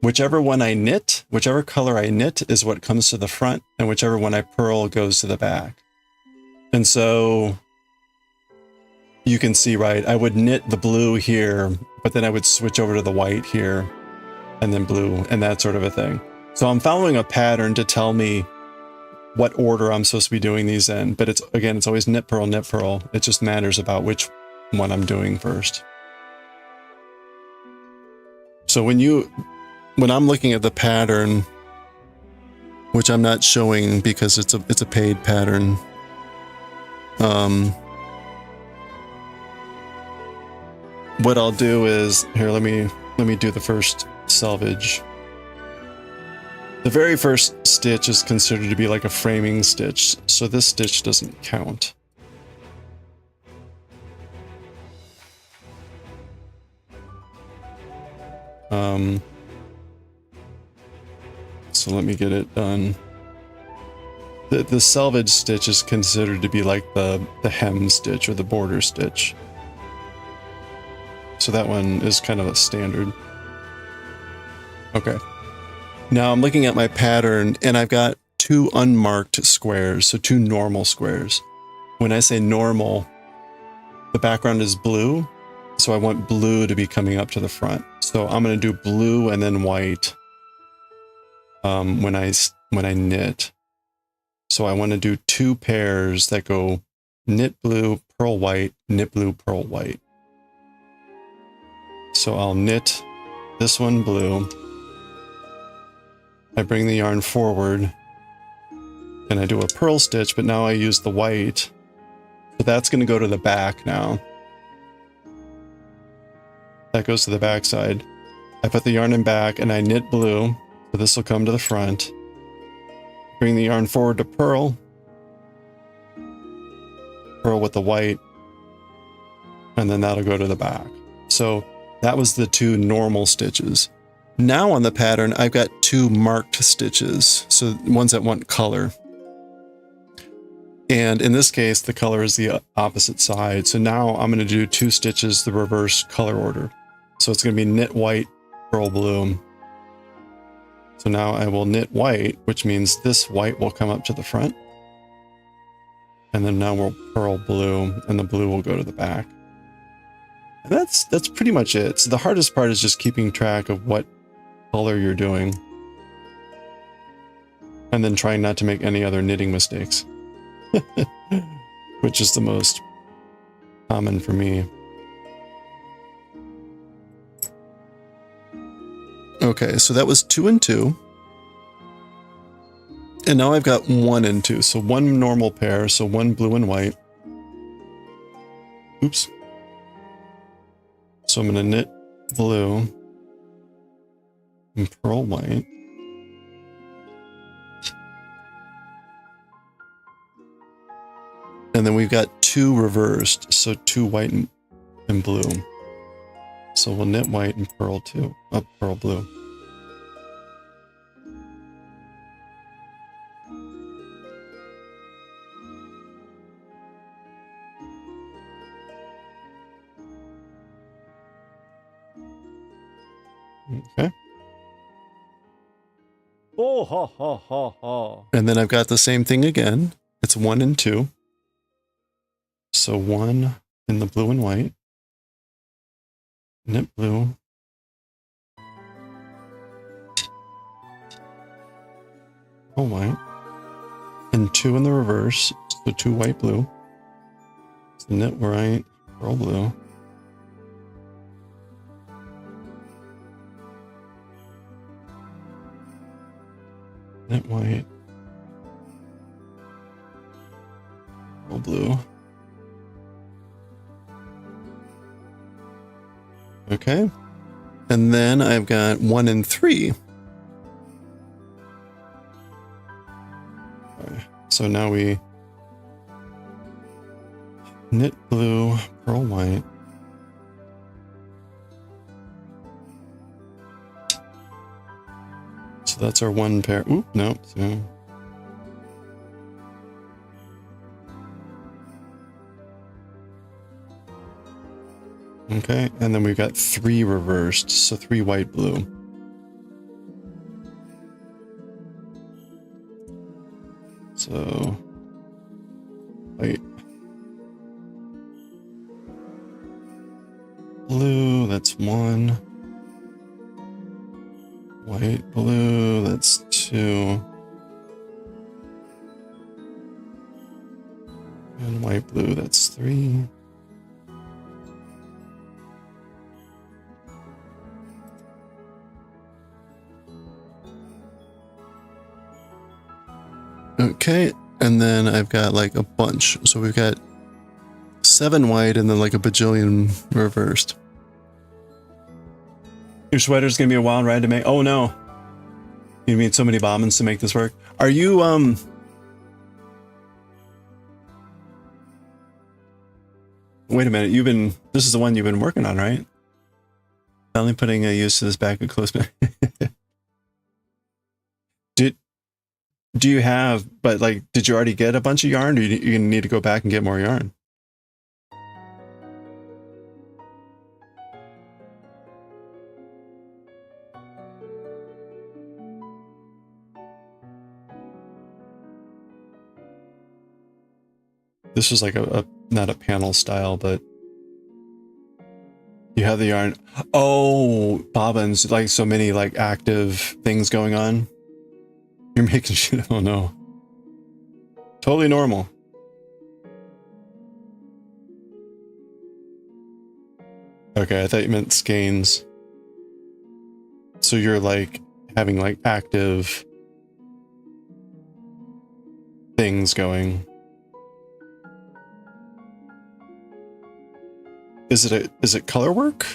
Whichever one I knit, whichever color I knit is what comes to the front, and whichever one I purl goes to the back. And so you can see, right, I would knit the blue here, but then I would switch over to the white here, and then blue, and that sort of a thing. So I'm following a pattern to tell me what order I'm supposed to be doing these in, but it's always knit, purl, knit, purl. It just matters about which one I'm doing first. So when I'm looking at the pattern, which I'm not showing because it's a paid pattern, what I'll do is, here, let me do the first selvage. The very first stitch is considered to be like a framing stitch, so this stitch doesn't count. So let me get it done. The selvage stitch is considered to be like the hem stitch or the border stitch. So that one is kind of a standard. Okay. Now I'm looking at my pattern and I've got two unmarked squares, so two normal squares. When I say normal, the background is blue, so I want blue to be coming up to the front. So I'm going to do blue and then white when I knit. So I want to do two pairs that go knit blue, purl white, knit blue, purl white. So I'll knit this one blue. I bring the yarn forward and I do a purl stitch, but now I use the white. So that's going to go to the back now. That goes to the back side. I put the yarn in back and I knit blue. So this will come to the front. Bring the yarn forward to purl. Purl with the white. And then that'll go to the back. So that was the two normal stitches. Now on the pattern, I've got two marked stitches. So ones that want color. And in this case, the color is the opposite side. So now I'm going to do two stitches, the reverse color order. So it's going to be knit white, purl blue. So now I will knit white, which means this white will come up to the front. And then now we'll pearl blue, and the blue will go to the back. And that's pretty much it. So the hardest part is just keeping track of what color you're doing. And then trying not to make any other knitting mistakes. Which is the most common for me. Okay, so that was 2 and 2. And now I've got 1 and 2. So 1 normal pair, so 1 blue and white. Oops. So I'm going to knit blue and pearl white. And then we've got 2 reversed, so 2 white and blue. So we'll knit white and pearl pearl blue. Okay. Oh, ha, ha, ha, ha. And then I've got the same thing again. It's 1 and 2. So 1 in the blue and white. Knit blue. Pearl white. And 2 in the reverse. So 2 white blue. So knit white, pearl blue. Knit white, pearl blue. Okay. And then I've got 1 and 3. Okay. So now we knit blue, pearl white. So that's our 1 pair. Oop, nope. So. Okay, and then we've got 3 reversed, so 3 white, blue. So, white, blue, that's 1. White, blue, that's 2. And white, blue, that's 3. Okay, and then I've got like a bunch. So we've got 7 white and then like a bajillion reversed. Your sweater's gonna be a wild ride to make. Oh no. You need so many bobbins to make this work. Are you wait a minute, this is the one you've been working on, right? Finally putting a use to this bag of clothespin. Do you have, but like, did you already get a bunch of yarn, or you're gonna need to go back and get more yarn? This is like a not a panel style, but you have the yarn. Oh, bobbins, like so many like active things going on. You're making shit. Oh no. Totally normal. Okay, I thought you meant skeins. So you're like having like active things going. Is it color work?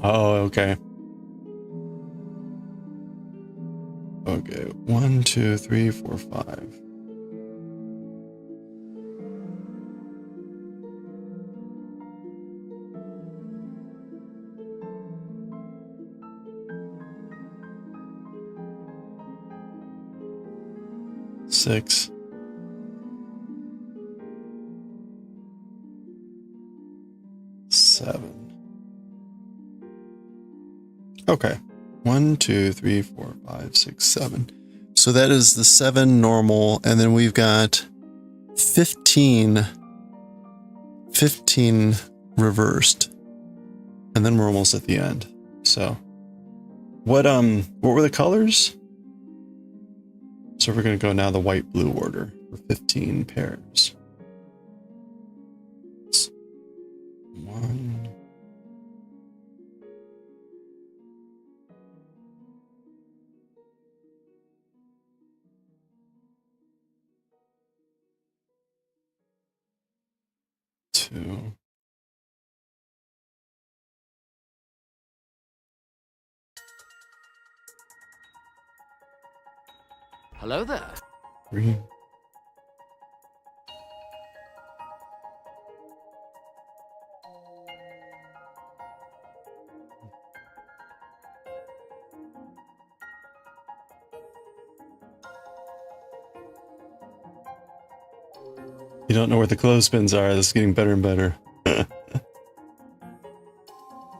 Oh, okay. Okay, 1, 2, 3, 4, 5. 6. Seven. Okay. 1, 2, 3, 4, 5, 6, 7. So that is the 7 normal, and then we've got 15 reversed. And then we're almost at the end. So what were the colors? So we're gonna go now the white blue order for 15 pairs. 1, 2, Hello there. 3. You don't know where the clothespins are. This is getting better and better.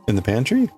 In the pantry?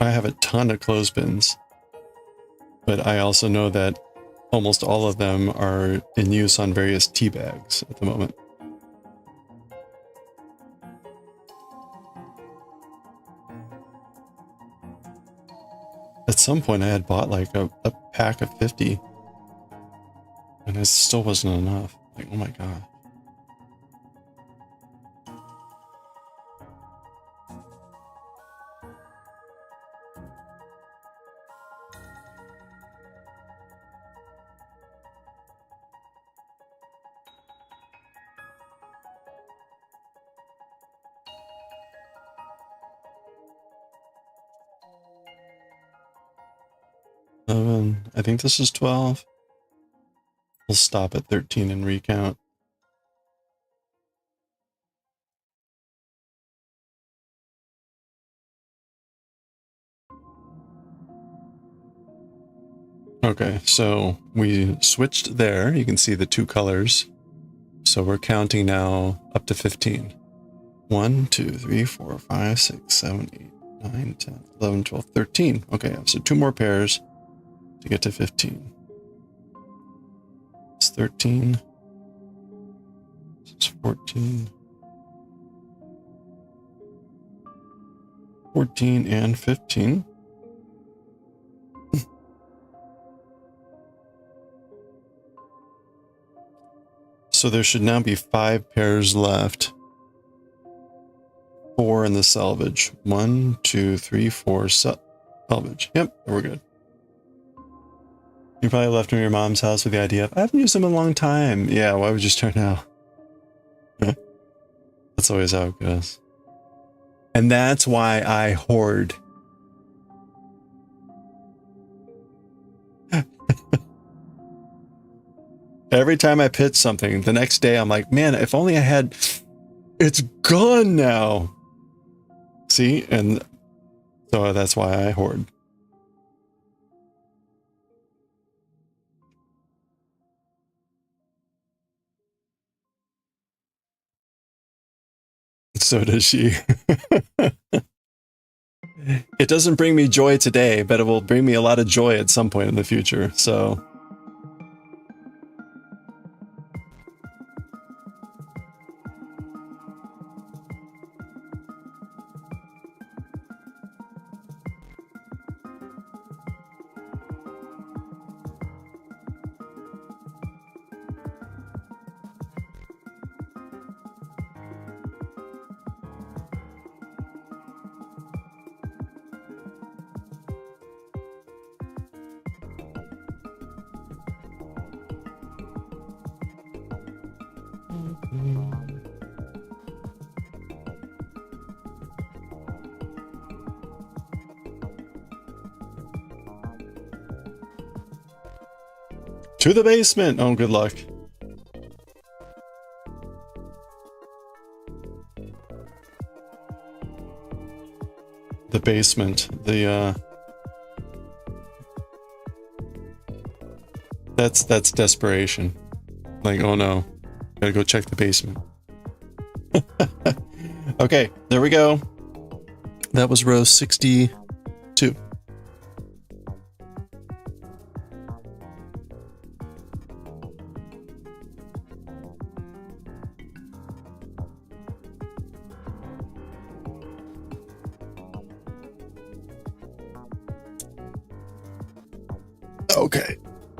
I have a ton of clothespins, but I also know that almost all of them are in use on various tea bags at the moment. At some point I had bought like a pack of 50, and it still wasn't enough. Like, oh my god. I think this is 12. We'll stop at 13 and recount. Okay, so we switched there. You can see the 2 colors. So we're counting now up to 15. 1, 2, 3, 4, 5, 6, 7, 8, 9, 10, 11, 12, 13. Okay, so 2 more pairs to get to 15. It's 13. It's 14. 14 and 15. So there should now be 5 pairs left. 4 in the salvage. 1, 2, 3, 4 salvage. Yep, we're good. You probably left them in your mom's house with the idea of, I haven't used them in a long time. Yeah, why would you start now? That's always how it goes. And that's why I hoard. Every time I pitch something, the next day I'm like, man, if only I had... It's gone now. See? And so that's why I hoard. So does she. It doesn't bring me joy today, but it will bring me a lot of joy at some point in the future. So... To the basement! Oh, good luck. The basement. That's desperation. Like, oh no. Gotta go check the basement. Okay, there we go. That was row 62. Okay,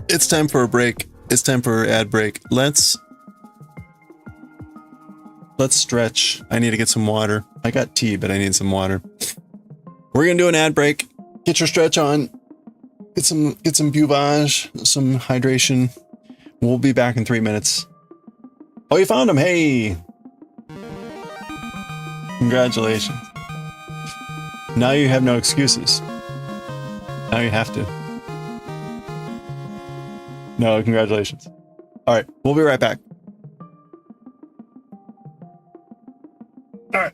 it's time for a break. It's time for an ad break. Let's stretch. I need to get some water. I got tea, but I need some water. We're gonna do an ad break. Get your stretch on. Get some buvage, some hydration. We'll be back in 3 minutes. Oh, you found him! Hey, congratulations. Now you have no excuses. Now you have to. No, congratulations. All right, we'll be right back. All right.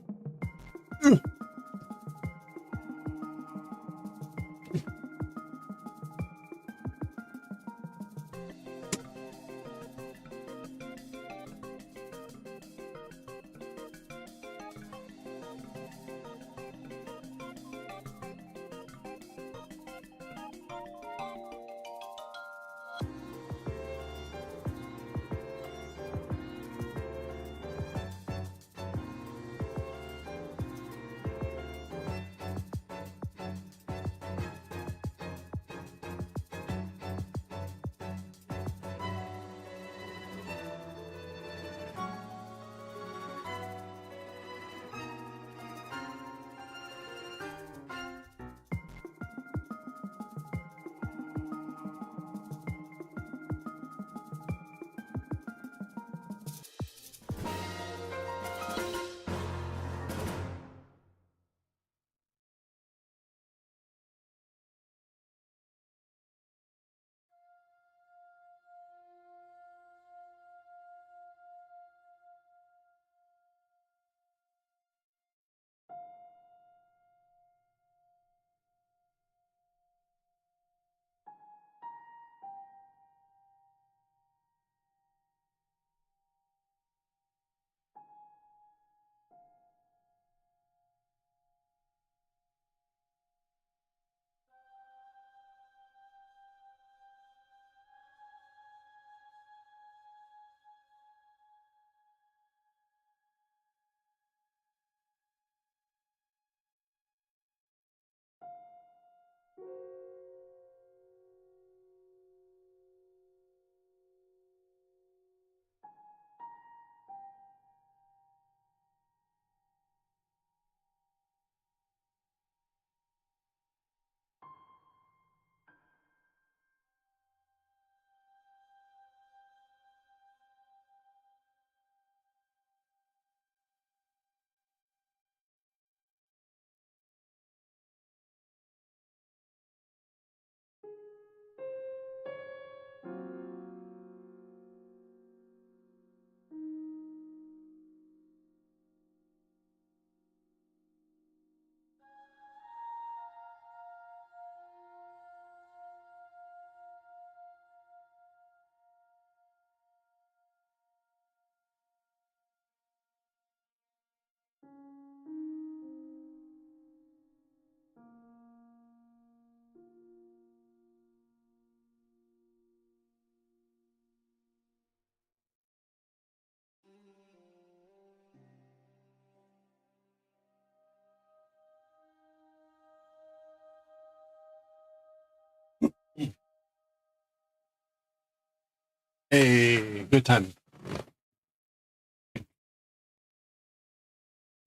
Hey, good time.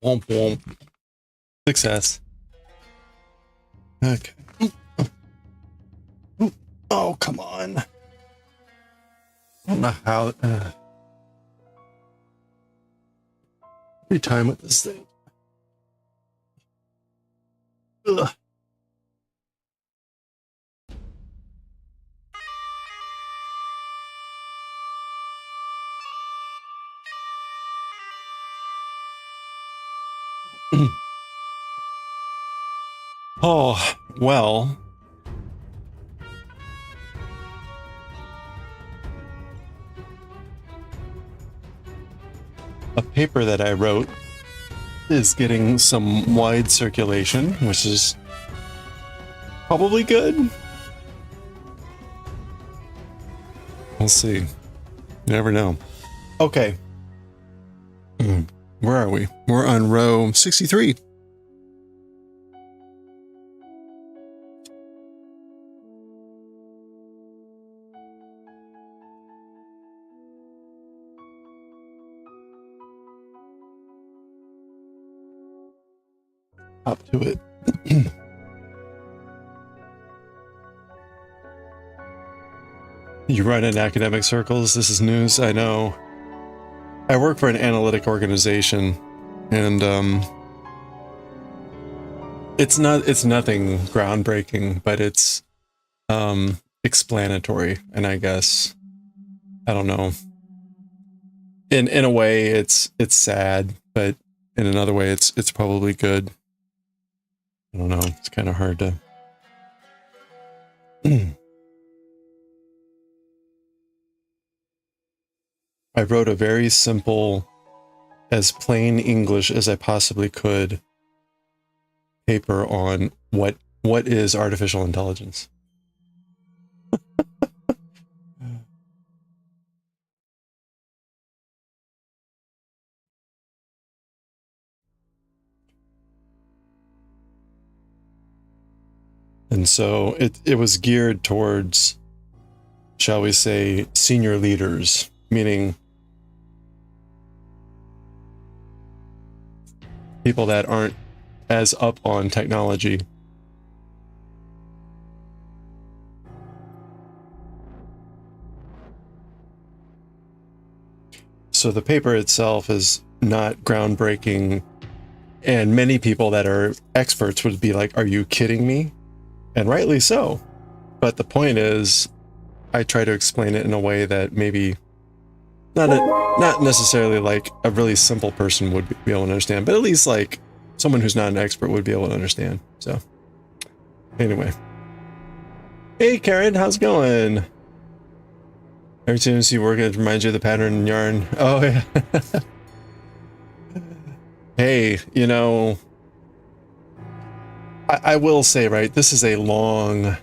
Womp womp. Success. Okay. Ooh. Oh, come on. I don't know how. Every time with this thing. Ugh. Oh, well. A paper that I wrote is getting some wide circulation, which is probably good. We'll see. You never know. Okay. Where are we? We're on row 63. Up to it. You run in academic circles. This is news. I know. I work for an analytic organization, and it's nothing groundbreaking, but it's explanatory, and I guess I don't know. In a way, it's sad, but in another way, it's probably good. I don't know. It's kind of hard to. I wrote a very simple, as plain English as I possibly could, paper on what is artificial intelligence. And so it was geared towards, shall we say, senior leaders, meaning people that aren't as up on technology. So the paper itself is not groundbreaking, and many people that are experts would be like, are you kidding me? And rightly so. But the point is, I try to explain it in a way that maybe not necessarily like a really simple person would be able to understand, but at least like someone who's not an expert would be able to understand. So anyway. Hey Karen, how's it going? Every time you see work, it reminds you of the pattern in yarn. Oh yeah. Hey, you know, I will say, right, this is a long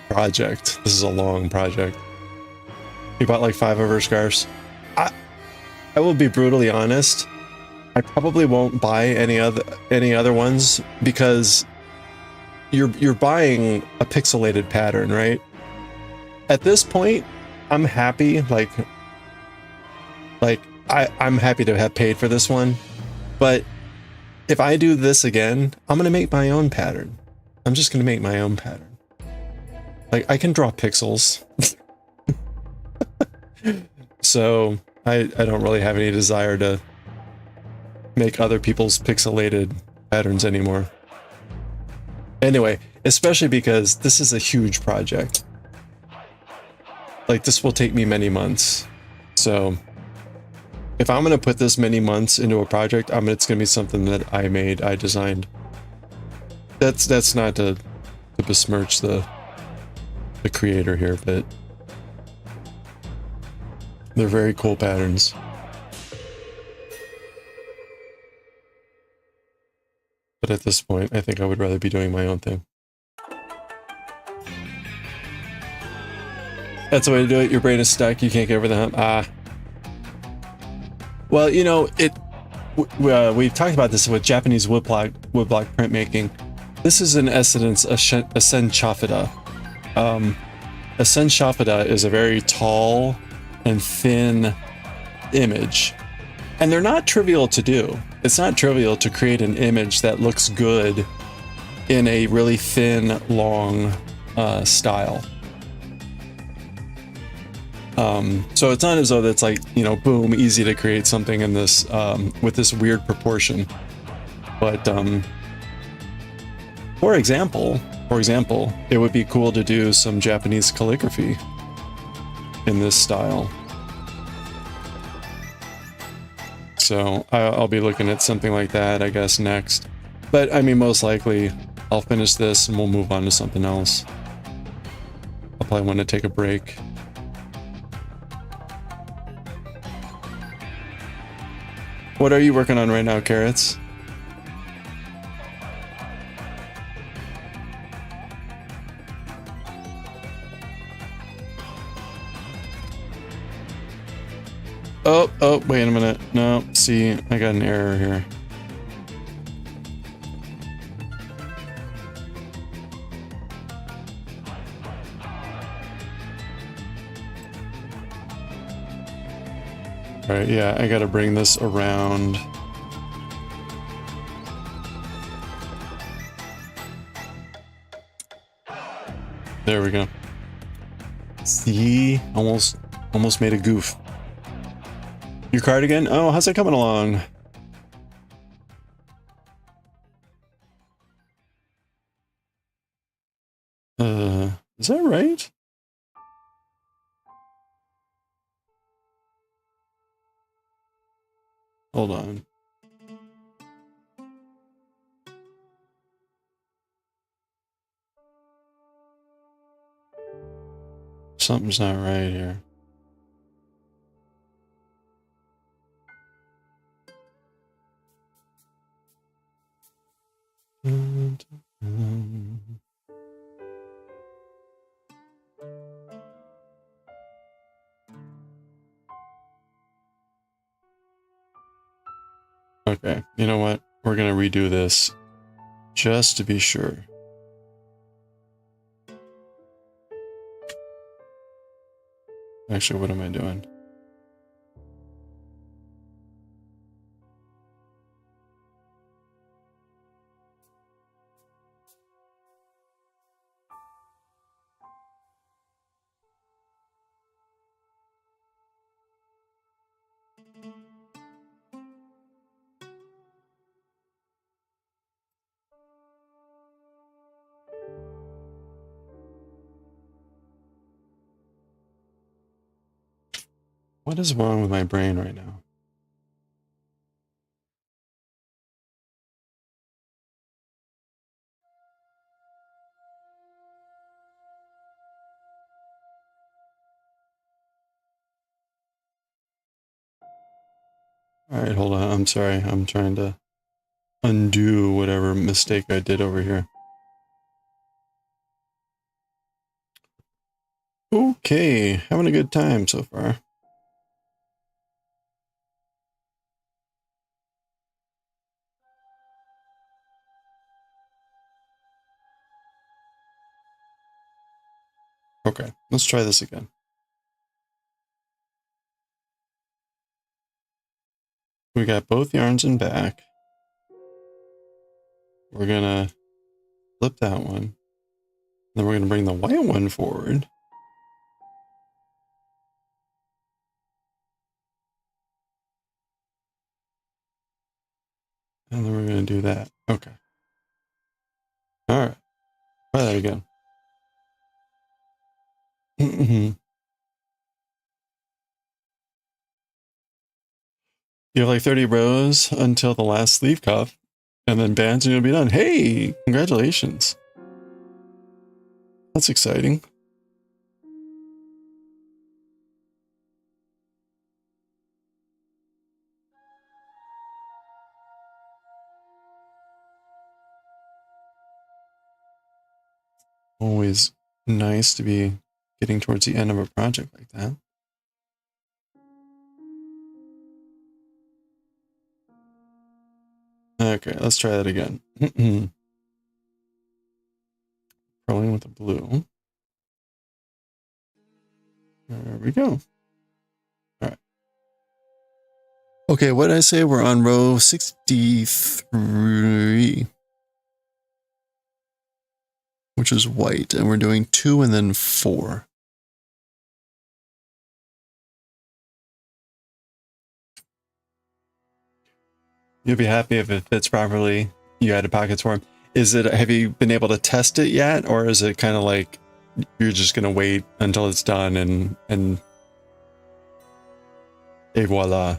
project. This is a long project. You bought like 5 of her scarves. I will be brutally honest. I probably won't buy any other ones because you're buying a pixelated pattern, right? At this point, I'm happy. I'm happy to have paid for this one, but if I do this again, I'm going to make my own pattern. I'm just going to make my own pattern. Like, I can draw pixels. So I don't really have any desire to make other people's pixelated patterns anymore. Anyway, especially because this is a huge project. Like, this will take me many months. So if I'm going to put this many months into a project, it's going to be something that I designed. That's not to besmirch the creator here, but they're very cool patterns. But at this point, I think I would rather be doing my own thing. That's the way to do it. Your brain is stuck. You can't get over the hump. Well, you know, we've talked about this with Japanese woodblock printmaking. This is in essence a senchafida. A senchafida is a very tall and thin image, and they're not trivial to do. It's not trivial to create an image that looks good in a really thin, long style. So it's not as though that's like, you know, boom, easy to create something in this, with this weird proportion. But, for example, it would be cool to do some Japanese calligraphy in this style. So I'll be looking at something like that, I guess, next. But I mean, most likely I'll finish this and we'll move on to something else. I'll probably want to take a break. What are you working on right now, Carrots? Oh, wait a minute. No, see, I got an error here. All right, yeah, I gotta bring this around. There we go. See, almost made a goof. Your cardigan? Oh, how's that coming along? Is that right? Hold on. Something's not right here. Okay, you know what? We're gonna redo this just to be sure. Actually, what am I doing? What is wrong with my brain right now? All right, hold on. I'm sorry. I'm trying to undo whatever mistake I did over here. Okay, having a good time so far. Okay, let's try this again. We got both yarns in back. We're gonna flip that one. Then we're gonna bring the white one forward. And then we're gonna do that. Okay. All right. Try that again. You have like 30 rows until the last sleeve cuff, and then bands and you'll be done. Hey, congratulations. That's exciting. Always nice to be getting towards the end of a project like that. Okay, let's try that again. Purling with the blue. There we go. All right. Okay, what did I say? We're on row 63, which is white, and we're doing 2 and then 4. You'll be happy if it fits properly. You added pockets for him. Is it? Have you been able to test it yet, or is it kind of like you're just gonna wait until it's done and voila?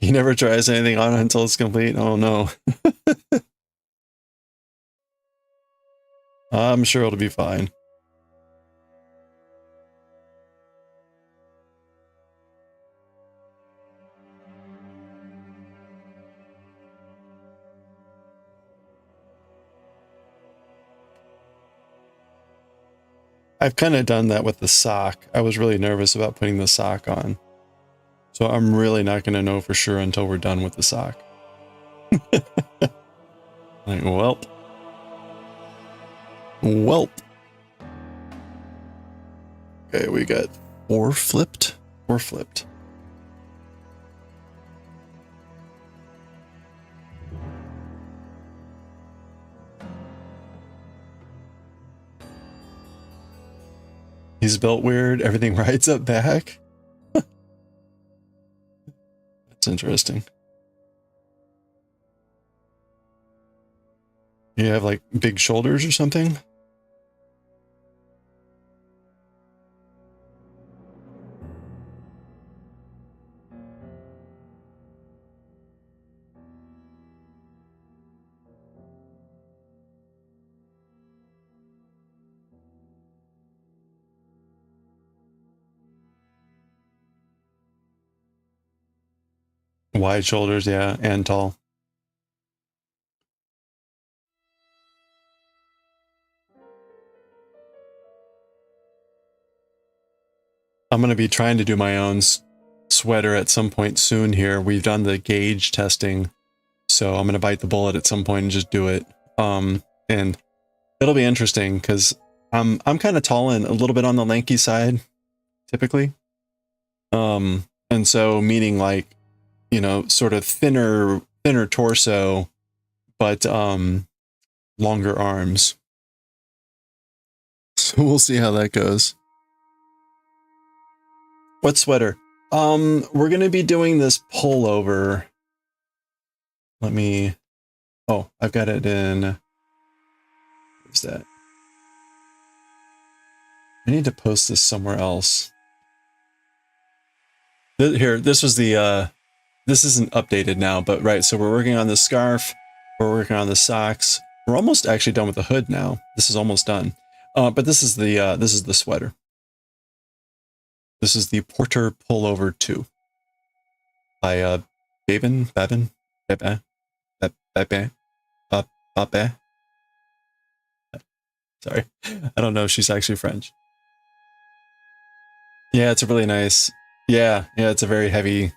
He never tries anything on it until it's complete. Oh no. I'm sure it'll be fine. I've kind of done that with the sock. I was really nervous about putting the sock on. So I'm really not going to know for sure until we're done with the sock. Like, welp. Welp. Okay, we got 4 flipped. 4 flipped. He's built weird. Everything rides up back. That's interesting. You have like big shoulders or something? Wide shoulders, yeah, and tall. I'm going to be trying to do my own sweater at some point soon here. We've done the gauge testing, so I'm going to bite the bullet at some point and just do it. And it'll be interesting because I'm kind of tall and a little bit on the lanky side, typically. And so meaning like, you know, sort of thinner torso, but longer arms. So we'll see how that goes. What sweater? We're gonna be doing this pullover. Let me. Oh, I've got it in. What's that? I need to post this somewhere else. Here, this was the. This isn't updated now, but right. So we're working on the scarf. We're working on the socks. We're almost actually done with the hood now. This is almost done. But this is the sweater. This is the Porter Pullover 2 by Babin. Sorry, I don't know if she's actually French. Yeah, it's a really nice. Yeah, it's a very heavy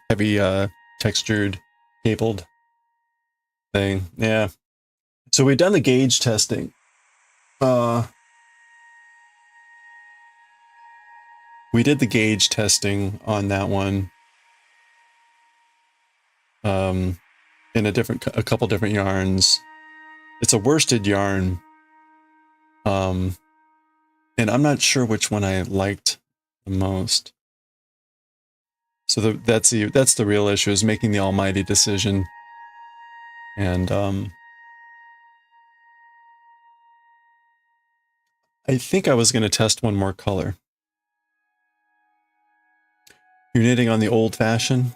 textured, cabled thing. Yeah. So we've done the gauge testing. We did the gauge testing on that one. In a couple different yarns. It's a worsted yarn. And I'm not sure which one I liked the most. So that's the real issue, is making the almighty decision. And I think I was going to test one more color. You're knitting on the old fashioned?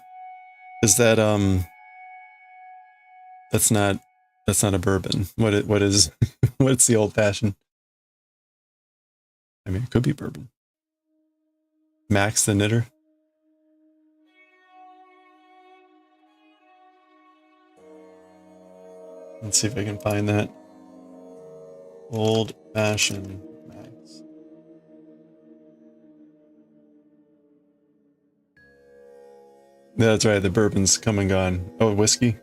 Is that that's not a bourbon. What is what's the old fashioned? I mean, it could be bourbon. Max the knitter. Let's see if I can find that. Old fashioned Max. That's right, the bourbon's come and gone. Oh, whiskey?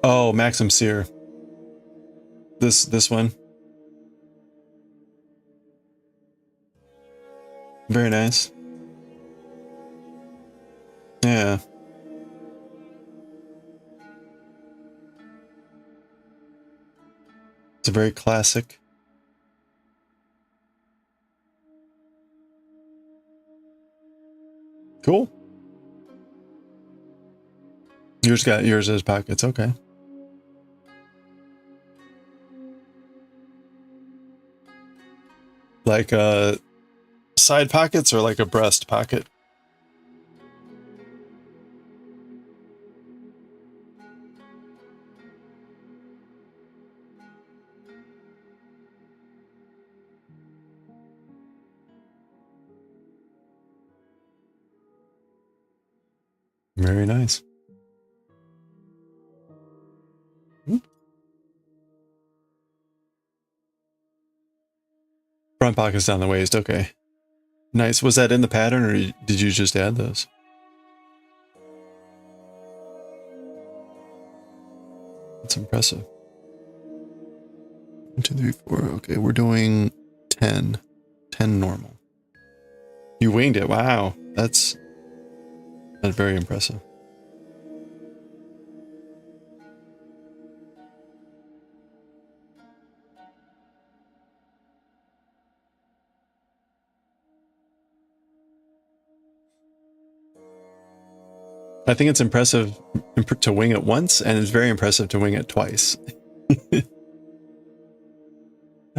Oh, Maxim Sear. This one. Very nice. Yeah. It's a very classic. Cool. Yours as pockets, okay. Like side pockets or like a breast pocket? Very nice. Front pockets down the waist, okay. Nice. Was that in the pattern or did you just add those? That's impressive. 1, 2, 3, 4. Okay, we're doing 10. 10 normal. You winged it. Wow. That's very impressive. I think it's impressive to wing it once, and it's very impressive to wing it twice.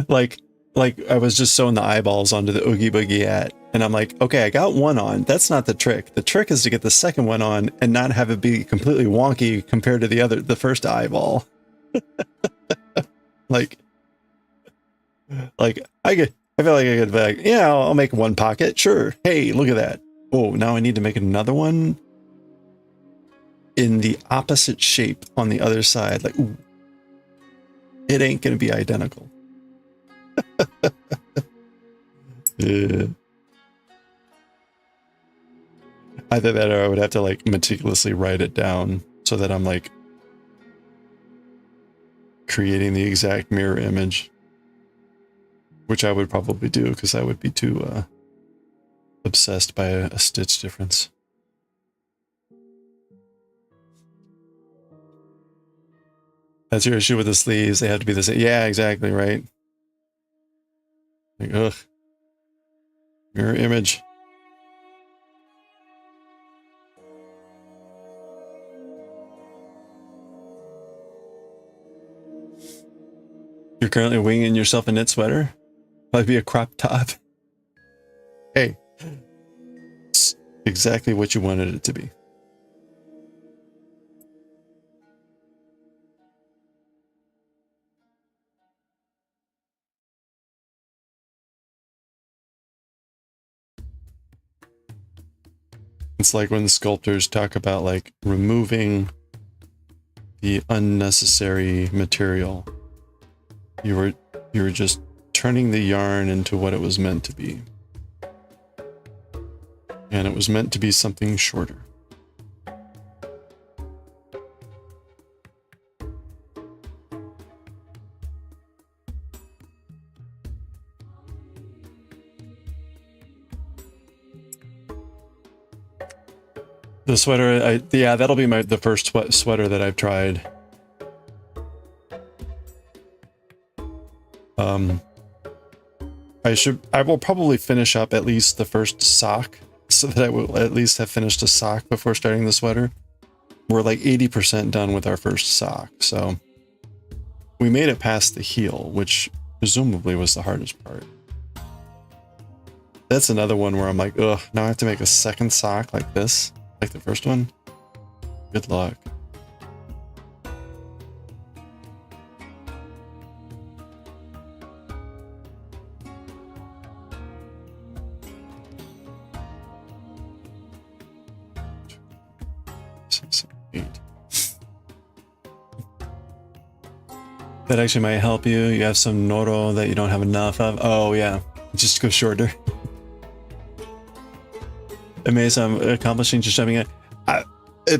like I was just sewing the eyeballs onto the Oogie Boogie hat, and I'm like, okay, I got one on. That's not the trick. The trick is to get the second one on and not have it be completely wonky compared to the first eyeball. like I feel like I could be like, yeah, I'll make one pocket. Sure. Hey, look at that. Oh, now I need to make another one in the opposite shape on the other side. Like, ooh, it ain't gonna be identical. Yeah. Either that or I would have to like meticulously write it down so that I'm like creating the exact mirror image, which I would probably do because I would be too obsessed by a stitch difference. That's your issue with the sleeves. They have to be the same. Yeah, exactly, right? Like, ugh. Mirror image. You're currently winging yourself a knit sweater? Might be a crop top. Hey. It's exactly what you wanted it to be. It's like when sculptors talk about like removing the unnecessary material. You were just turning the yarn into what it was meant to be. And it was meant to be something shorter. The sweater, yeah, that'll be the first sweater that I've tried. I will probably finish up at least the first sock so that I will at least have finished a sock before starting the sweater. We're like 80% done with our first sock, so we made it past the heel, which presumably was the hardest part. That's another one where I'm like, ugh, now I have to make a second sock like this. Like the first one? Good luck. That actually might help you. You have some noro that you don't have enough of. Oh yeah, just go shorter. Amazing, I'm accomplishing just jumping in.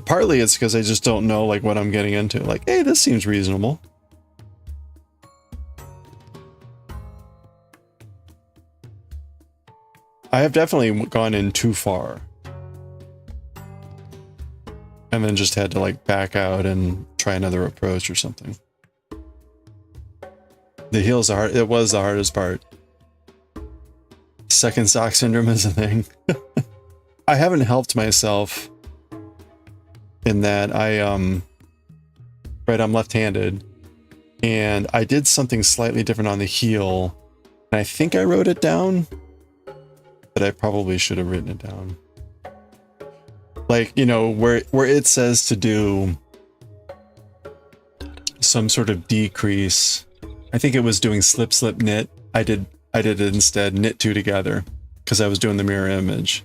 Partly it's because I just don't know like what I'm getting into. Like, hey, this seems reasonable. I have definitely gone in too far. And then just had to like back out and try another approach or something. The heels are hard. It was the hardest part. Second sock syndrome is a thing. I haven't helped myself in that I'm left-handed and I did something slightly different on the heel. And I think I wrote it down, but I probably should have written it down. Like, you know, where it says to do some sort of decrease. I think it was doing slip, slip, knit. I did it instead, knit two together, because I was doing the mirror image.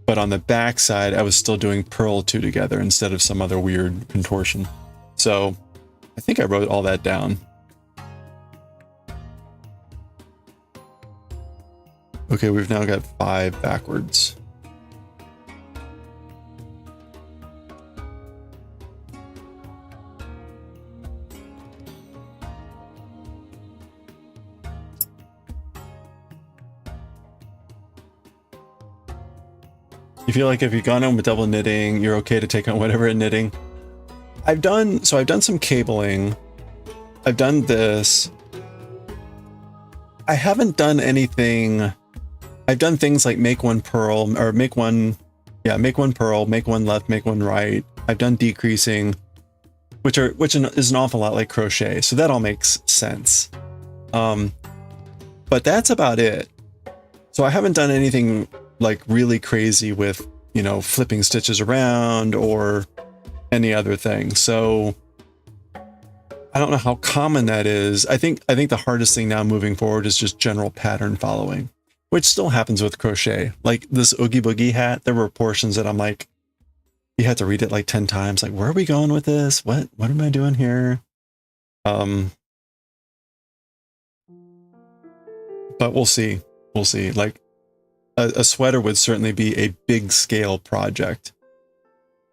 But on the back side, I was still doing purl two together instead of some other weird contortion. So I think I wrote all that down. Okay, we've now got 5 backwards. You feel like if you've gone on with double knitting, you're okay to take on whatever in knitting. I've done some cabling. I've done this. I haven't done anything. I've done things like make one purl or make one purl, make one left, make one right. I've done decreasing, which is an awful lot like crochet. So that all makes sense. But that's about it. So I haven't done anything like really crazy with, you know, flipping stitches around or any other thing. So I don't know how common that is. I think the hardest thing now moving forward is just general pattern following, which still happens with crochet. Like this Oogie Boogie hat, there were portions that I'm like, you had to read it like 10 times. Like, where are we going with this? What am I doing here? But we'll see. We'll see. Like a sweater would certainly be a big scale project.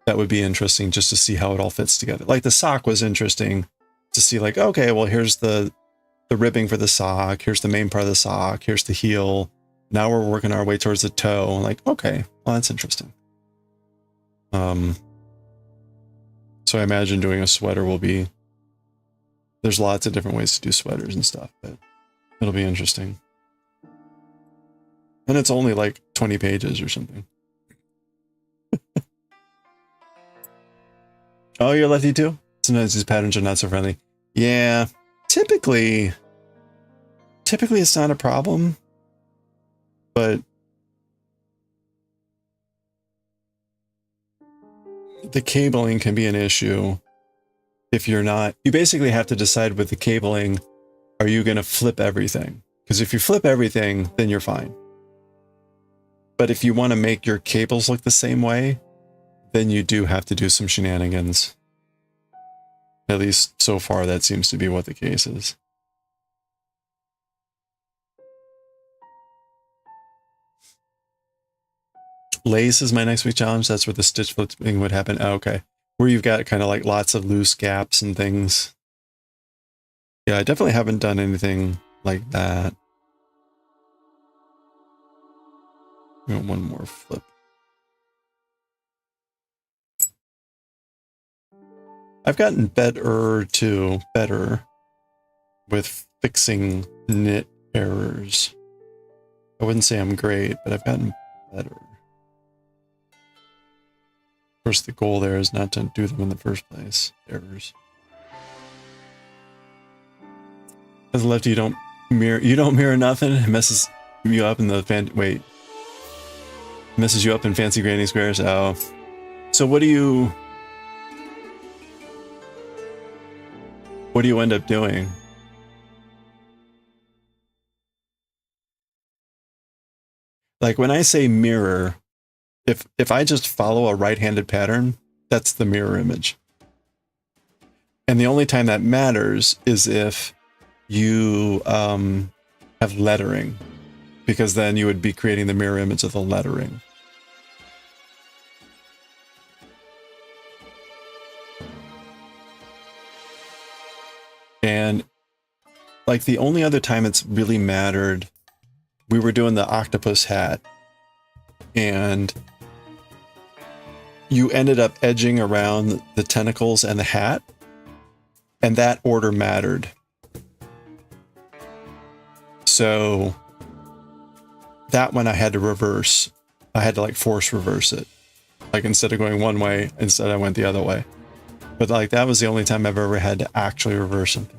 That would be interesting just to see how it all fits together. Like the sock was interesting to see like, okay, well, here's the ribbing for the sock. Here's the main part of the sock. Here's the heel. Now we're working our way towards the toe. Like, okay, well, that's interesting. So I imagine doing a sweater will be, there's lots of different ways to do sweaters and stuff, but it'll be interesting. And it's only like 20 pages or something. Oh, you're lefty too? Sometimes these patterns are not so friendly. Yeah, typically it's not a problem, but the cabling can be an issue if you're not. You basically have to decide with the cabling, are you going to flip everything? Because if you flip everything, then you're fine. But if you want to make your cables look the same way, then you do have to do some shenanigans. At least so far, that seems to be what the case is. Lace is my next week challenge. That's where the stitch flipping would happen. Oh, okay. Where you've got kind of like lots of loose gaps and things. Yeah, I definitely haven't done anything like that. We want one more flip. I've gotten better with fixing knit errors. I wouldn't say I'm great, but I've gotten better. Of course, the goal there is not to do them in the first place. Errors. As a lefty, you don't mirror nothing. It messes you up in the messes you up in fancy granny squares. Oh, so what do you end up doing? Like when I say mirror, if I just follow a right-handed pattern, that's the mirror image. And the only time that matters is if you have lettering, because then you would be creating the mirror image of the lettering. And like the only other time it's really mattered, we were doing the octopus hat and you ended up edging around the tentacles and the hat, and that order mattered. So that one I had to reverse. I had to like force reverse it. Like instead of going one way, instead I went the other way. But like that was the only time I've ever had to actually reverse something.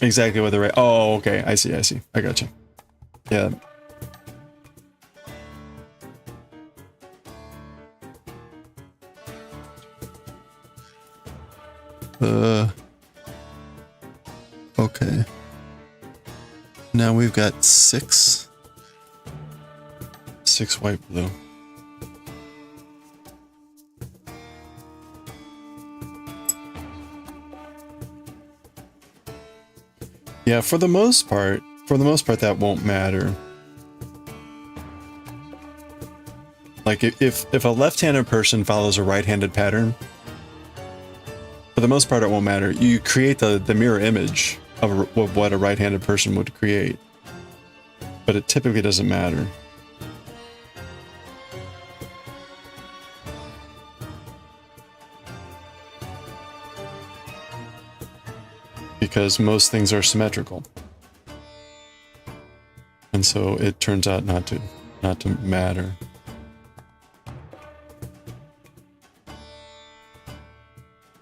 Exactly what the right. Oh, okay. I see. I got you. Yeah. Okay. Now we've got six white blue. Yeah, for the most part that won't matter. Like if a left-handed person follows a right-handed pattern, for the most part it won't matter. You create the mirror image of what a right-handed person would create, but it typically doesn't matter. Because most things are symmetrical. And so it turns out not to matter.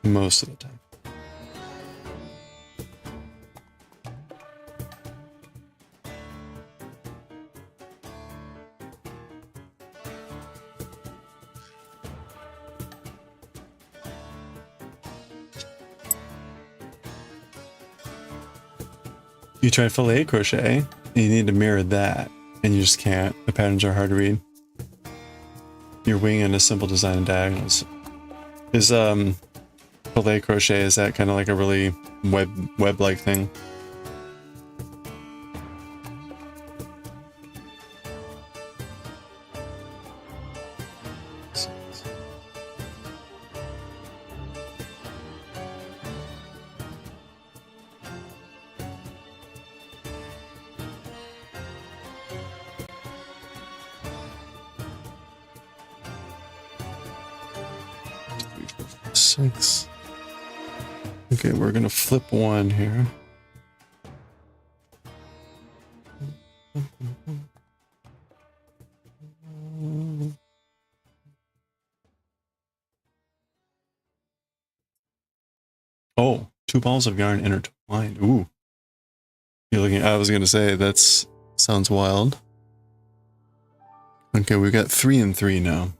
Most of the time. You try fillet crochet, you need to mirror that, and you just can't. The patterns are hard to read. Your wing and a simple design and diagonals. Is fillet crochet, is that kind of like a really web-like thing? Six. Okay, we're gonna flip one here. Oh, two balls of yarn intertwined. Ooh. You're looking, I was gonna say, that's sounds wild. Okay, we've got 3 and 3 now.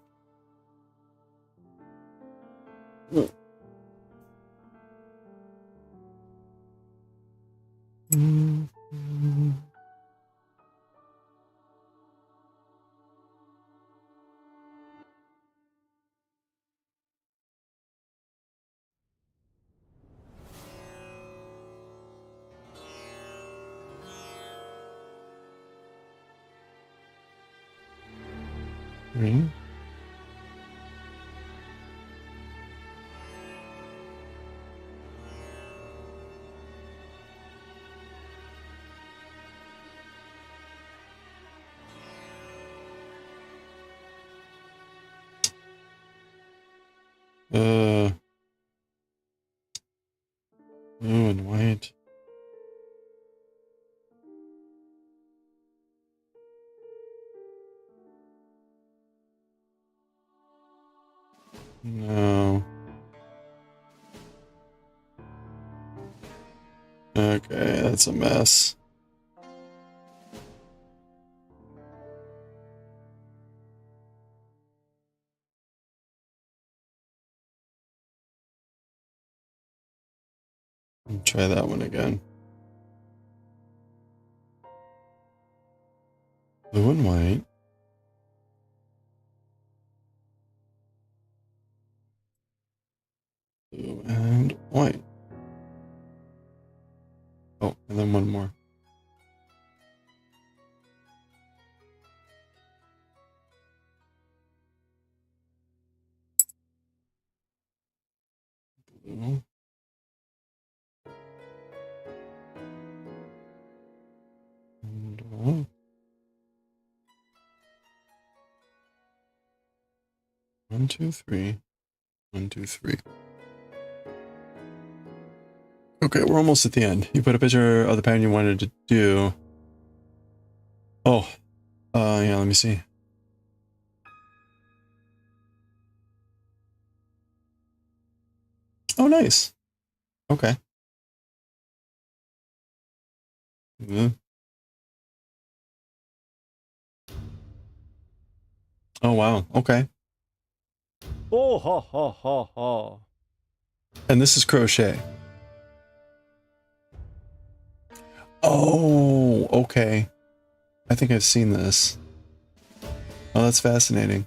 Three. Blue and white. No. Okay, that's a mess. Try that one again. Blue and white. Blue and white. Oh, and then one more. One, two, three. 1, 2, 3. Okay, we're almost at the end. You put a picture of the pattern you wanted to do. Oh, yeah, let me see. Oh, nice. Okay. Oh, wow. Okay. Oh, ha, ha, ha, ha. And this is crochet. Oh, okay. I think I've seen this. Oh, that's fascinating.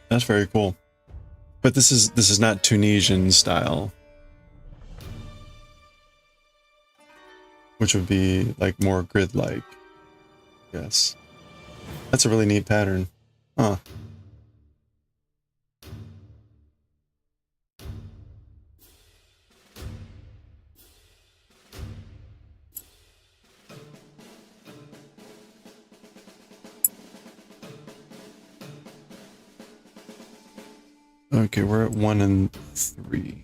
That's very cool. But this is not Tunisian style, which would be like more grid-like. Yes. That's a really neat pattern. Huh. Okay, we're at 1 and 3.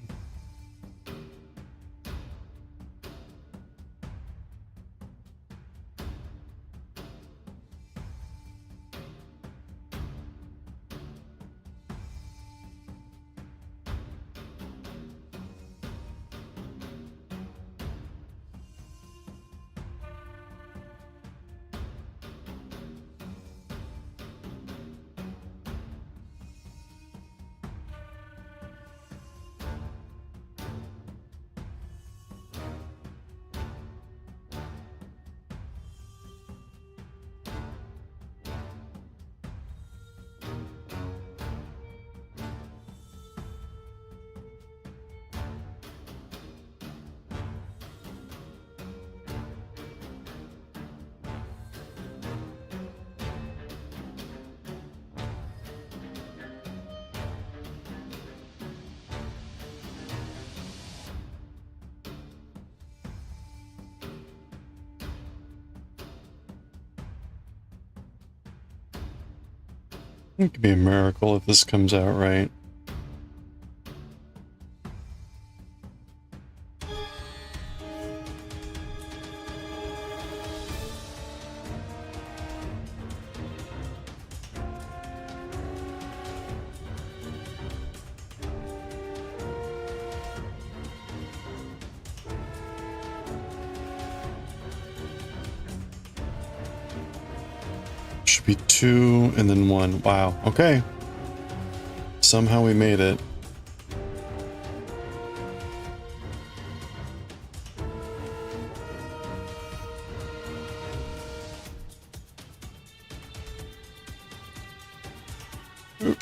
It could be a miracle if this comes out right. Should be 2 and then 1. Wow. Okay. Somehow we made it. Oop.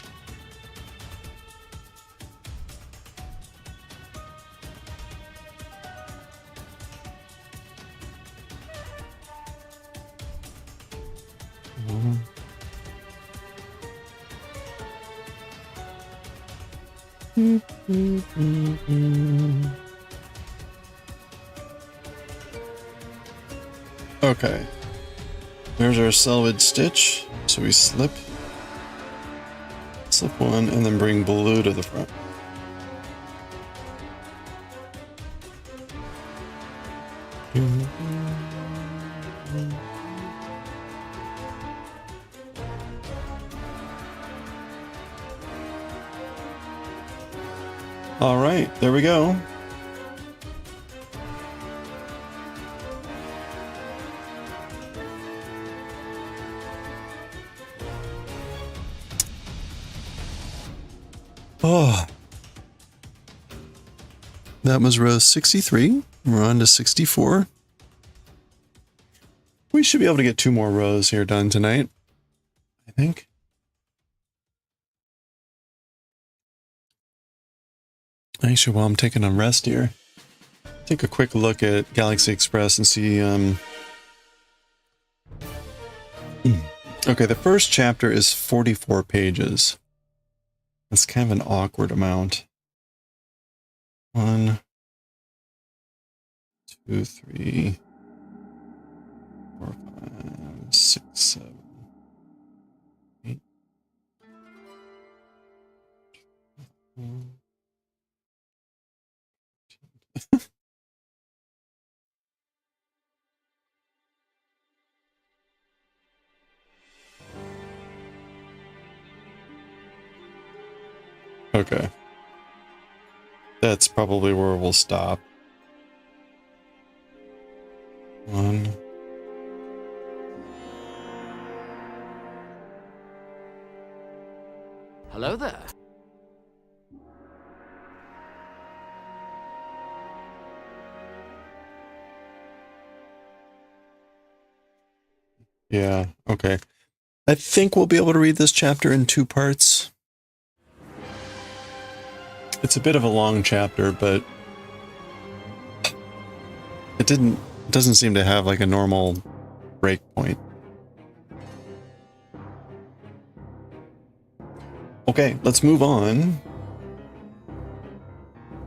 Okay. There's our selvage stitch. So we slip one and then bring blue to the front. All right, there we go. Oh, that was row 63. We're on to 64. We should be able to get 2 more rows here done tonight, I think. Actually, while I'm taking a rest here, take a quick look at Galaxy Express and see. Okay, the first chapter is 44 pages. It's kind of an awkward amount. 1, 2, 3, 4, 5, 6, 7, 8. Okay. That's probably where we'll stop. 1. Hello there. Yeah, okay. I think we'll be able to read this chapter in 2 parts. It's a bit of a long chapter, but it doesn't seem to have like a normal break point. Okay, let's move on.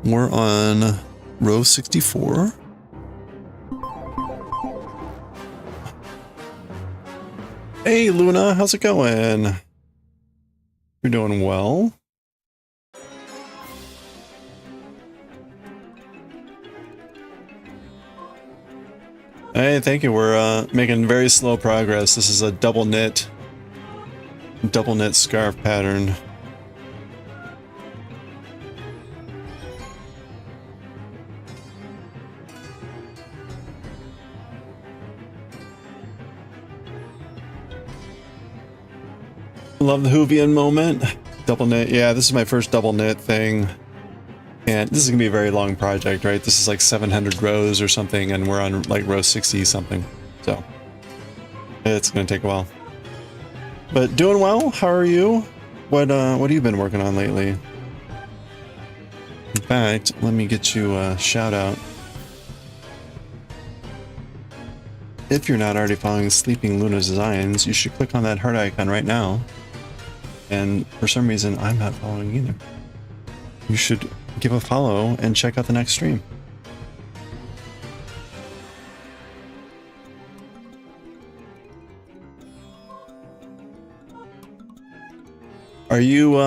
We're on row 64. Hey Luna, how's it going? You're doing well. Hey, thank you. We're making very slow progress. This is a double knit scarf pattern. Love the Hoovian moment. Double knit. Yeah, this is my first double knit thing. And this is going to be a very long project, right? This is like 700 rows or something, and we're on like row 60 something. So it's going to take a while. But doing well. How are you? What have you been working on lately? In fact, let me get you a shout out. If you're not already following Sleeping Luna Designs, you should click on that heart icon right now. And for some reason, I'm not following either. You should give a follow and check out the next stream. Are you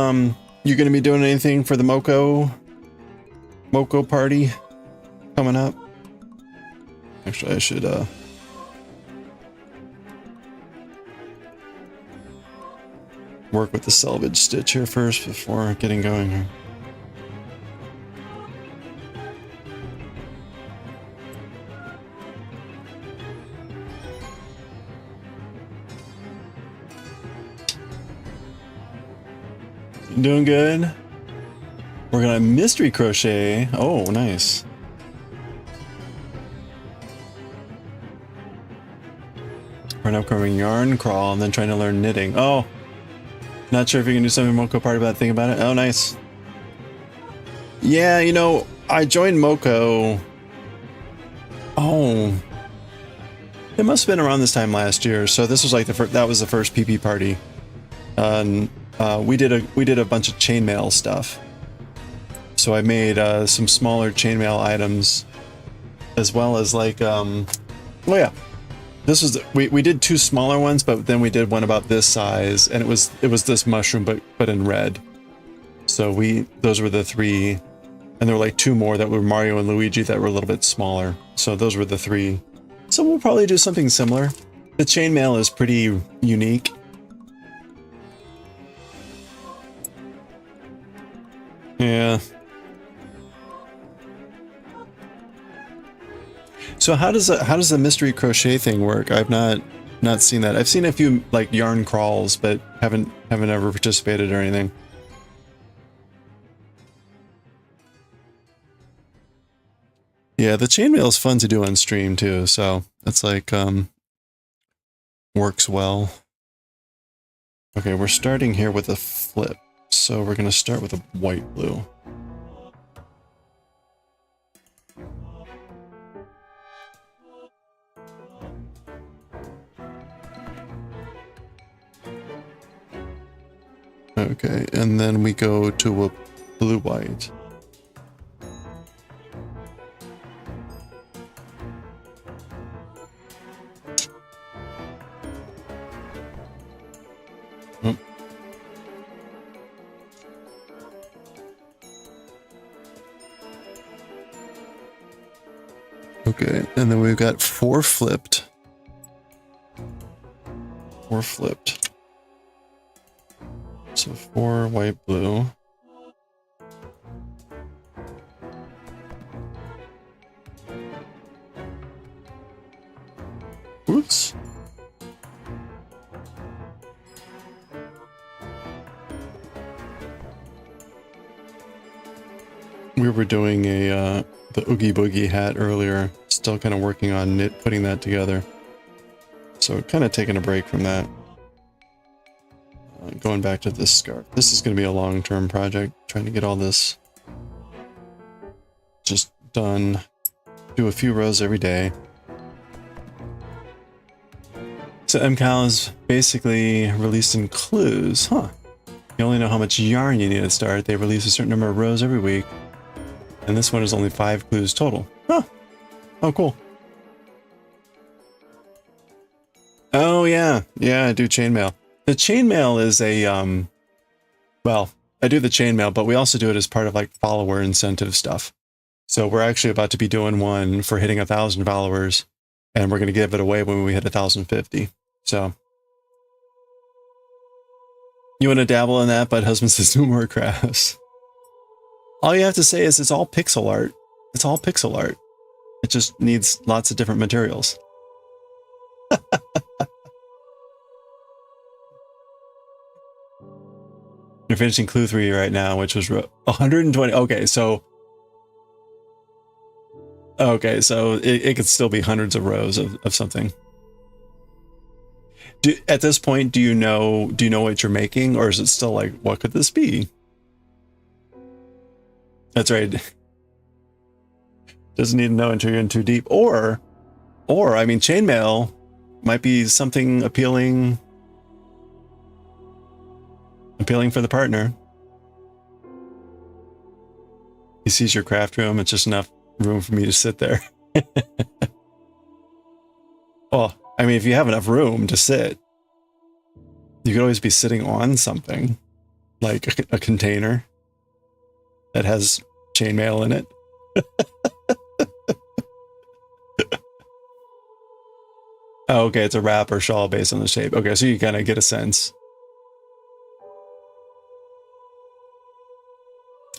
you gonna be doing anything for the Moko party coming up? Actually, I should work with the selvage stitch here first before getting going here. Doing good. We're gonna mystery crochet. Oh, nice. For an upcoming yarn crawl and then trying to learn knitting. Oh, not sure if you can do something Moko party about think about it. Oh, nice. Yeah, you know, I joined Moko. Oh, it must have been around this time last year. So this was like that was the first PP party. We did a bunch of chainmail stuff. So I made some smaller chainmail items, as well as like oh yeah, this was we did 2 smaller ones, but then we did one about this size, and it was this mushroom but in red. So those were the 3, and there were like 2 more that were Mario and Luigi that were a little bit smaller. So those were the 3. So we'll probably do something similar. The chainmail is pretty unique. Yeah. So how does the mystery crochet thing work? I've not seen that. I've seen a few like yarn crawls, but haven't ever participated or anything. Yeah, the chainmail is fun to do on stream too, so that's like works well. Okay, we're starting here with a flip. So we're gonna start with a white blue. Okay, and then we go to a blue-white. Oh. Okay, and then we've got 4 flipped. 4 flipped. So 4 white, blue. Oops. We were doing a the Oogie Boogie hat earlier. Still kind of working on putting that together. So kind of taking a break from that. Going back to this scarf. This is going to be a long-term project. Trying to get all this just done. Do a few rows every day. So MCAL is basically releasing clues. Huh. You only know how much yarn you need to start. They release a certain number of rows every week. And this one is only 5 clues total. Huh. Oh, cool. Oh, yeah. Yeah, I do chainmail. The chainmail is a, well, I do the chainmail, but we also do it as part of like follower incentive stuff. So we're actually about to be doing one for hitting 1,000 followers, and we're going to give it away when we hit 1,050. So you want to dabble in that, but husband says no more crafts. All you have to say is it's all pixel art. It's all pixel art. It just needs lots of different materials. You're finishing clue 3 right now, which was 120. Okay, so it could still be hundreds of rows of something. At this point, do you know what you're making, or is it still like, what could this be? That's right. Doesn't need to know until you're in too deep. Or I mean, chainmail might be something appealing for the partner. He sees your craft room. It's just enough room for me to sit there. Well, I mean, if you have enough room to sit, you could always be sitting on something, like a container that has chainmail in it. Oh, okay, it's a wrap or shawl based on the shape. Okay, so you kind of get a sense.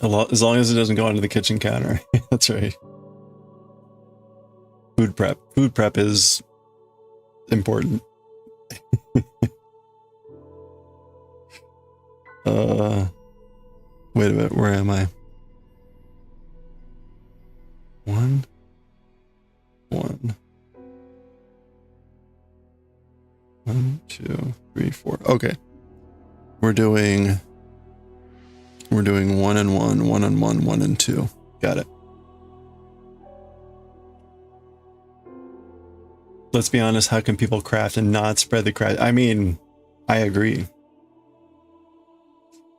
As long as it doesn't go onto the kitchen counter. That's right. Food prep. Food prep is important. Wait a minute, where am I? 1, 1. 1, 2, 3, 4. Okay. We're doing 1 and 1, 1 and 1, 1 and 2. Got it. Let's be honest, how can people craft and not spread the craft? I mean, I agree.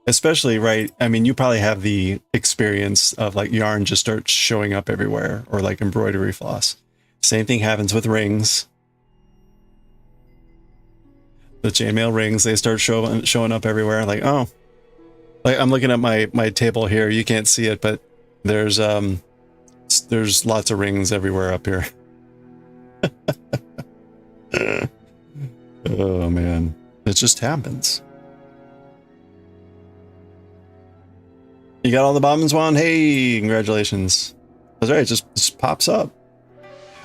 Especially, right, I mean, you probably have the experience of like yarn just starts showing up everywhere, or like embroidery floss. Same thing happens with rings. The chainmail rings, they start showing up everywhere. Like, oh, like I'm looking at my table here. You can't see it, but there's lots of rings everywhere up here. Oh man, it just happens. You got all the bobbins wound? Hey, congratulations. That's right, it just pops up.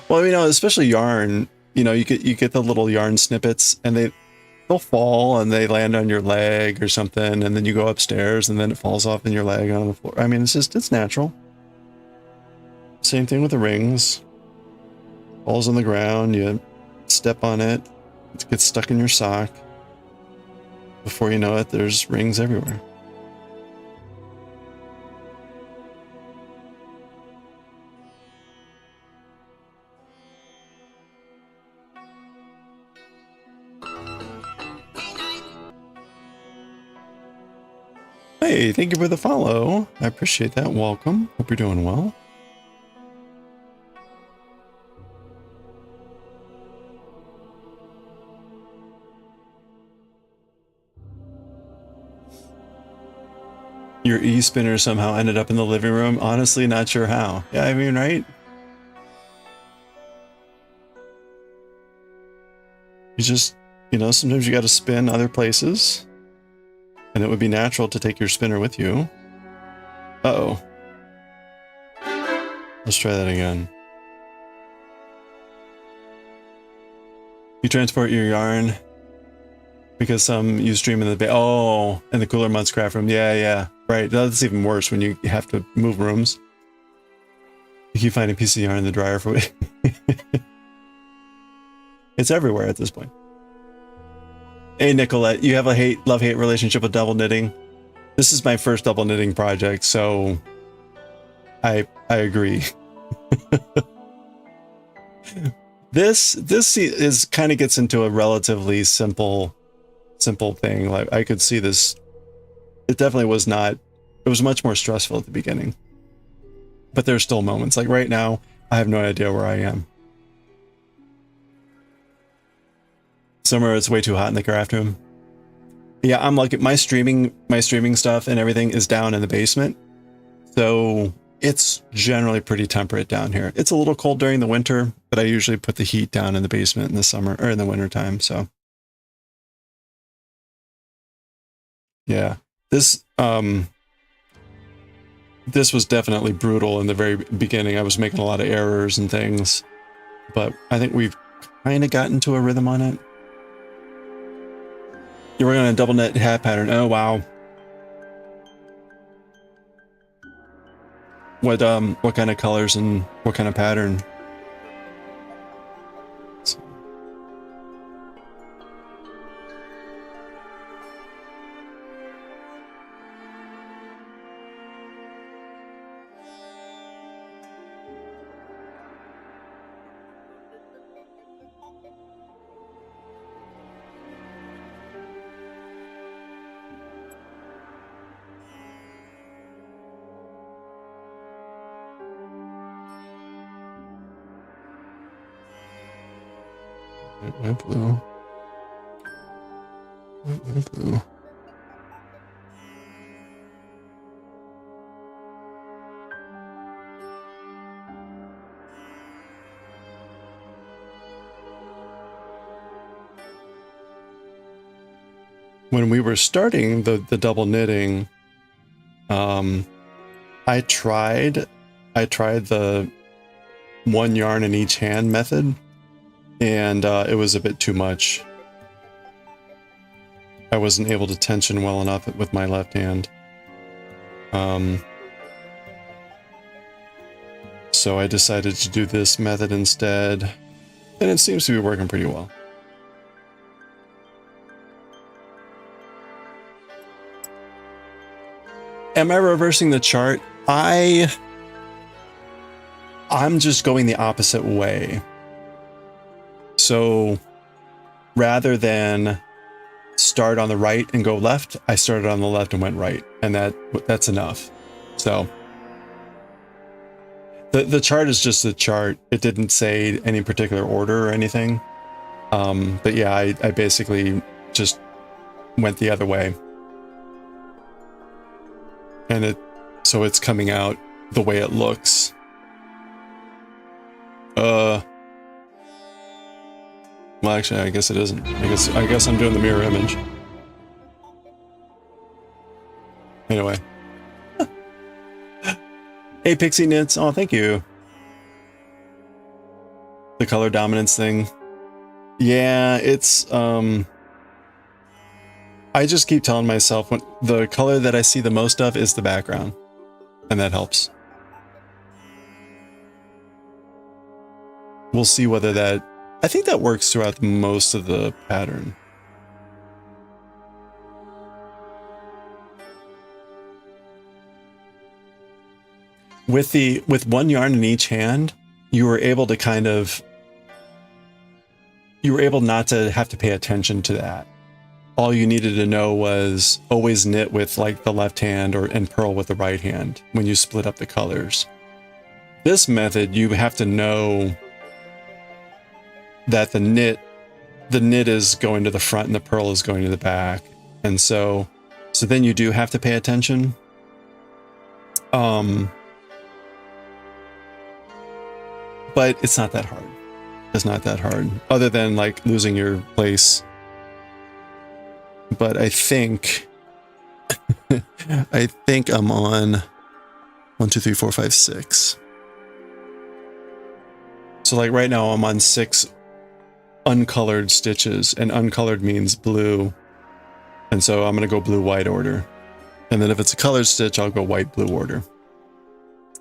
Well, you know, especially yarn, you know, you get the little yarn snippets, and they'll fall and they land on your leg or something, and then you go upstairs and then it falls off in your leg on the floor. I mean, it's natural. Same thing with the rings. Falls on the ground, you step on it, it gets stuck in your sock. Before you know it, there's rings everywhere. Hey, thank you for the follow. I appreciate that. Welcome. Hope you're doing well. Your e-spinner somehow ended up in the living room. Honestly, not sure how. Yeah, I mean, right? You just, you know, sometimes you got to spin other places. And it would be natural to take your spinner with you. Uh-oh. Let's try that again. You transport your yarn because some you stream in the oh, in the cooler months craft room. Yeah, right. That's even worse when you have to move rooms. You keep finding a piece of yarn in the dryer for it. It's everywhere at this point. Hey, Nicolette, you have a love-hate relationship with double knitting. This is my first double knitting project, so I agree. This is kind of gets into a relatively simple thing. Like I could see this. It definitely was not. It was much more stressful at the beginning. But there's still moments. Like right now, I have no idea where I am. Somewhere it's way too hot in the craft room. Yeah, I'm like my streaming stuff and everything is down in the basement. So it's generally pretty temperate down here. It's a little cold during the winter, but I usually put the heat down in the basement in the summer or in the winter time. So yeah, this was definitely brutal in the very beginning. I was making a lot of errors and things, but I think we've kind of gotten to a rhythm on it. You're working on a double knit hat pattern. Oh, wow. What kind of colors and what kind of pattern? White blue. White blue. When we were starting the double knitting, I tried the one yarn in each hand method. And it was a bit too much. I wasn't able to tension well enough with my left hand. So I decided to do this method instead. And it seems to be working pretty well. Am I reversing the chart? I'm just going the opposite way. So rather than start on the right and go left, I started on the left and went right, and that's enough. So the chart is just a chart. It didn't say any particular order or anything. But yeah, I basically just went the other way. And so it's coming out the way it looks. Well, actually, I guess it isn't. I guess I'm doing the mirror image. Anyway. Hey, Pixie Knits. Oh, thank you. The color dominance thing. Yeah, it's, I just keep telling myself when the color that I see the most of is the background. And that helps. We'll see whether that... I think that works throughout most of the pattern. With one yarn in each hand, you were able to kind of... You were able not to have to pay attention to that all you needed to know was always knit with like the left hand and purl with the right hand when you split up the colors. This method, you have to know that the knit is going to the front and the purl is going to the back. And so then you do have to pay attention. But it's not that hard. It's not that hard, other than like losing your place. But I think I think I'm on 1, 2, 3, 4, 5, 6. So like right now I'm on 6 uncolored stitches, and uncolored means blue. And so I'm going to go blue white order. And then if it's a colored stitch, I'll go white blue order.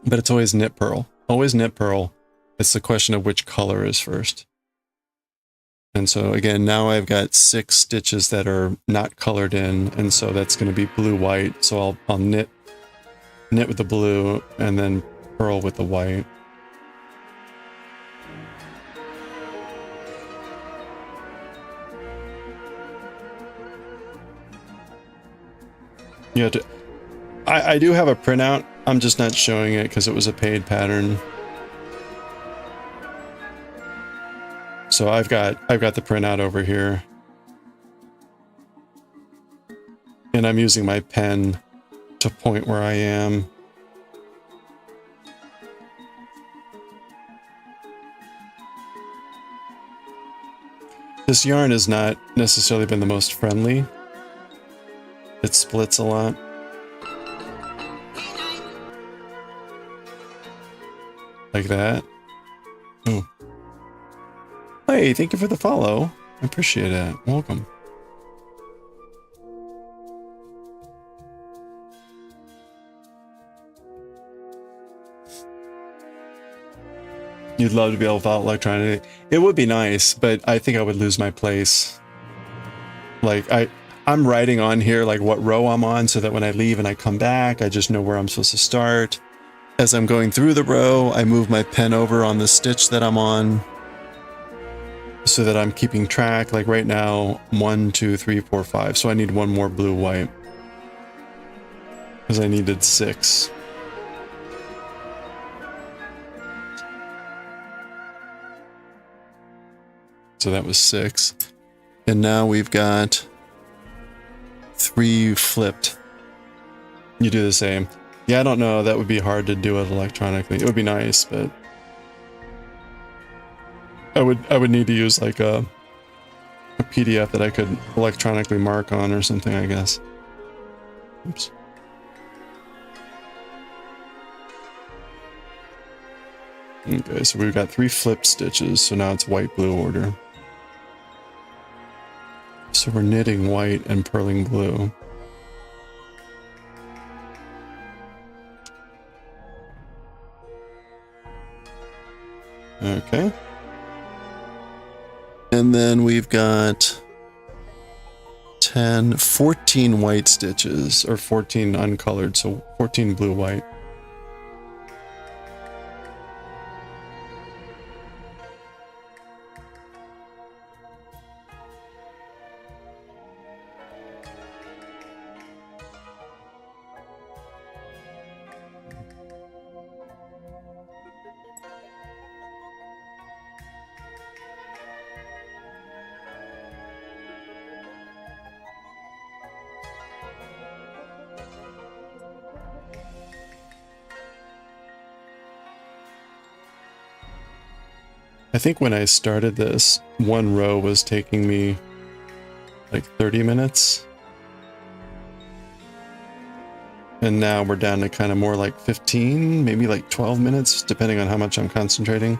But it's always knit purl. Always knit purl. It's the question of which color is first. And so again, now I've got 6 stitches that are not colored in, and so that's going to be blue white. So I'll knit with the blue and then purl with the white. You have to, I do have a printout. I'm just not showing it because it was a paid pattern. So I've got the printout over here. And I'm using my pen to point where I am. This yarn has not necessarily been the most friendly. It splits a lot. Like that. Oh. Hey, thank you for the follow. I appreciate it. Welcome. You'd love to be able to follow electronically. It would be nice, but I think I would lose my place. Like, I'm writing on here like what row I'm on so that when I leave and I come back, I just know where I'm supposed to start. As I'm going through the row, I move my pen over on the stitch that I'm on so that I'm keeping track. Like right now, 1, 2, 3, 4, 5. So I need one more blue white because I needed 6. So that was 6. And now we've got 3 flipped. You do the same. Yeah, I don't know. That would be hard to do it electronically. It would be nice, but I would need to use like a PDF that I could electronically mark on or something, I guess. Oops. Okay, so we've got 3 flipped stitches, so now it's white blue order. So we're knitting white and purling blue. Okay. And then we've got 14 white stitches, or 14 uncolored, so 14 blue white. I think when I started this, one row was taking me like 30 minutes. And now we're down to kind of more like 15, maybe like 12 minutes, depending on how much I'm concentrating.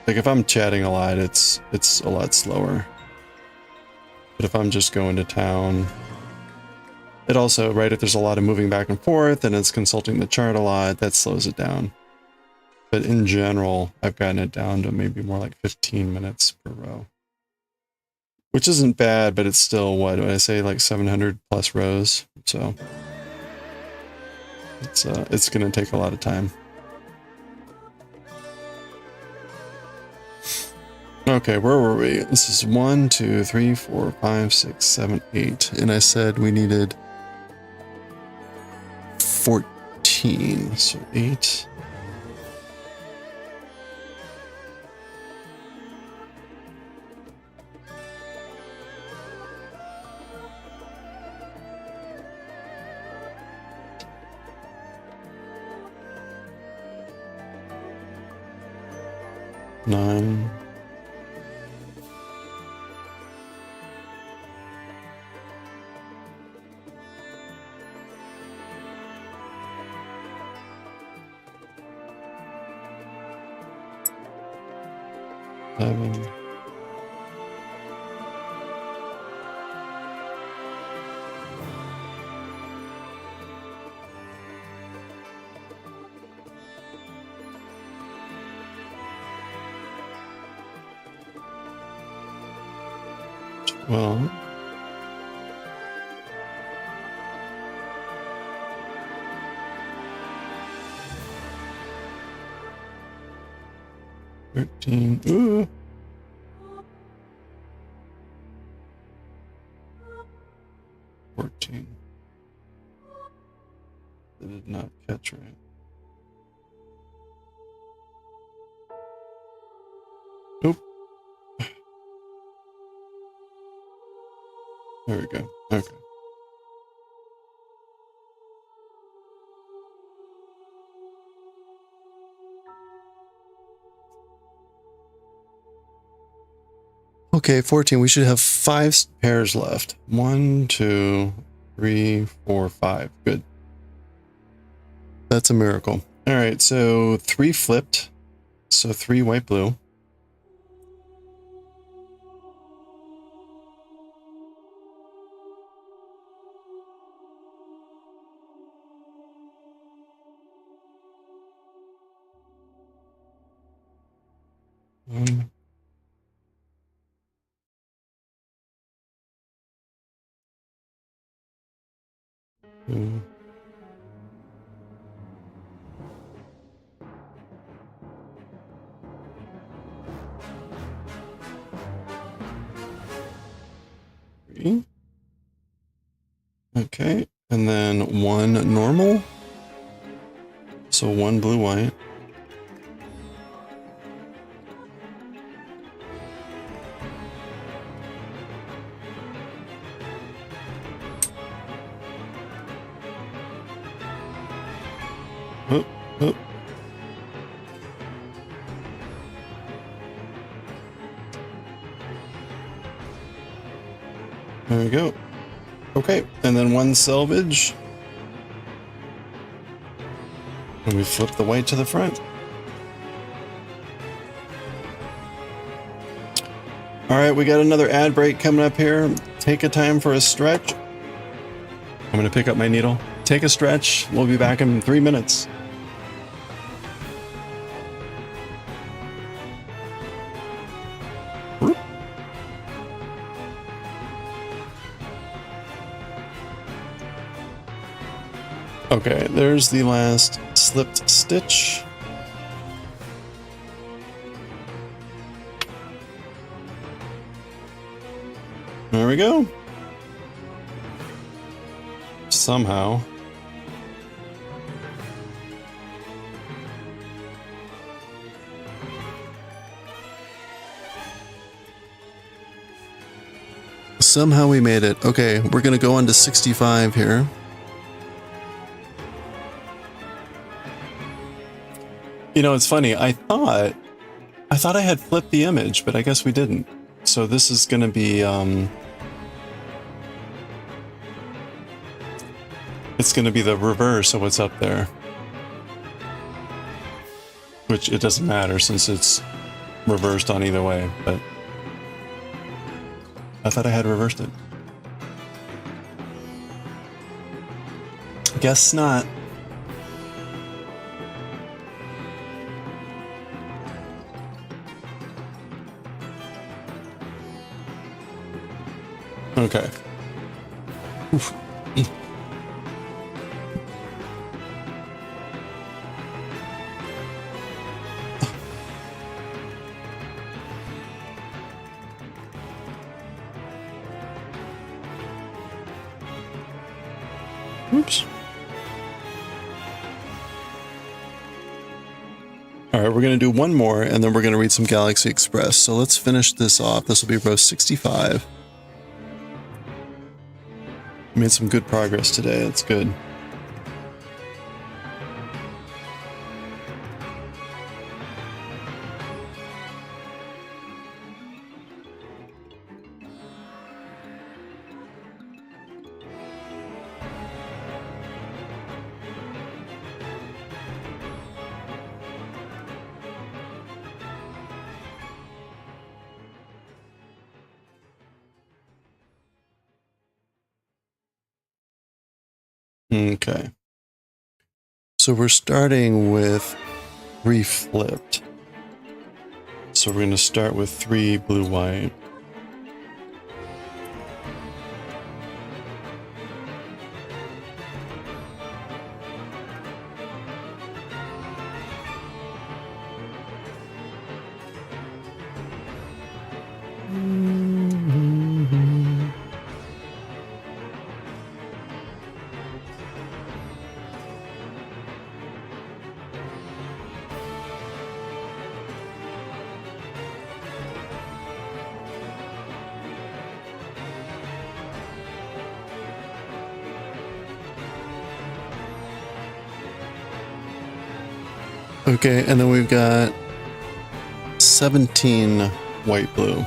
Like if I'm chatting a lot, it's a lot slower. But if I'm just going to town, it also, right, if there's a lot of moving back and forth and it's consulting the chart a lot, that slows it down. But in general, I've gotten it down to maybe more like 15 minutes per row. Which isn't bad, but it's still, what do I say, like 700 plus rows. So it's going to take a lot of time. Okay, where were we? This is 1, 2, 3, 4, 5, 6, 7, 8. And I said we needed 14. So 8. Nine. Seven. Well, 13. Ooh. 14. That did not catch right. Oop. There we go. Okay. Okay, 14. We should have 5 pairs left. 1, 2, 3, 4, 5. Good. That's a miracle. All right, so 3 flipped. So 3 white, blue. One, 2. 3. Okay, and then 1 normal. So 1 blue, white. Oh, oh. There we go. Okay, and then 1 selvage. And we flip the white to the front. All right, we got another ad break coming up here. Take a time for a stretch. I'm going to pick up my needle. Take a stretch. We'll be back in 3 minutes. Okay, there's the last slipped stitch. There we go. Somehow. Somehow we made it. Okay, we're gonna go on to 65 here. You know, it's funny. I thought I had flipped the image, but I guess we didn't. So this is going to be it's going to be the reverse of what's up there. Which it doesn't matter since it's reversed on either way, but I thought I had reversed it. Guess not. Okay. Oof. Oops. All right, we're going to do one more, and then we're going to read some Galaxy Express. So let's finish this off. This will be row 65. Made some good progress today. That's good. Okay. So we're starting with 3 flipped. So we're going to start with 3 blue white. Okay, and then we've got 17 white blue.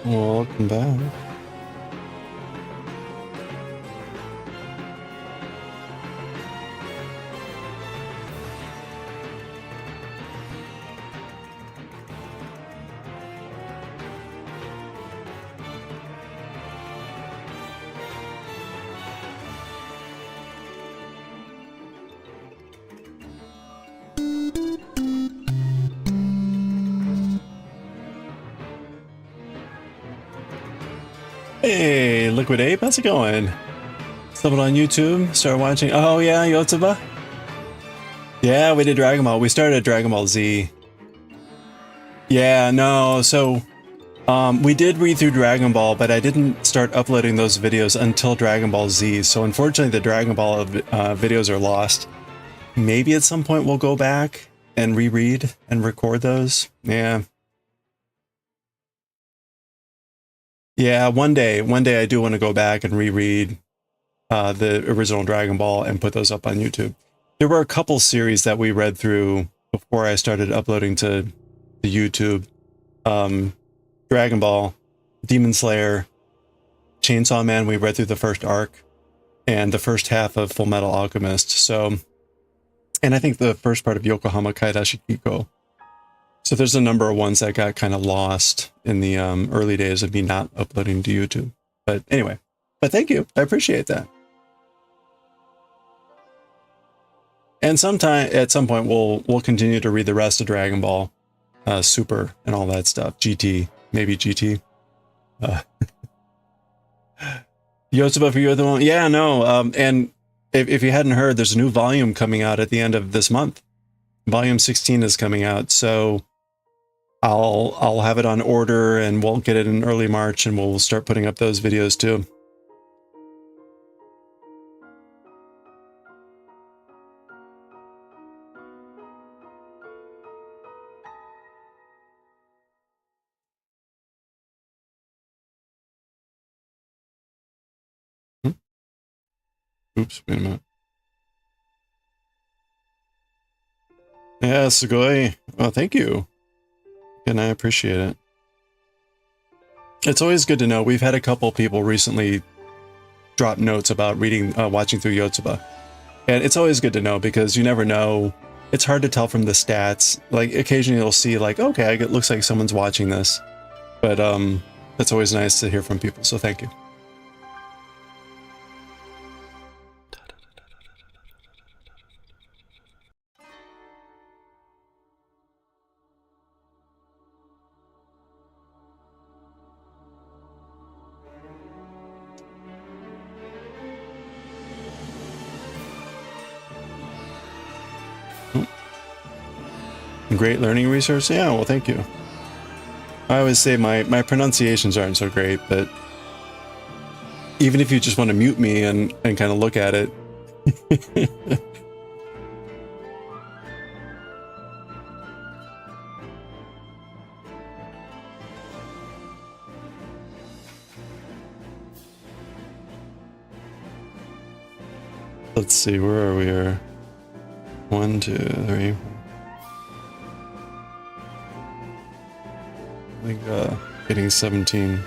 Welcome back. Hey, Liquid Ape, how's it going? Someone on YouTube, started watching. Oh yeah, Yotsuba? Yeah, we did Dragon Ball. We started Dragon Ball Z. Yeah, no, so we did read through Dragon Ball, but I didn't start uploading those videos until Dragon Ball Z. So unfortunately, the Dragon Ball videos are lost. Maybe at some point we'll go back and reread and record those. Yeah. Yeah, one day I do want to go back and reread the original Dragon Ball and put those up on YouTube. There were a couple series that we read through before I started uploading to the YouTube. Dragon Ball, Demon Slayer, Chainsaw Man, we read through the first arc, and the first half of Full Metal Alchemist. So, and I think the first part of Yokohama Kaidashi Kiko. So there's a number of ones that got kind of lost in the early days of me not uploading to YouTube. But anyway, but thank you. I appreciate that. And at some point, we'll continue to read the rest of Dragon Ball, Super, and all that stuff. GT, maybe GT. Yotsuba, for you the one. Yeah, no. And if you hadn't heard, there's a new volume coming out at the end of this month. Volume 16 is coming out, so I'll have it on order, and we'll get it in early March, and we'll start putting up those videos too. Oops, wait a minute. Yeah, Sugoi. Oh, thank you. And I appreciate it. It's always good to know. We've had a couple people recently drop notes about reading, watching through Yotsuba. And it's always good to know because you never know. It's hard to tell from the stats. Like occasionally you'll see like, okay, it looks like someone's watching this. But it's always nice to hear from people. So thank you. Great learning resource? Yeah, well, thank you. I always say my pronunciations aren't so great, but even if you just want to mute me and kind of look at it. Let's see, where are we here? 1, 2, 3. I think getting 17.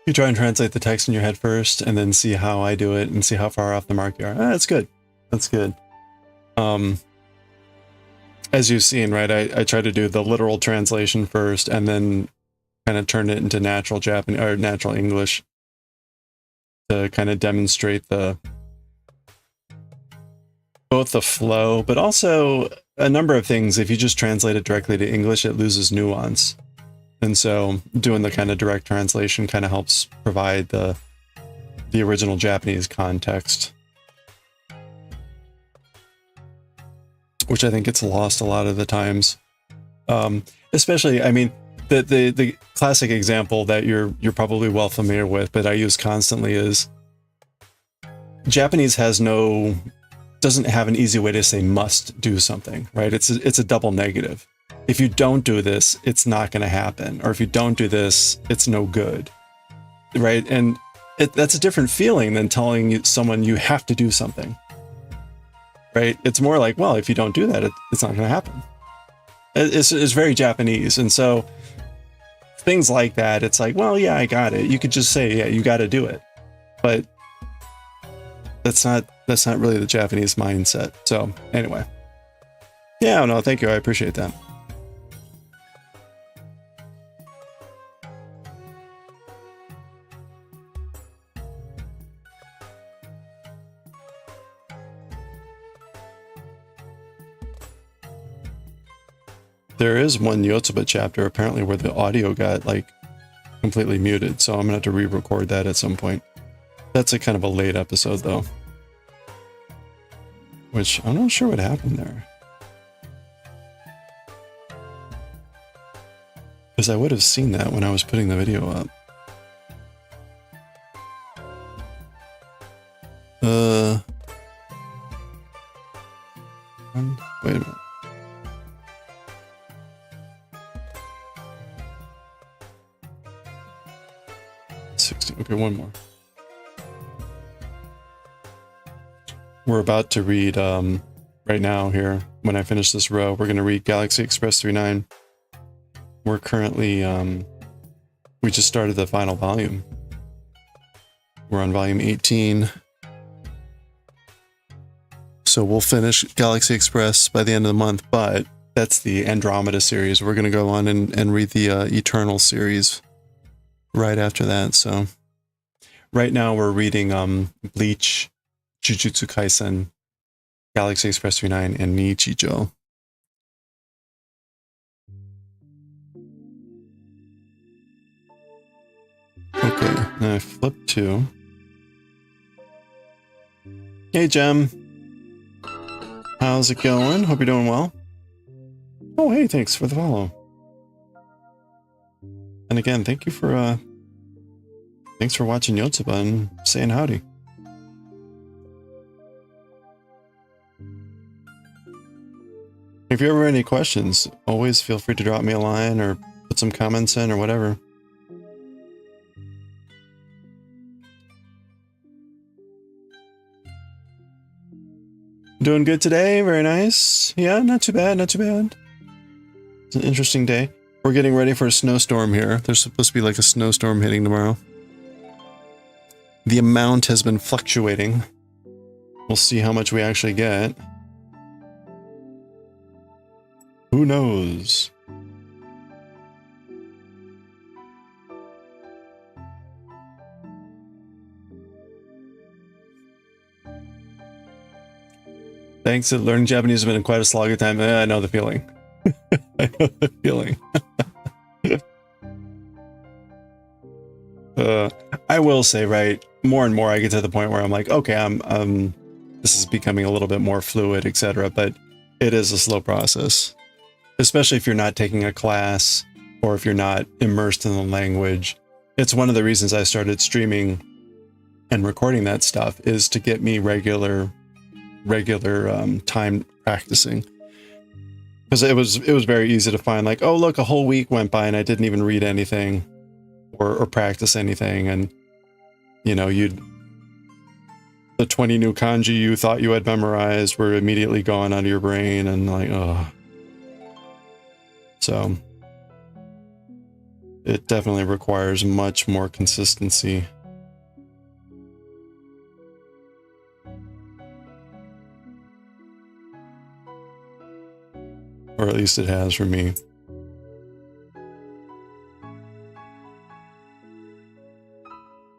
You try and translate the text in your head first and then see how I do it and see how far off the mark you are. That's good. That's good. As you've seen, right, I try to do the literal translation first and then kind of turn it into natural Japanese or natural English to kind of demonstrate both the flow, but also a number of things. If you just translate it directly to English, it loses nuance. And so doing the kind of direct translation kind of helps provide the original Japanese context, which I think gets lost a lot of the times. Especially, I mean, the classic example that you're probably well familiar with, but I use constantly is Japanese doesn't have an easy way to say must do something, right? It's a double negative. If you don't do this, it's not going to happen. Or if you don't do this, it's no good, right? And that's a different feeling than telling someone you have to do something, right? It's more like, well, if you don't do that, it's not going to happen. It's very Japanese. And so things like that, it's like, well, yeah, I got it. You could just say, yeah, you got to do it. But that's not really the Japanese mindset. So anyway, yeah, no, thank you. I appreciate that. There is one Yotsuba chapter apparently where the audio got like completely muted, so I'm gonna have to re-record that at some point. That's a kind of a late episode though, which I'm not sure what happened there, because I would have seen that when I was putting the video up. Wait a minute. Okay, one more. We're about to read, right now here, when I finish this row, we're going to read Galaxy Express 39. We're currently, we just started the final volume. We're on volume 18. So we'll finish Galaxy Express by the end of the month, but that's the Andromeda series. We're going to go on and read the Eternal series right after that, so... Right now we're reading Bleach, Jujutsu Kaisen, Galaxy Express 39, and Nichijou. Okay, now I flip to... Hey Jem! How's it going? Hope you're doing well. Oh hey, thanks for the follow. And again, thank you for thanks for watching Yotsuba and saying howdy. If you ever have any questions, always feel free to drop me a line or put some comments in or whatever. Doing good today, very nice. Yeah, not too bad, not too bad. It's an interesting day. We're getting ready for a snowstorm here. There's supposed to be like a snowstorm hitting tomorrow. The amount has been fluctuating. We'll see how much we actually get. Who knows? Thanks. Learning Japanese has been quite a slog of time. I know the feeling. I know the feeling. I will say, right, more and more I get to the point where I'm like, okay, this is becoming a little bit more fluid, etc. But it is a slow process, especially if you're not taking a class or if you're not immersed in the language. It's one of the reasons I started streaming and recording that stuff, is to get me regular time practicing. Because it was very easy to find, like, oh look, a whole week went by and I didn't even read anything or practice anything, and you know, the 20 new kanji you thought you had memorized were immediately gone out of your brain, and like, oh. So it definitely requires much more consistency. Or at least it has for me.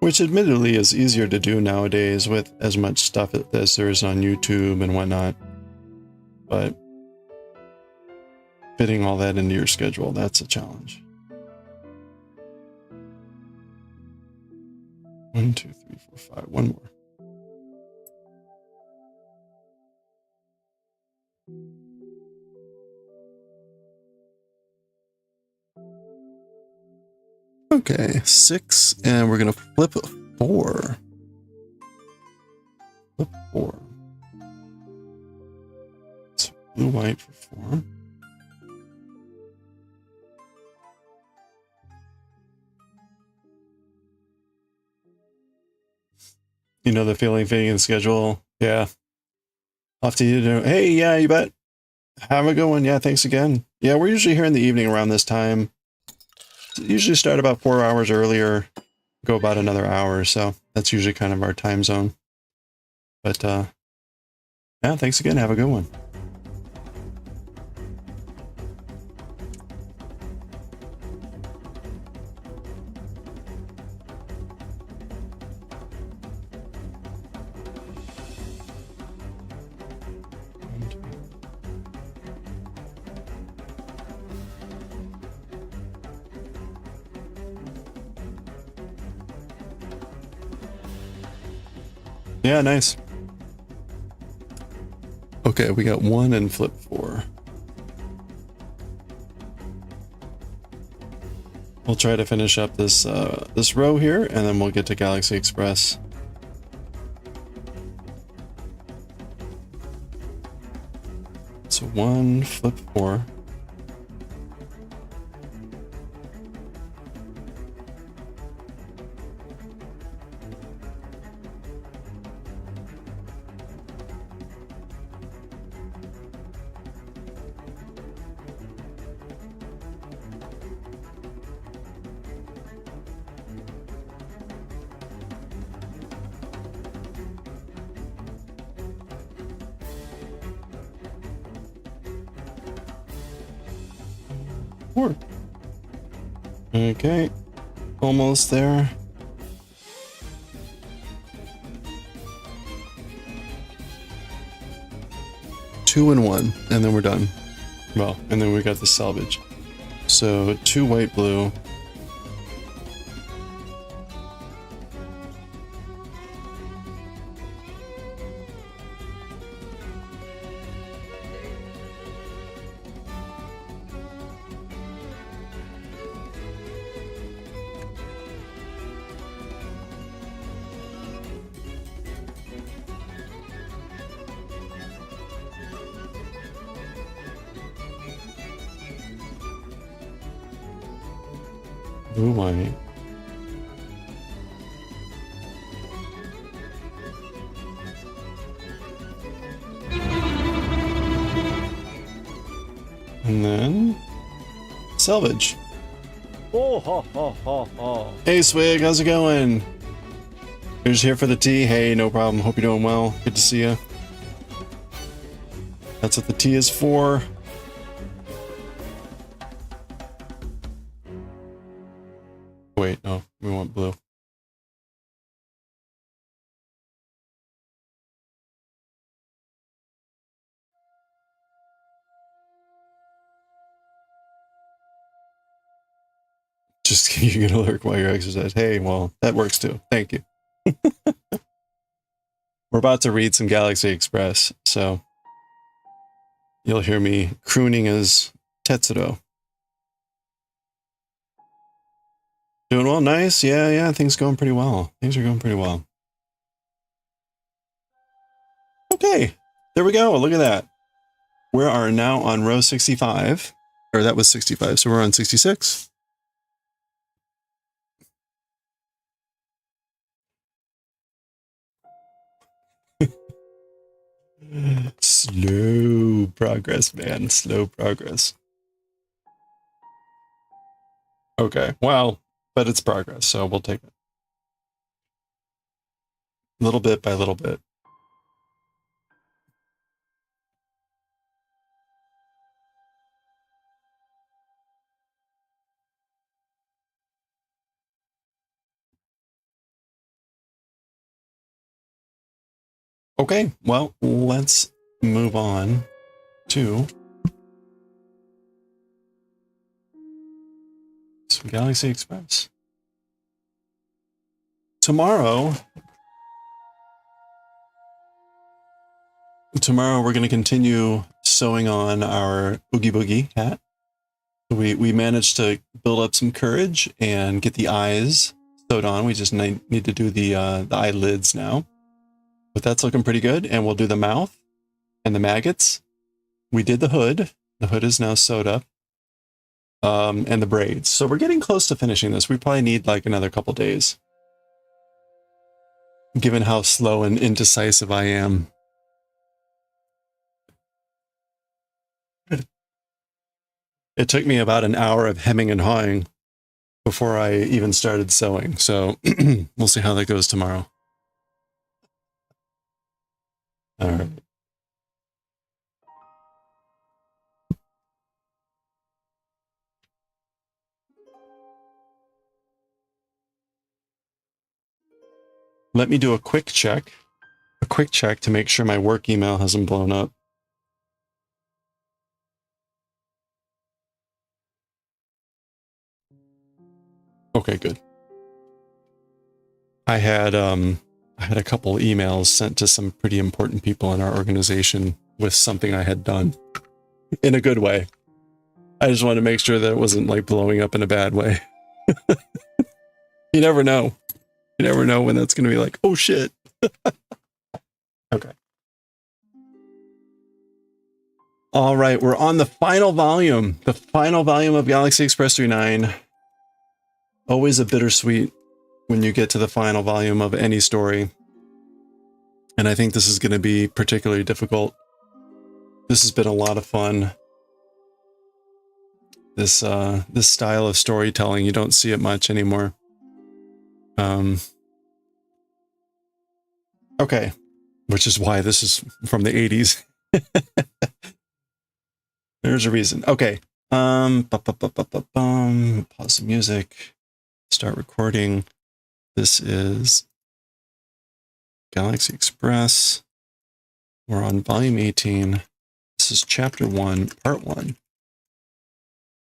Which admittedly is easier to do nowadays with as much stuff as there is on YouTube and whatnot. But fitting all that into your schedule, that's a challenge. 1, 2, 3, 4, 5. One more. Okay, 6, and we're gonna flip 4. Flip 4. So blue, white for 4. You know the feeling fitting in the schedule? Yeah. Off to you to do. Hey, yeah, you bet. Have a good one. Yeah, thanks again. Yeah, we're usually here in the evening around this time. Usually start about 4 hours earlier, go about another hour, so that's usually kind of our time zone. But yeah, thanks again. Have a good one. Yeah, nice. Okay, we got 1 and flip 4. We'll try to finish up this this row here, and then we'll get to Galaxy Express. So 1, flip 4. Okay, almost there. Two and 1, and then we're done. Well, and then we got the salvage. So 2 white, blue. Blue white. And then salvage. Oh, ha, ha, ha, ha. Hey Swig, how's it going? You're just here for the tea? Hey, no problem. Hope you're doing well. Good to see you. That's what the tea is for. Wait, no, we want blue. Just you get an alert while you exercise. Hey, well, that works too. Thank you. We're about to read some Galaxy Express, so you'll hear me crooning as Tetsuro. Doing well, nice. Yeah, things going pretty well. Things are going pretty well. Okay, there we go. Look at that. We are now on row 65, or that was 65, so we're on 66. Slow progress, man. Slow progress. Okay, well, but it's progress, so we'll take it. Little bit by little bit. Okay, well, let's move on to some Galaxy Express. Tomorrow we're going to continue sewing on our Oogie Boogie hat. We managed to build up some courage and get the eyes sewed on. We just need to do the eyelids now. But that's looking pretty good, and we'll do the mouth and the maggots. We did the hood. The hood is now sewed up. And the braids. So we're getting close to finishing this. We probably need like another couple days, given how slow and indecisive I am. It took me about an hour of hemming and hawing before I even started sewing. So we'll see how that goes tomorrow. All right. Let me do a quick check to make sure my work email hasn't blown up. Okay, good. I had a couple emails sent to some pretty important people in our organization with something I had done in a good way. I just wanted to make sure that it wasn't like blowing up in a bad way. You never know. You never know when that's going to be like, oh shit. Okay. All right, we're on the final volume of Galaxy Express 39. Always a bittersweet when you get to the final volume of any story. And I think this is going to be particularly difficult. This has been a lot of fun. This style of storytelling, you don't see it much anymore. Okay, which is why this is from the 80s. There's a reason. Okay. Pause the music. Start recording. This is Galaxy Express. We're on volume 18. This is chapter 1, part 1.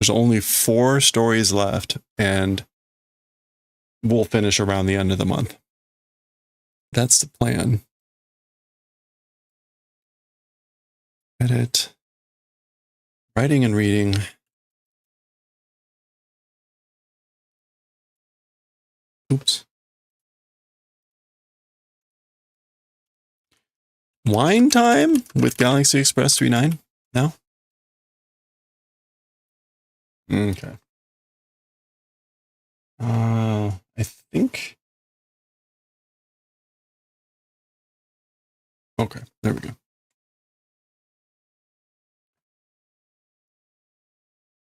There's only 4 stories left, and we'll finish around the end of the month. That's the plan. Edit. Writing and reading. Oops. Wine time with Galaxy Express 39 now? Okay. I think. Okay, there we go.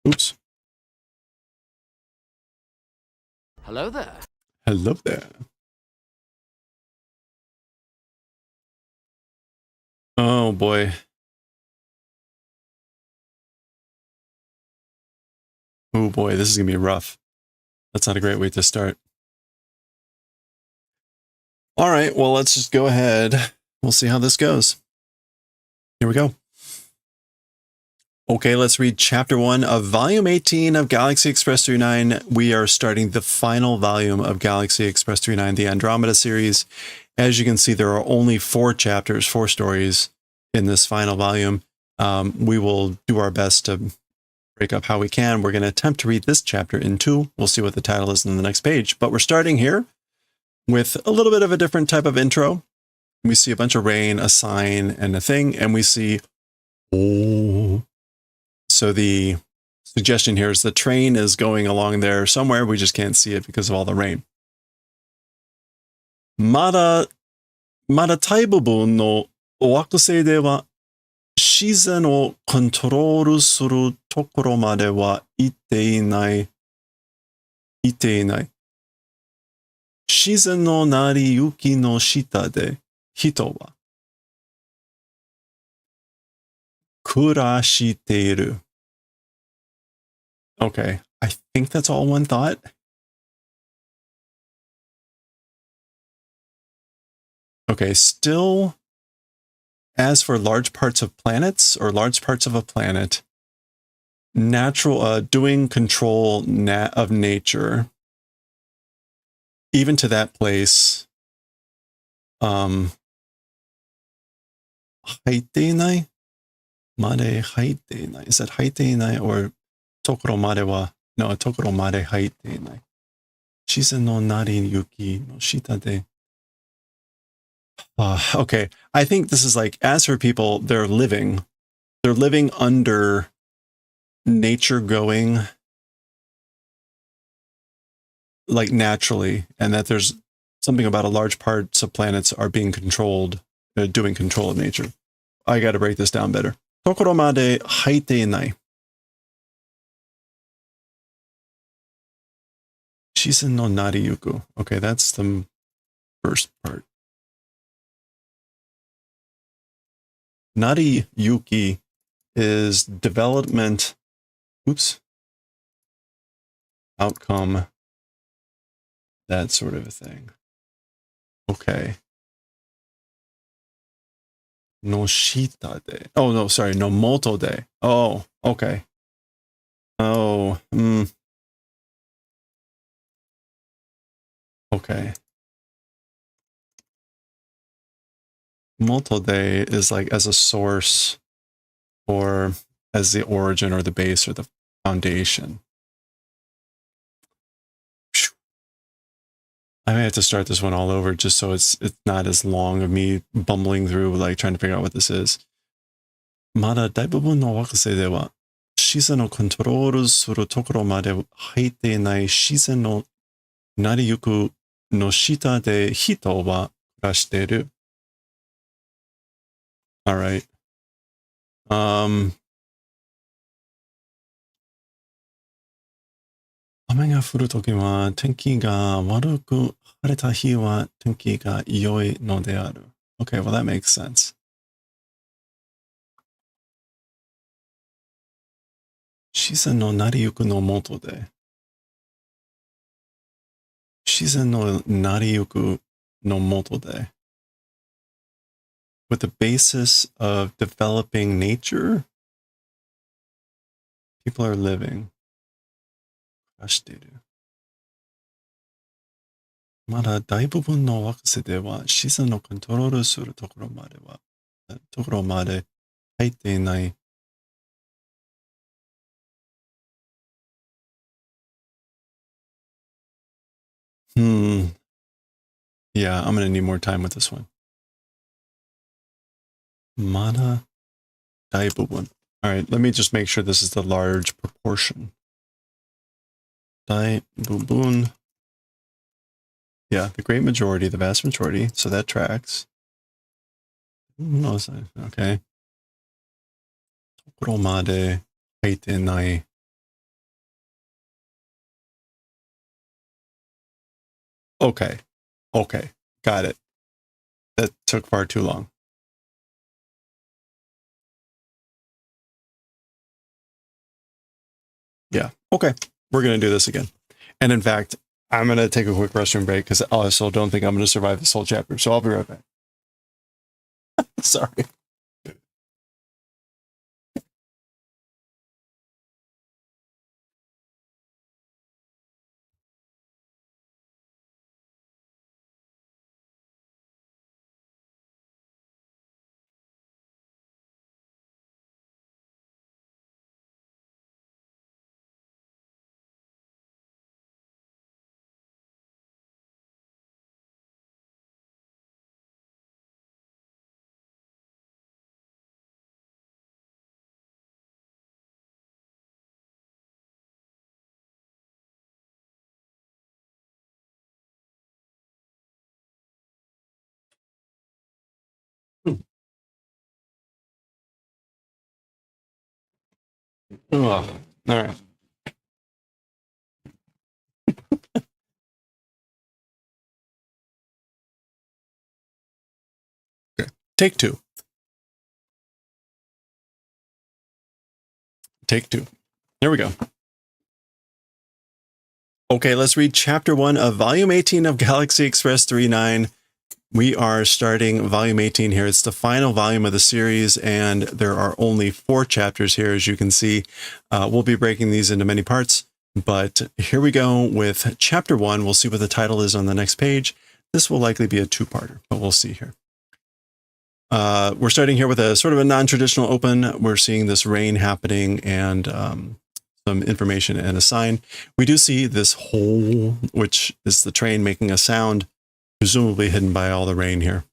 Oops. Hello there. Hello there. Oh boy. Oh boy, this is gonna be rough. That's not a great way to start. All right, well, let's just go ahead. We'll see how this goes. Here we go. Okay, let's read chapter 1 of volume 18 of Galaxy Express 39. We are starting the final volume of Galaxy Express 39, the Andromeda series. As you can see, there are only 4 chapters, 4 stories in this final volume. We will do our best to break up how we can. We're going to attempt to read this chapter in 2. We'll see what the title is in the next page. But we're starting here with a little bit of a different type of intro. We see a bunch of rain, a sign, and a thing, and we see, oh. So the suggestion here is the train is going along there somewhere. We just can't see it because of all the rain. まだ大部分の惑星では自然をコントロールするところまでは行っていない。自然の成り行きの下で人は暮らしている。Okay, I think that's all one thought. Okay, still, as for large parts of planets or large parts of a planet, natural, doing control of nature, even to that place, 入っていないまで入っていない Is that 入っていない or ところまでは No, ところまで入っていない自然の成り行きの下で Okay, I think this is like, as for people, they're living under nature going like naturally, and that there's something about a large parts of planets are being controlled, doing control of nature. I got to break this down better. ところまで入っていない自然の成り行く Okay, that's the first part. Nariyuki is development, outcome, that sort of a thing. Okay. No shita de. Oh, no, sorry. No moto de. Oh, okay. Oh, Okay. Moto de is like as a source or as the origin or the base or the foundation. I may have to start this one all over just so it's not as long of me bumbling through, like trying to figure out what this is. まだ大部分の惑星では自然をコントロールするところまで入っていない自然の成り行くの下で人は暮らしている。All right. 雨が降るときは天気が悪く、晴れた日は天気が良いのである。Okay, well that makes sense. 自然の成り行くのもとで。自然の成り行くのもとで。With the basis of developing nature, people are living. 暮らしている。まだ大部分の惑星では自然のコントロールするところまで入っていない。Yeah, I'm going to need more time with this one. まだ大部分. All right, let me just make sure this is the large proportion. 大部分 Yeah, the great majority, the vast majority. So that tracks. No, okay. ところまで書いてない。Okay. Okay. Got it. That took far too long. Yeah. Okay. We're going to do this again. And in fact, I'm going to take a quick restroom break because I also don't think I'm going to survive this whole chapter. So I'll be right back. Sorry. Ugh. All right. Okay. Take two. Take two. There we go. Okay, let's read chapter 1 of volume 18 of Galaxy Express 39. We are starting volume 18 here. It's the final volume of the series, and there are only 4 chapters here, as you can see. We'll be breaking these into many parts, but here we go with chapter 1. We'll see what the title is on the next page. This will likely be a 2-parter, but we'll see here. We're starting here with a sort of a non-traditional open. We're seeing this rain happening and some information and a sign. We do see this hole, which is the train making a sound, presumably hidden by all the rain here.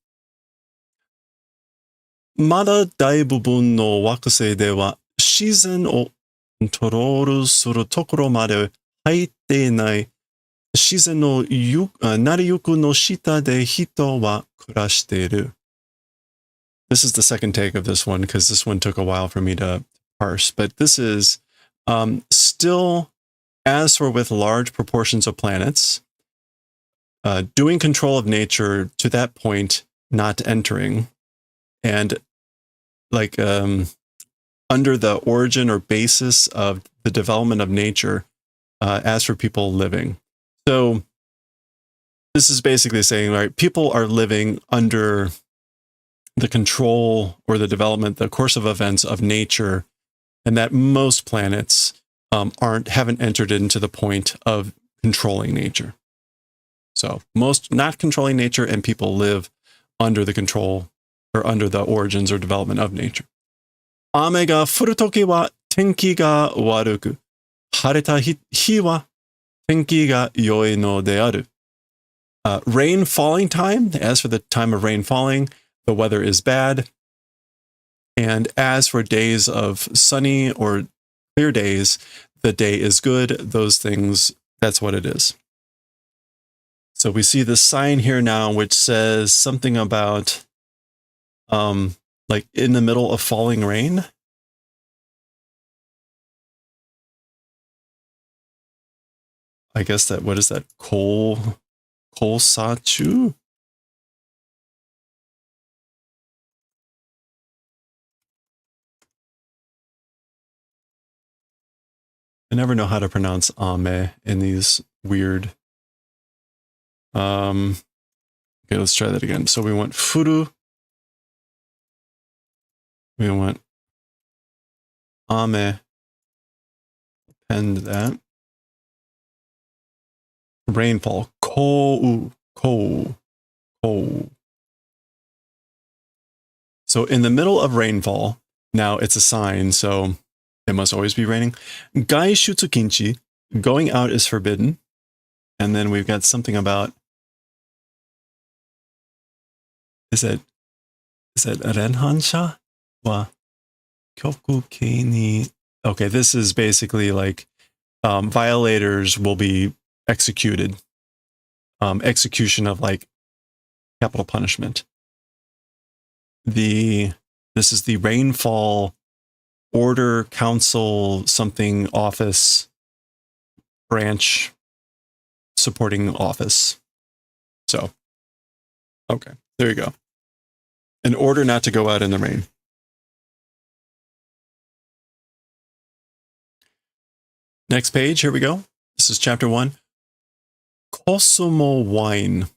まだ大部分の惑星では自然をコントロールするところまで入っていない。自然の成り行きの下で人は暮らしている。This is the second take of this one because this one took a while for me to parse. But this is still, as for with large proportions of planets, doing control of nature to that point, not entering, and like under the origin or basis of the development of nature, as for people living. So this is basically saying, right, people are living under the control or the development, the course of events of nature, and that most planets haven't entered into the point of controlling nature. So most not controlling nature, and people live under the control or under the origins or development of nature. 雨が降るときは天気が悪く、晴れた日は天気が良いのである。Rain falling time, as for the time of rain falling, the weather is bad. And as for days of sunny or clear days, the day is good. Those things, that's what it is. So we see the sign here now, which says something about like in the middle of falling rain. I guess that, what is that? Kosachu? I never know how to pronounce ame in these weird. Okay, let's try that again. So we want furu. We want ame. Append that. Rainfall. Kou. So in the middle of rainfall, now it's a sign, so it must always be raining. Gaishutsu kinchi, going out is forbidden. And then we've got something about, is it renhansha? Wa kyoku kei ni. Okay, this is basically like violators will be executed execution of like capital punishment. This is the Rainfall Order Council something office branch supporting office. So, okay, there you go. An order not to go out in the rain. Next page, here we go. This is chapter 1. Cosmo wine.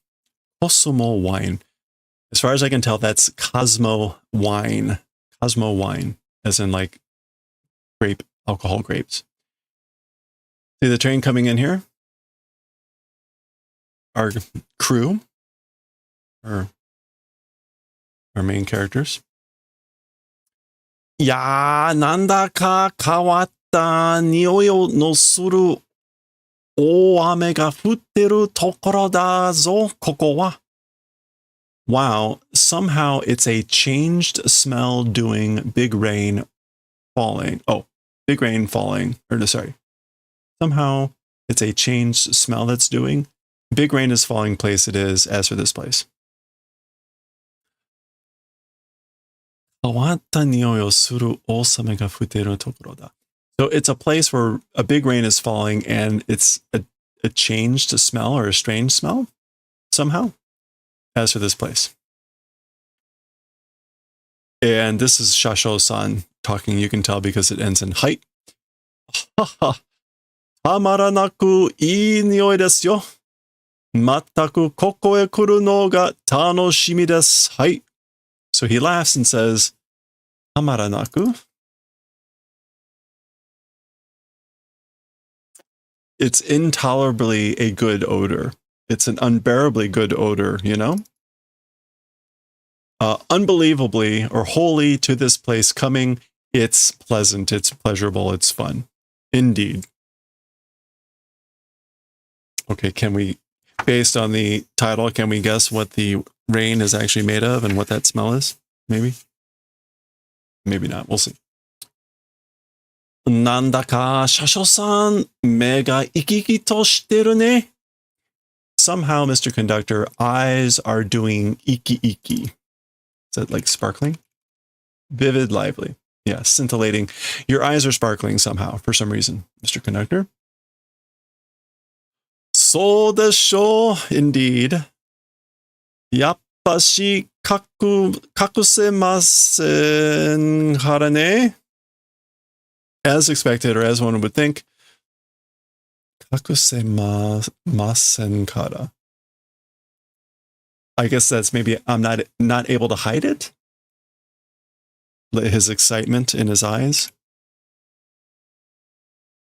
Cosmo wine. As far as I can tell, that's Cosmo wine. Cosmo wine, as in like grape, alcohol grapes. See the train coming in here? Our crew, our main characters. いやー、なんだか変わった匂いのする大雨が降ってるところだぞ、ここは。Wow, somehow it's a changed smell doing big rain falling. Oh, big rain falling. Or sorry. Somehow it's a changed smell that's doing. Big rain is falling place it is as for this place. So it's a place where a big rain is falling and it's a changed smell or a strange smell somehow as for this place. And this is Shasho-san talking. You can tell because it ends in height. Tamaranaku ii nioi desu yo. Mattaku koko e kuru no ga tanoshimi desu. Hai. So he laughs and says, Tamaranaku. It's intolerably a good odor. It's an unbearably good odor, you know? Unbelievably or wholly to this place coming, it's pleasant, it's pleasurable, it's fun. Indeed. Okay, can we, based on the title, can we guess what the rain is actually made of and what that smell is? Maybe? Maybe not. We'll see. Nandaka Shasho-san, me ga ikiki to shiteru ne. Somehow, Mr. Conductor, eyes are doing iki-iki. Is that like sparkling? Vivid, lively. Yeah, scintillating. Your eyes are sparkling somehow, for some reason, Mr. Conductor. So desho, indeed. Yappashi kakusemasen kara ne. As expected, or as one would think. Kakusemasen kara. I guess that's maybe I'm not able to hide it. His excitement in his eyes.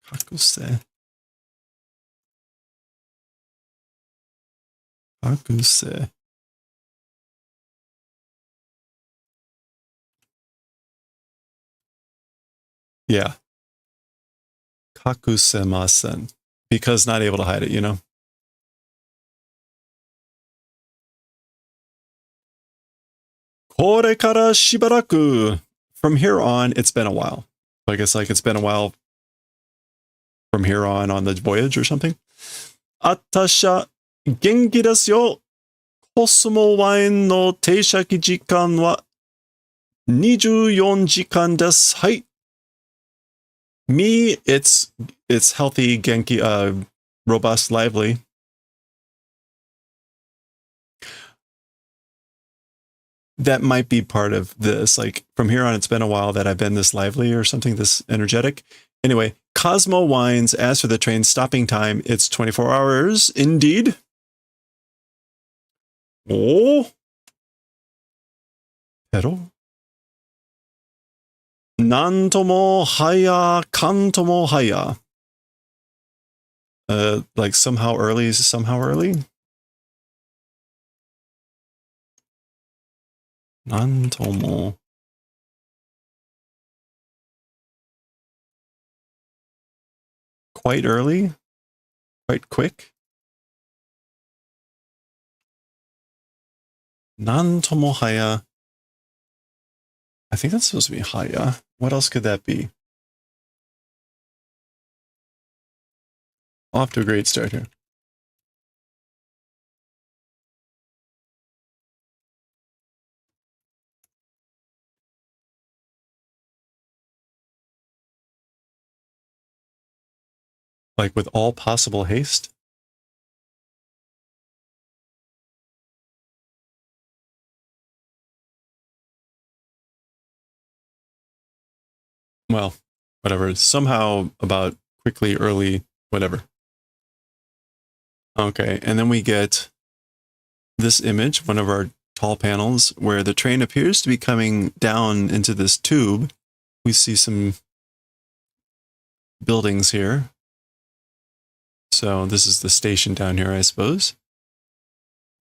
Kakuse. Kakuse. Yeah. Kakusemasen. Because not able to hide it, you know? Kore kara shibaraku. From here on, it's been a while. I guess like it's been a while from here on the voyage or something. Atasha genki desu yo. Cosmo wine no teishaki jikan wa 24 jikan desu. Hai. Me, it's healthy, genki, robust, lively. That might be part of this. Like from here on, it's been a while that I've been this lively or something, this energetic. Anyway, Cosmo Wines, as for the train stopping time, it's 24 hours indeed. Oh. Pero. Nantomo haya, kantomo haya. Like somehow early. Nantomo. Quite early? Quite quick? Nantomo haya. I think that's supposed to be haya. What else could that be? Off to a great start here. Like with all possible haste? Well, whatever. Somehow about quickly, early, whatever. Okay, and then we get this image, one of our tall panels, where the train appears to be coming down into this tube. We see some buildings here. So this is the station down here, I suppose.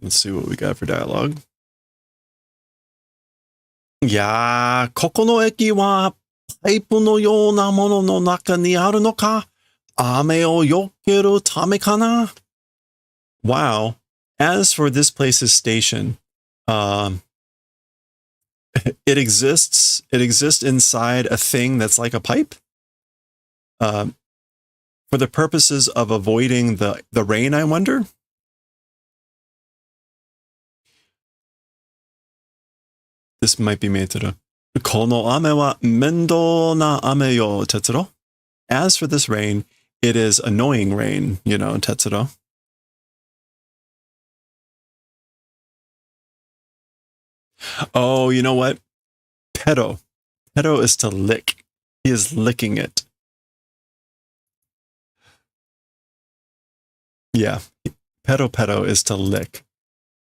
Let's see what we got for dialogue. いやー、ここの駅はパイプのようなものの中にあるのか？雨を避けるためかな? Wow. As for this place's station, it exists inside a thing that's like a pipe. For the purposes of avoiding the rain, I wonder? This might be Meitaro. この雨は面倒な雨よ, Tetsuro. As for this rain, it is annoying rain, you know, Tetsuro. Oh, you know what? Pedo. Pedo is to lick. He is licking it. Yeah. Pedo is to lick.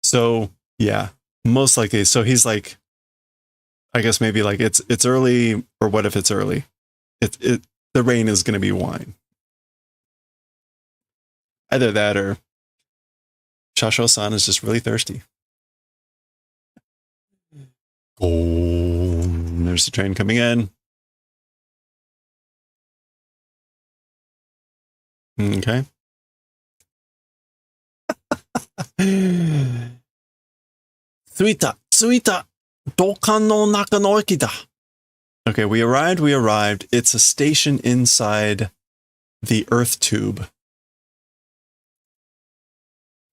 So, yeah. Most likely. So he's like, I guess maybe like it's early, or what if it's early? The rain is going to be wine. Either that or Shasho-san is just really thirsty. Oh, there's the train coming in. Okay. Suita. Dokan no naka no eki da. Okay, we arrived. It's a station inside the earth tube.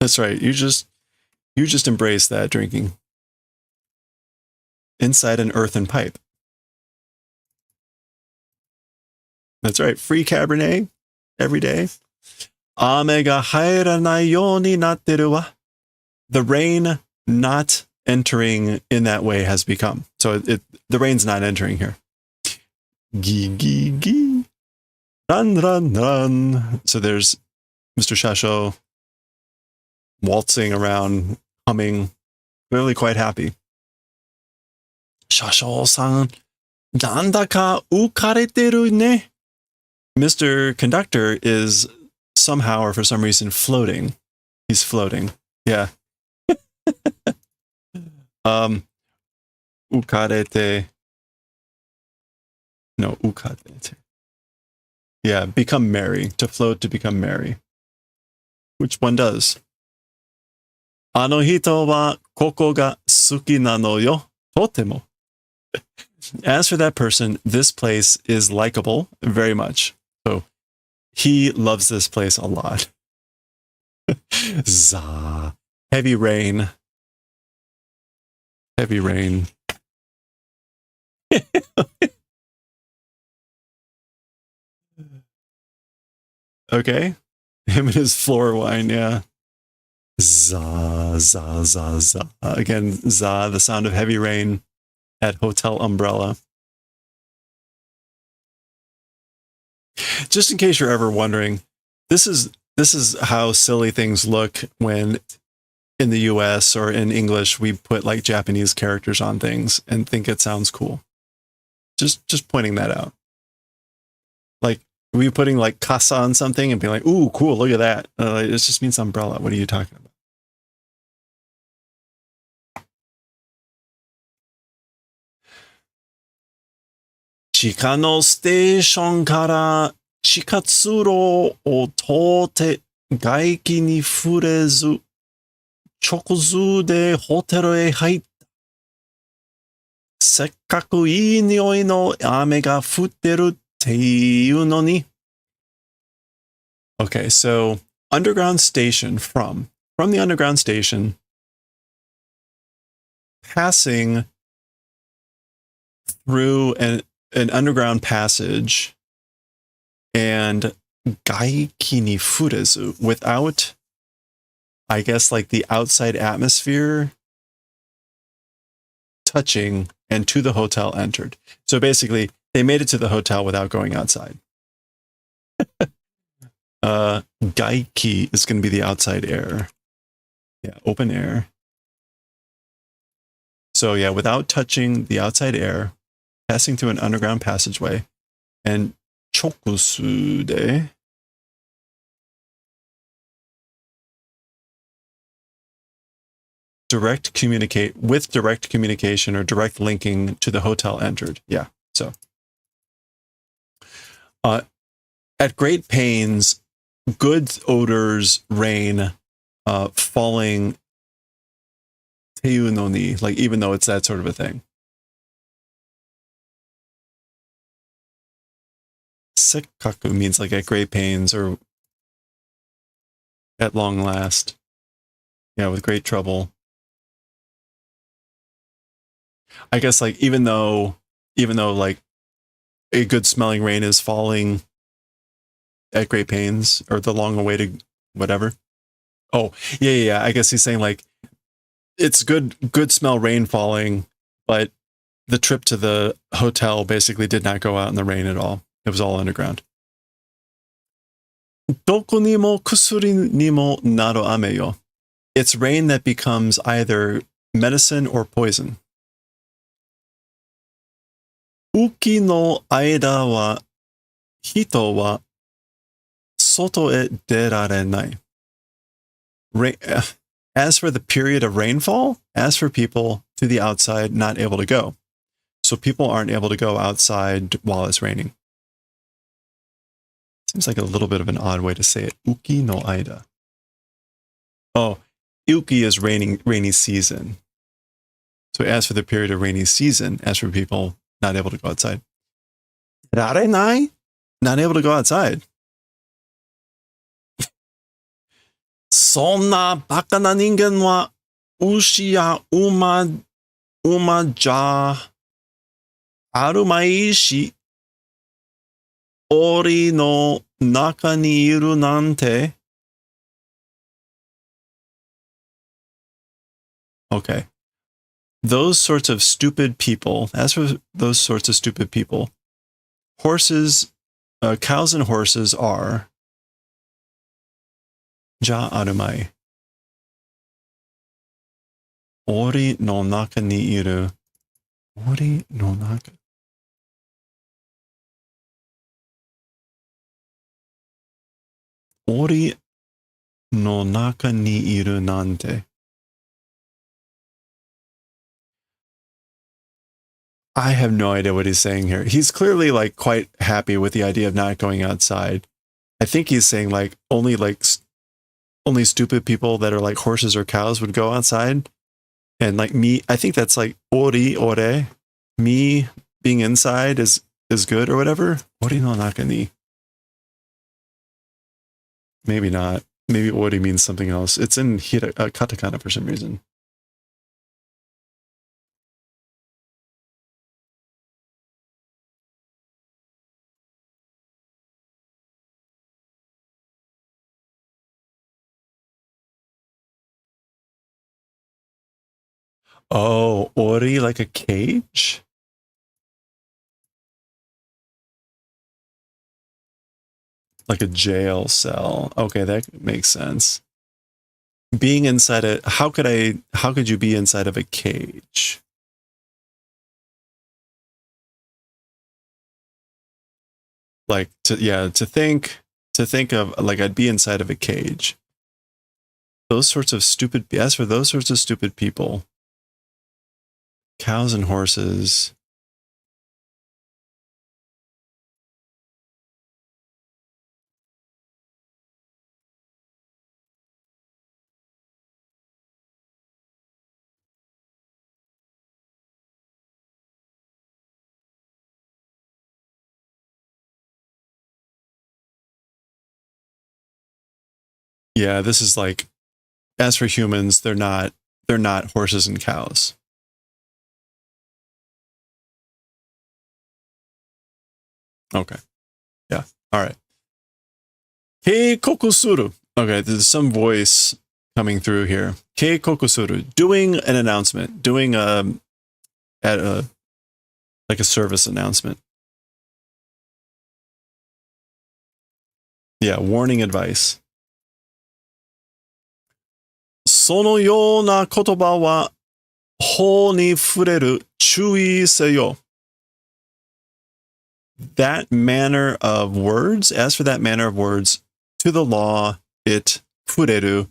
That's right. You just embrace that drinking. Inside an earthen pipe. That's right. Free Cabernet every day. Ame ga hairanai you ni natteru wa. The rain not entering in that way has become. So the rain's not entering here. Gi. Run. So there's Mr. Shasho waltzing around, humming, clearly quite happy. Shasho-san, nandaka ukareteru ne. Mr. Conductor is somehow or for some reason floating. He's floating. Yeah. Ukarete. No, ukarete. Yeah, become merry. To float, to become merry. Which one does? Ano hito wa koko ga suki nano yo. Totemo. As for that person, this place is likable very much. So he loves this place a lot. Za. Heavy rain. Heavy rain. Okay. Him and his floor wine, yeah. Za. Again, za, the sound of heavy rain at Hotel Umbrella. Just in case you're ever wondering, this is how silly things look when in the US or in English we put like Japanese characters on things and think it sounds cool. Just pointing that out. Like we putting like kasa on something and being like, ooh, cool, look at that. It just means umbrella. What are you talking about? Chika no station kara chikatsuro o tote gaiki ni furezu chokuzu de hoteru e haitta. Sekkaku ii nioi no ame ga futteru te iu no ni. Okay, so underground station from the underground station, passing through an underground passage, and gaiki ni furezu, without, I guess, like the outside atmosphere touching, and to the hotel entered. So basically, they made it to the hotel without going outside. Gaiki is going to be the outside air. Yeah, open air. So yeah, without touching the outside air, passing through an underground passageway, and chokusude, direct communication or direct linking to the hotel entered. Yeah. So at great pains, good odors reign, falling teiu no ni, like even though it's that sort of a thing. Sekkaku means like at great pains or at long last. Yeah, with great trouble. I guess like even though like a good smelling rain is falling at great pains, or the long awaited whatever. Oh, yeah. I guess he's saying like it's good smell rain falling, but the trip to the hotel basically did not go out in the rain at all. It was all underground. Doko ni mo kusuri ni mo naru ame yo. It's rain that becomes either medicine or poison. Uki no aida wa hito wa soto e derarenai. As for the period of rainfall, as for people to the outside not able to go. So people aren't able to go outside while it's raining. Seems like a little bit of an odd way to say it. Uki no aida. Oh, uki is rainy season. So as for the period of rainy season, as for people not able to go outside. Rarenai? Not able to go outside. そんなバカな人間は牛や馬じゃあるまいし、檻の中にいるなんて。Okay. Those sorts of stupid people, as for those sorts of stupid people, horses, cows and horses are ja arumai. Ori no naka ni iru. Ori no naka. Ori no naka ni iru nante. I have no idea what he's saying here. He's clearly like quite happy with the idea of not going outside. I think he's saying like only stupid people that are like horses or cows would go outside. And like me, I think that's like ore. Me being inside is good or whatever. Ori no naka ni. Maybe not. Maybe ori means something else. It's in katakana for some reason. Oh, ori like a cage? Like a jail cell. Okay, that makes sense. Being inside how could you be inside of a cage? Like to think of like I'd be inside of a cage. Those sorts of stupid, as for those sorts of stupid people, cows and horses. Yeah, this is like, as for humans, they're not horses and cows. Okay. Yeah. All right. Keikoku suru. Okay, there's some voice coming through here. Keikoku suru. Doing an announcement. Doing at a like a service announcement. Yeah, warning advice. そのような言葉は法に触れる注意せよ. That manner of words, as for that manner of words, to the law, it, fureru,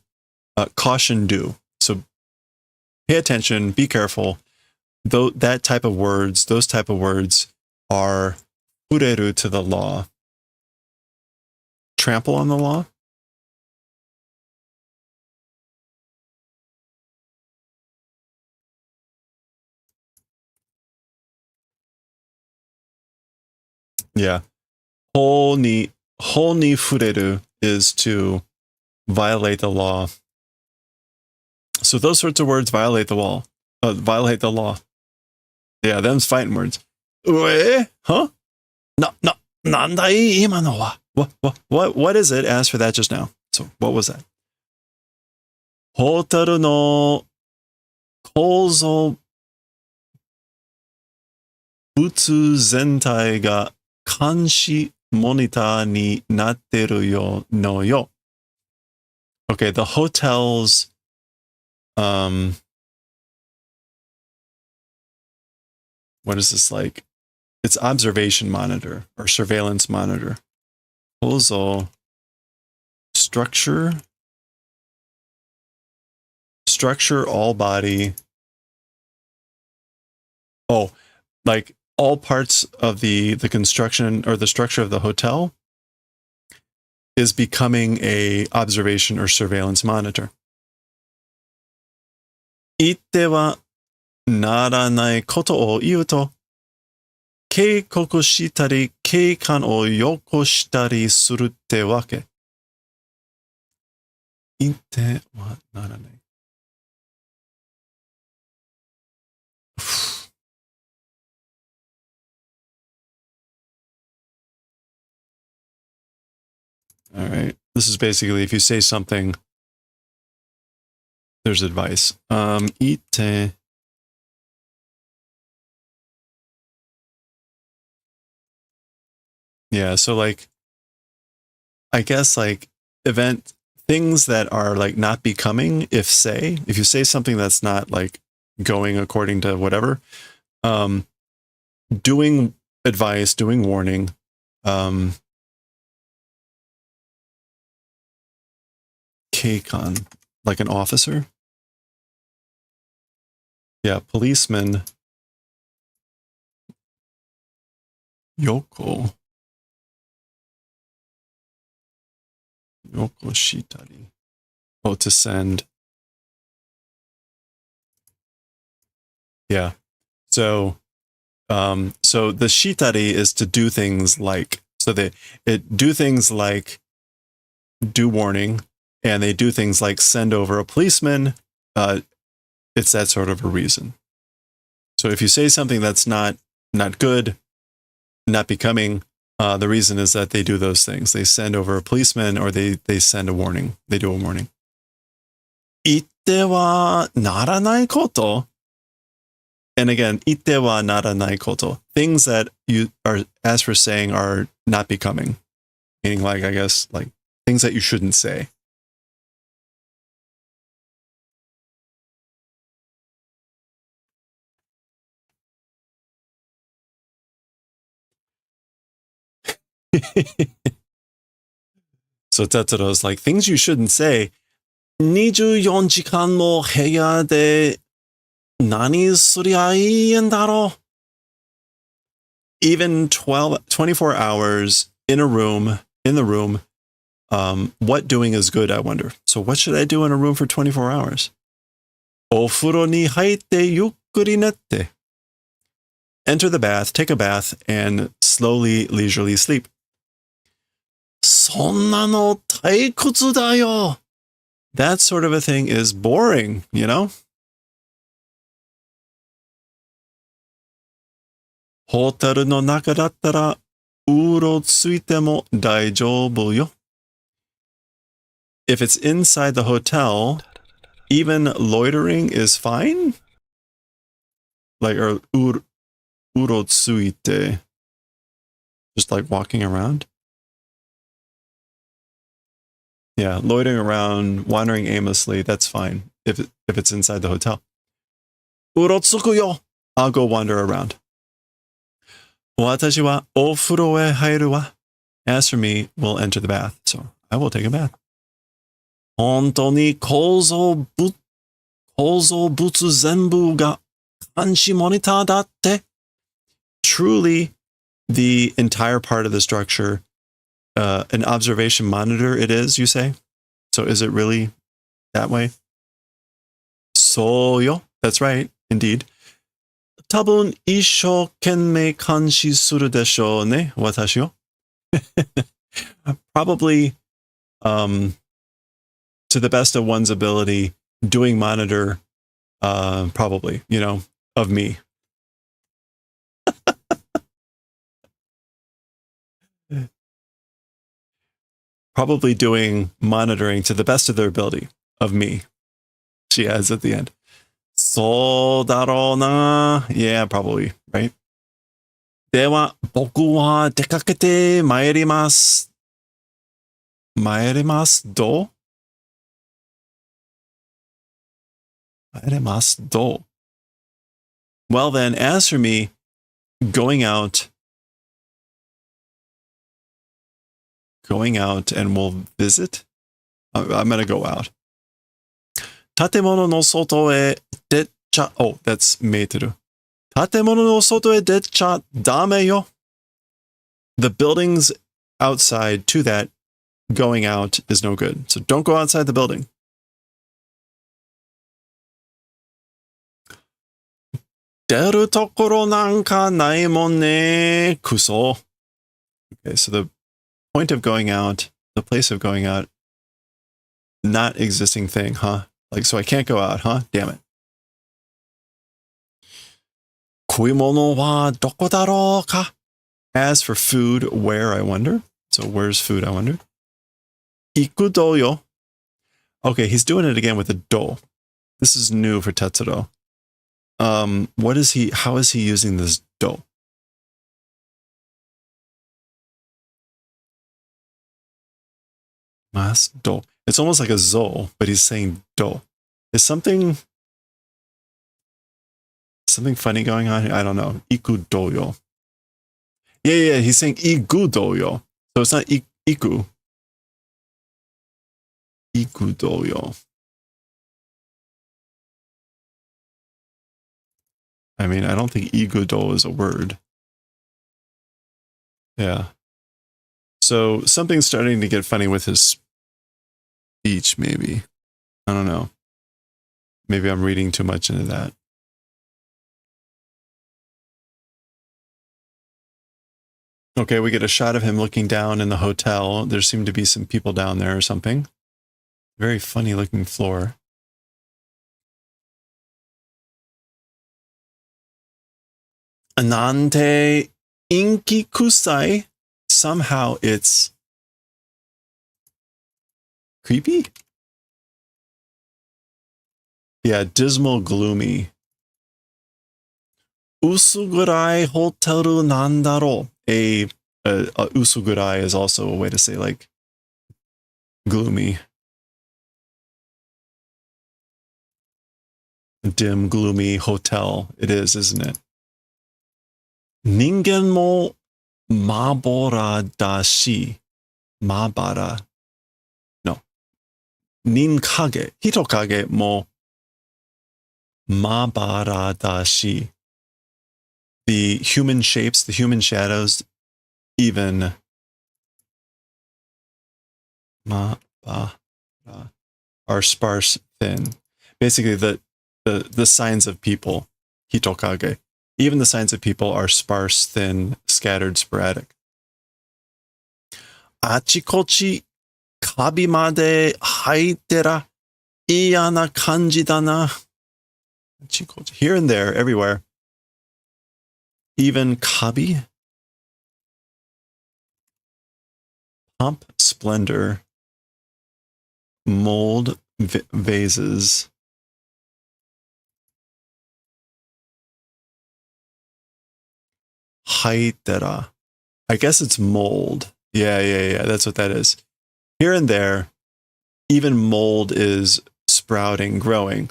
caution do. So pay attention, be careful. Though that type of words, those type of words are fureru to the law. Trample on the law? Yeah. 法に触れる is to violate the law. So those sorts of words violate the law. Violate the law. Yeah, them's fighting words. Huh? Nandai imano wa? What is it? Ask for that just now. So what was that? Hotaru no kouzo butsu zentai ga kanshi monitor ni natteru yo no yo. Okay, the hotel's what is this like? It's observation monitor or surveillance monitor. Kozo structure all body. Oh, like all parts of the construction or the structure of the hotel is becoming a observation or surveillance monitor. Itte wa naranai koto o iu to keikoku shitari keikan o yoko shitari suru te wake. Itte wa naranai. All right. This is basically if you say something, there's advice. Ite. Yeah, so like, I guess like things that are like not becoming, if you say something that's not like going according to whatever, doing advice, doing warning, Keikon, like an officer. Yeah, policeman. Yoko shitari. Oh, to send. Yeah. So the shitari is to do things like, so it do things like do warning, and they do things like send over a policeman. It's that sort of a reason. So if you say something that's not good, not becoming, the reason is that they do those things. They send over a policeman or they send a warning. They do a warning. Itte wa naranai koto. And again, itte wa naranai koto. Things that you are, as for saying, are not becoming. Meaning like, I guess, like things that you shouldn't say. So Tetsuro's like, things you shouldn't say. 24時間も部屋で何すりゃいいんだろう? Even 24 hours in the room, what doing is good, I wonder. So what should I do in a room for 24 hours? お風呂に入ってゆっくり寝て. Enter the bath, take a bath, and slowly, leisurely sleep. そんなの退屈だよ. That sort of a thing is boring, you know? ホテルの中だったらうろついても大丈夫よ. if it's inside the hotel, even loitering is fine? Like, or urotsuite, just like walking around? Yeah, loitering around, wandering aimlessly, that's fine if it's inside the hotel. Urotsukuyo! I'll go wander around. Watashi wa ofuro e hairu wa. As for me, we'll enter the bath. So I will take a bath. Honto ni kouzou butsu zenbu ga kanshi monitor datte. Truly, the entire part of the structure, an observation monitor it is, you say? So is it really that way? So yo, that's right, indeed. Tabun issho kenmei kanshi suru desho ne, watashi yo. Probably, to the best of one's ability, doing monitor, probably, you know, of me. Probably doing monitoring to the best of their ability of me. She adds at the end. So daro na. Yeah, probably, right? Dewa, boku wa dekakete mairimasu. Mairimasu do? Mairimasu do. Well then, as for me, going out and we'll visit. I'm going to go out. Tatemono no soto e decha. Oh, that's meiteru. Tatemono no soto e decha dame yo. The buildings outside to that going out is no good. So don't go outside the building. Deru tokoro nanka nai mon ne kuso. Okay, so the point of going out, the place of going out, not existing thing, huh? Like, so I can't go out, huh? Damn it. Kuimono wa doko daro ka? As for food, where, I wonder? So where's food, I wonder? Iku do yo. Okay, he's doing it again with a do. This is new for Tetsuro. How is he using this do? Mas do. It's almost like a zo, but he's saying do. Is something funny going on here? I don't know. Iku do yo. Yeah, he's saying igu do yo. So it's not iku. Iku do yo. I mean, I don't think igu do is a word. Yeah. So something's starting to get funny with his speech, maybe. I don't know. Maybe I'm reading too much into that. Okay, we get a shot of him looking down in the hotel. There seem to be some people down there or something. Very funny looking floor. Anante inki kusai. Somehow it's creepy? Yeah, dismal, gloomy. Usugurai hoteru nandaro. A usugurai is also a way to say like gloomy. Dim, gloomy hotel. It is, isn't it? Ningen mo mabora dashi. Mabara. No. Ninkage. Hitokage mo mabara dashi. The human shapes, the human shadows, even mabara are sparse, thin. Basically, the signs of people, hitokage. Even the signs of people are sparse, thin, scattered, sporadic. Achikochi kabi made haitera iyana kanji da na. Achikochi. Here and there, everywhere. Even kabi. Pomp, splendor. mold vases. Haitera. I guess it's mold. Yeah. That's what that is. Here and there, even mold is sprouting, growing.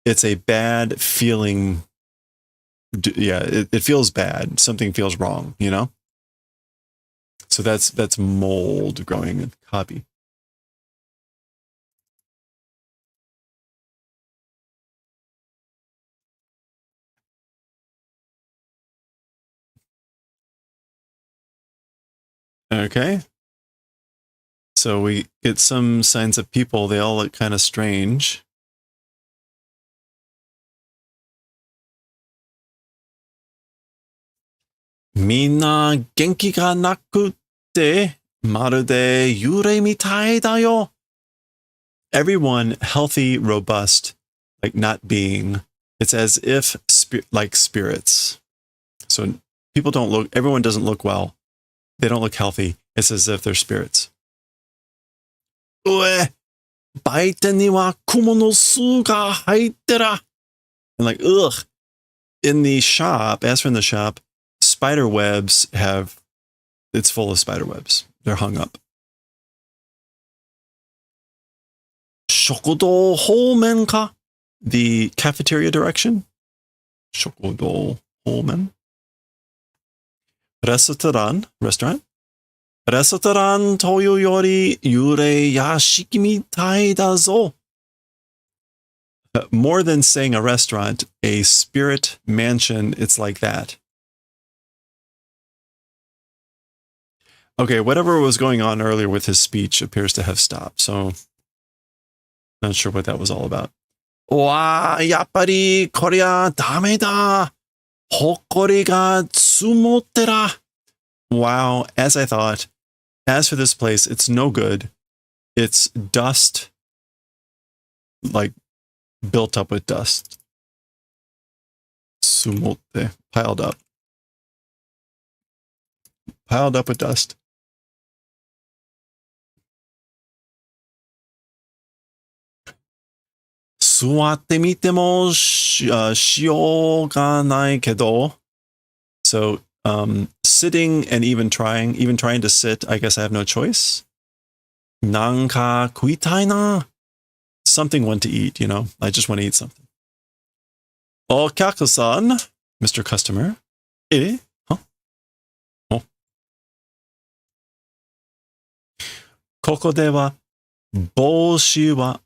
It's a bad feeling. Yeah, it feels bad. Something feels wrong, you know? So that's mold growing in copy. Okay. So we get some signs of people. They all look kind of strange. Minna genki ga nakutte marude yurei mitai da yo. Everyone healthy, robust, like not being. It's as if like spirits. So people don't look, everyone doesn't look well. They don't look healthy. It's as if they're spirits. Ue, baite ni wa kumo no su ga haitera. And like, ugh. In the shop, as for in the shop, spider webs it's full of spider webs. They're hung up. Shokudo homen ka? The cafeteria direction? Shokudo homen. Restaurant. Restaurant toyu yori yurei yashiki mitai da zo. More than saying a restaurant, a spirit mansion, it's like that. Okay, whatever was going on earlier with his speech appears to have stopped, so not sure what that was all about. Wa, yappari, korea, dameda. Hokkori ga tsumottera. Wow, as I thought. As for this place, it's no good. It's dust, like built up with dust. Tsumotte, piled up. Piled up with dust. Suwatte mite mo shio ga nai kedo. So, sitting and even trying to sit, I guess I have no choice. Nanka kuitai na. Something want to eat, you know. I just want to eat something. Okyaku-san, Mr. Customer. Eh? Huh? Oh. Koko de wa boshi wa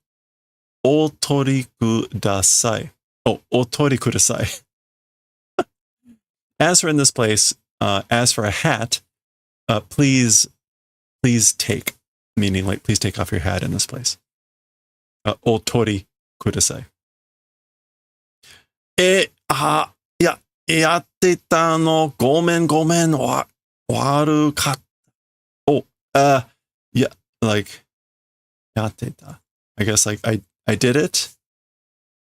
otori kudasai. Oh, otori kudasai. As for in this place, as for a hat, please take. Meaning, like, please take off your hat in this place. Otori kudasai. Yatte no gomen waru kat. Oh, yeah, like, yatte. I guess, like, I did it.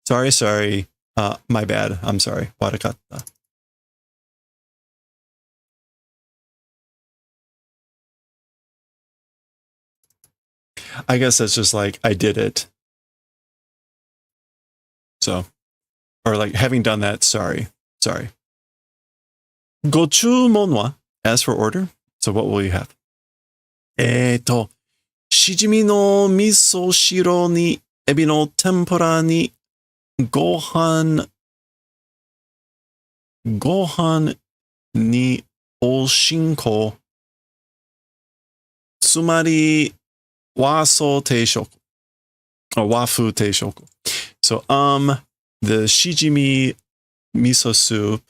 Sorry. My bad. I'm sorry. Warakatta. I guess that's just like, I did it. So, or like, having done that, sorry. Gochumon wa, as for order. So what will you have? Shijimi no miso shiro ni ebi no tempura ni gohan ni oshinko. Tsumari waso teishoku. Or wafu teishoku. So, the shijimi miso soup.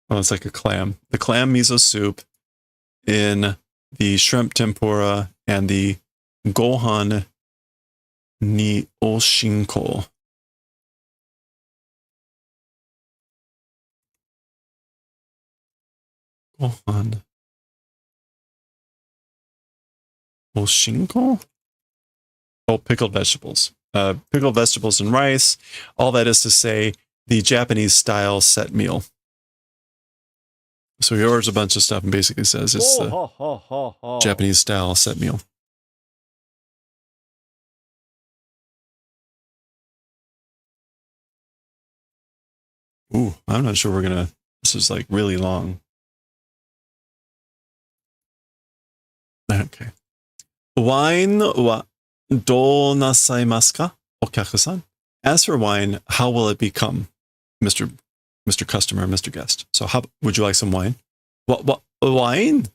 Oh, it's like a clam. The clam miso soup in the shrimp tempura and the gohan ni oshinko. Gohan oshinko? Oh, pickled vegetables. Pickled vegetables and rice. All that is to say, the Japanese style set meal. So he orders a bunch of stuff and basically says it's the Oh, ha, ha, ha, ha. Japanese style set meal. Ooh, I'm not sure we're gonna. This is like really long. Okay. Wine wa do nasaimasu ka, okyaku-san? As for wine, how will it become, Mr. Customer, Mr. Guest? So how would you like some wine? What wine?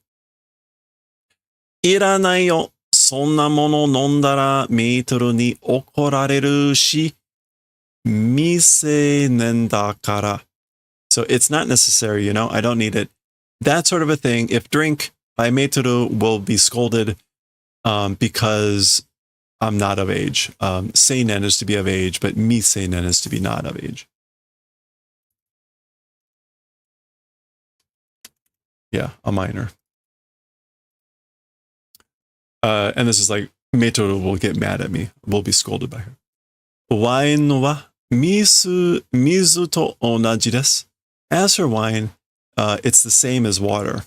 いらないよ。そんなもの飲んだらメートルに怒られるし、未成年だから。So it's not necessary, you know, I don't need it. That sort of a thing. If drink by meitoru will be scolded because I'm not of age. Seinen is to be of age, but miseinen is to be not of age. Yeah, a minor. And this is like, meitoru will get mad at me. Will be scolded by her. Wine wa mizu to onaji desu. As for wine, it's the same as water.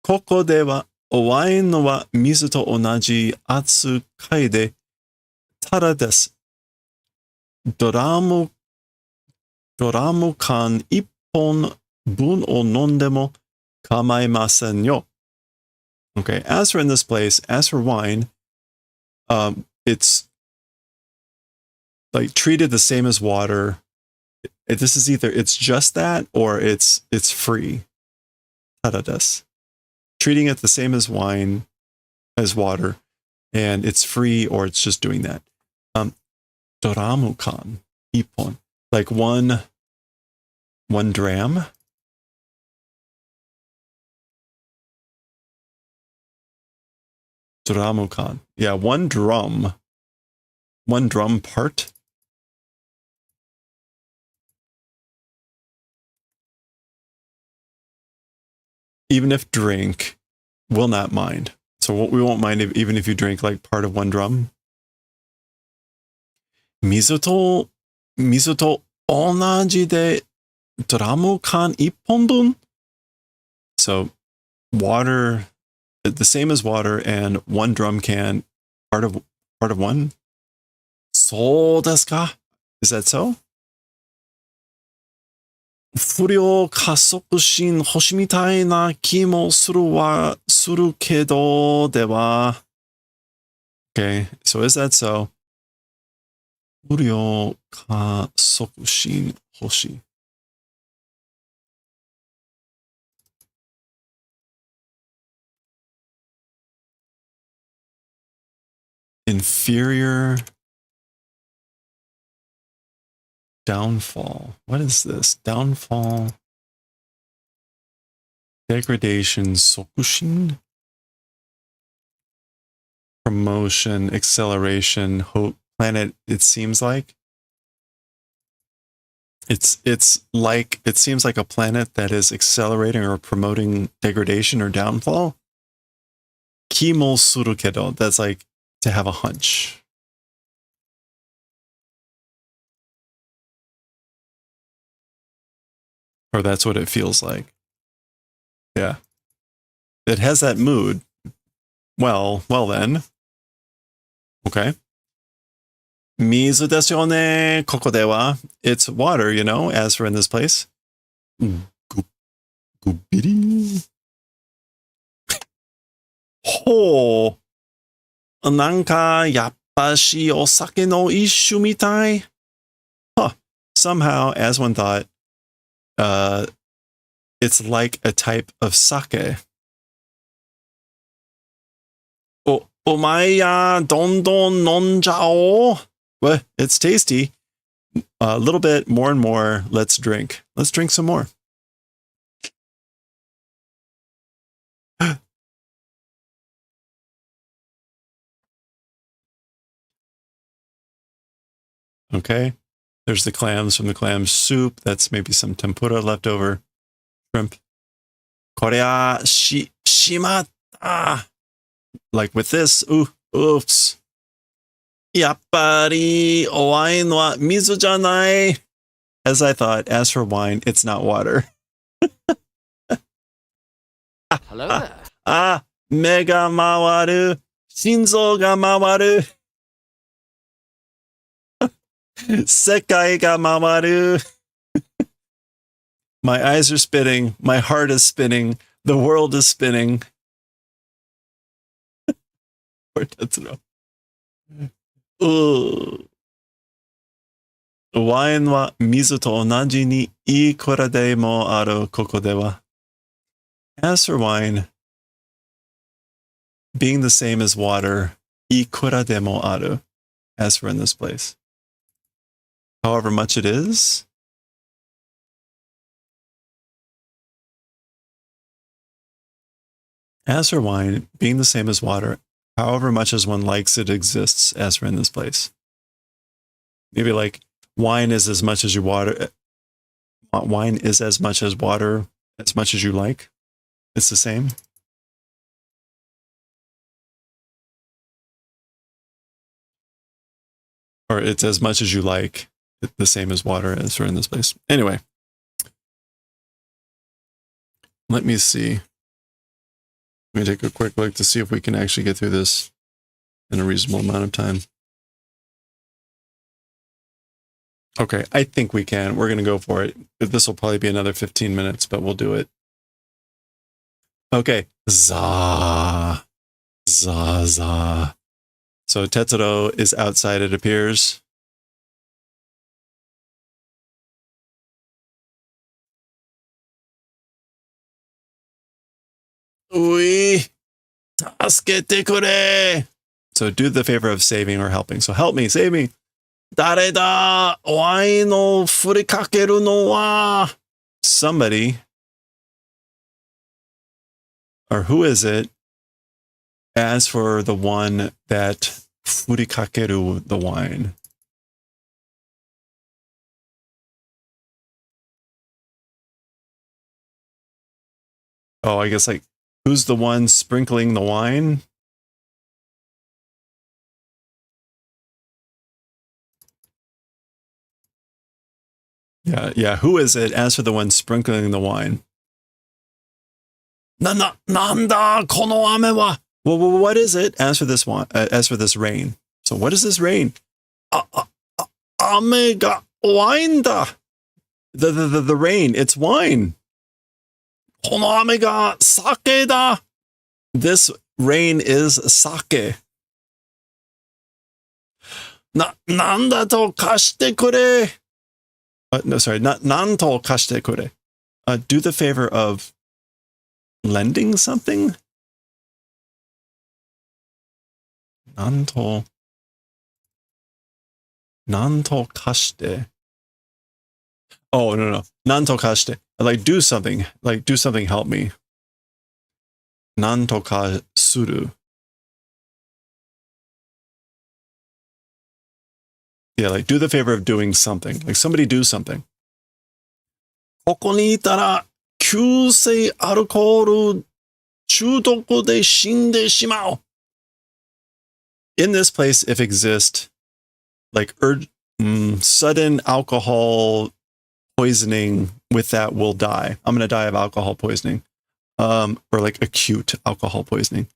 ここではワインは水と同じ扱いでただです。ドラム缶一本分を飲んでも構いませんよ。Okay, as for in this place, as for wine, it's like treated the same as water. This is either it's just that or it's free. Tada desu. Treating it the same as wine, as water, and it's free or it's just doing that. Doramukan, ippon, like one dram. Doramukan, yeah, one drum part. Even if drink, will not mind. So we won't mind even if you drink like part of one drum. Mizu to onaji de dramu kan ippon bun. So water, the same as water, and one drum can, part of one. So desu ka? Is that so? 不良加速心星みたいな気もするけど、では。Okay, so is that so? 不良加速心星。Inferior downfall. What is this? Downfall. Degradation. Sokushin. Promotion. Acceleration. Hope. Planet. It seems like. It seems like a planet that is accelerating or promoting degradation or downfall. Kimo suru kedo. That's like to have a hunch. Or that's what it feels like. Yeah. It has that mood. Well then. Okay. Mizu desu yo ne, koko de wa. It's water, you know, as for in this place. Gubiri. Ho. Nanka yappashi osake no isshu mitai. Huh. Somehow, as one thought, it's like a type of sake. Omaya dondon nonjao. Well, it's tasty. A little bit more and more. Let's drink. Let's drink some more. Okay. There's the clams from the clam soup. That's maybe some tempura left over. Shrimp. Korea shimatta. Like with this. Oops. Yappari wine wa mizu janai. As I thought, as for wine, it's not water. Hello there. あ、目が回る。心臓が回る。世界が回る。My eyes are spinning. My heart is spinning. The world is spinning. Poor Tetsuno. Wine は水と同じにいくらでもあるここでは。As for wine, being the same as water, いくらでもある. As for in this place. However much it is. As for wine, being the same as water, however much as one likes it exists, as for in this place. Maybe like wine is as much as you water. Wine is as much as water, as much as you like. It's the same. Or it's as much as you like, the same as water, as for in this place. Anyway. Let me see. Let me take a quick look to see if we can actually get through this in a reasonable amount of time. Okay, I think we can. We're going to go for it. This will probably be another 15 minutes, but we'll do it. Okay. Za. Za, za. So Tetsuro is outside, it appears. Ui. Tasukete kure. So do the favor of saving or helping. So help me, save me. Dare da wai no furikakeru no wa. Somebody. Or who is it? As for the one that furikakeru the wine. Oh, I guess like, who's the one sprinkling the wine? Yeah. Who is it? As for the one sprinkling the wine. Nanda kono ame wa. Well, what is it? As for this one, as for this rain. So what is this rain? Ame ga wine da. The rain. It's wine. Kono ame ga sake da. This rain is sake. Nanda to kashite kure. No, sorry, not nanto kashite kure. Do the favor of lending something? Nanto kashite. Oh, no. Nanto kashite. Like, do something. Like, do something, help me. Nanto ka suru. Yeah, like, do the favor of doing something. Like, somebody do something. ここにいたら、急性アルコール中毒で死んでしまう. In this place, if exist, like, sudden alcohol poisoning with that will die. I'm going to die of alcohol poisoning. Or like acute alcohol poisoning.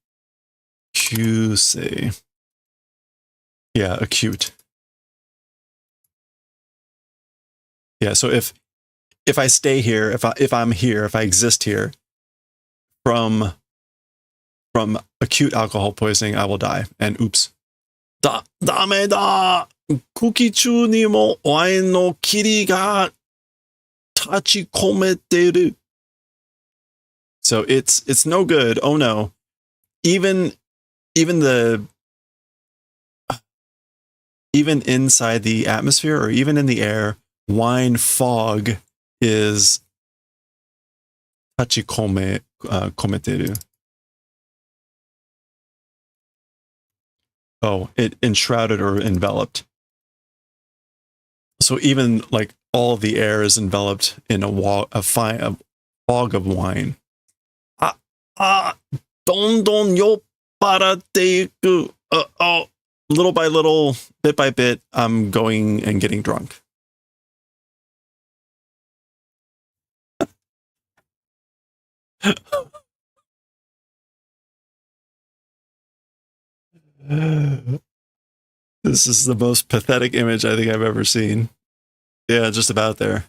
Kyusei. Yeah, acute. Yeah, so if I stay here, if I'm here, if I exist here from acute alcohol poisoning, I will die. And oops. Dame da. Kuki chu ni mo wain no kiri ga tachikometeru. So it's no good. Oh no. Even inside the atmosphere or even in the air, wine fog is tachikometeru. Oh, it enshrouded or enveloped. So even like all of the air is enveloped in a fog of wine. Dondon yopparatte iku. Little by little, bit by bit, I'm going and getting drunk. This is the most pathetic image I think I've ever seen. Yeah, just about there.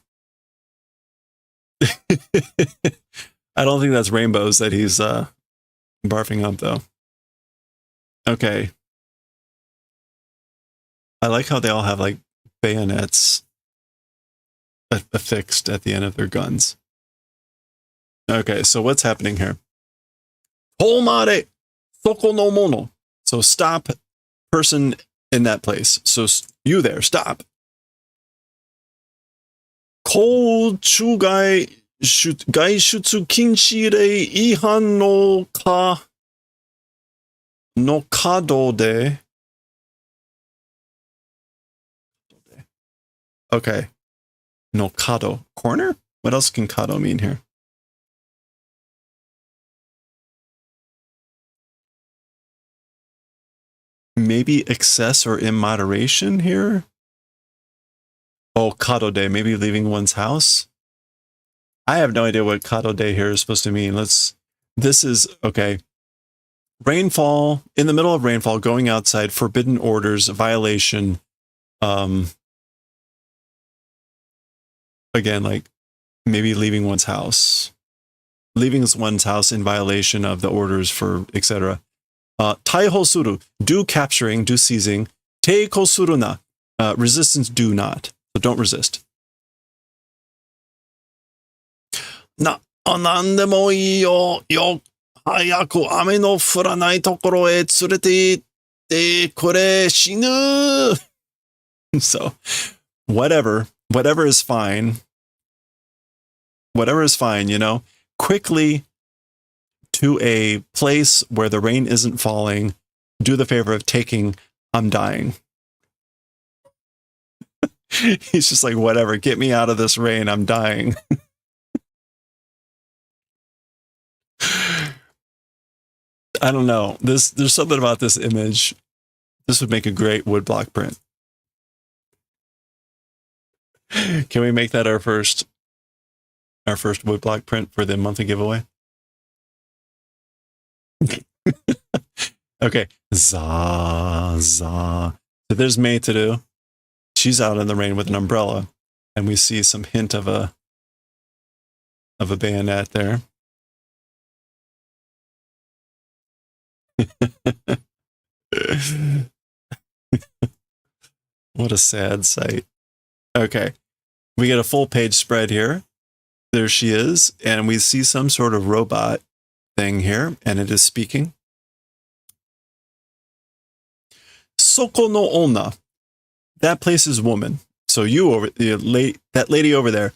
I don't think that's rainbows that he's barfing up, though. Okay. I like how they all have, like, bayonets affixed at the end of their guns. Okay, so what's happening here? Tomare soko no mono. So stop, person in that place. So you there, stop. Kochugai gaishutsu kinshi rei ihan no kado de. Okay. No kado. Corner? What else can kado mean here? Maybe excess or immoderation here? Oh, kado de, maybe leaving one's house? I have no idea what kado de here is supposed to mean. This is, okay. Rainfall, in the middle of rainfall, going outside, forbidden orders, violation. Again, like maybe leaving one's house. Leaving one's house in violation of the orders for etc. Taiho suru, do capturing, do seizing. Teiko suru na, resistance, do not. So don't resist. Nandemo ii yo, hayaku ame no furanai tokoro e tsurete itte kore shinu. So, whatever is fine. Whatever is fine, you know. Quickly to a place where the rain isn't falling. Do the favor of taking, I'm dying. He's just like, whatever, get me out of this rain, I'm dying. I don't know. There's something about this image. This would make a great woodblock print. Can we make that our first woodblock print for the monthly giveaway? Okay. Za. So there's Meiteru. She's out in the rain with an umbrella. And we see some hint of a bayonet there. What a sad sight. Okay. We get a full page spread here. There she is. And we see some sort of robot thing here. And it is speaking. Soko no onna. That place is woman. So you over that lady over there.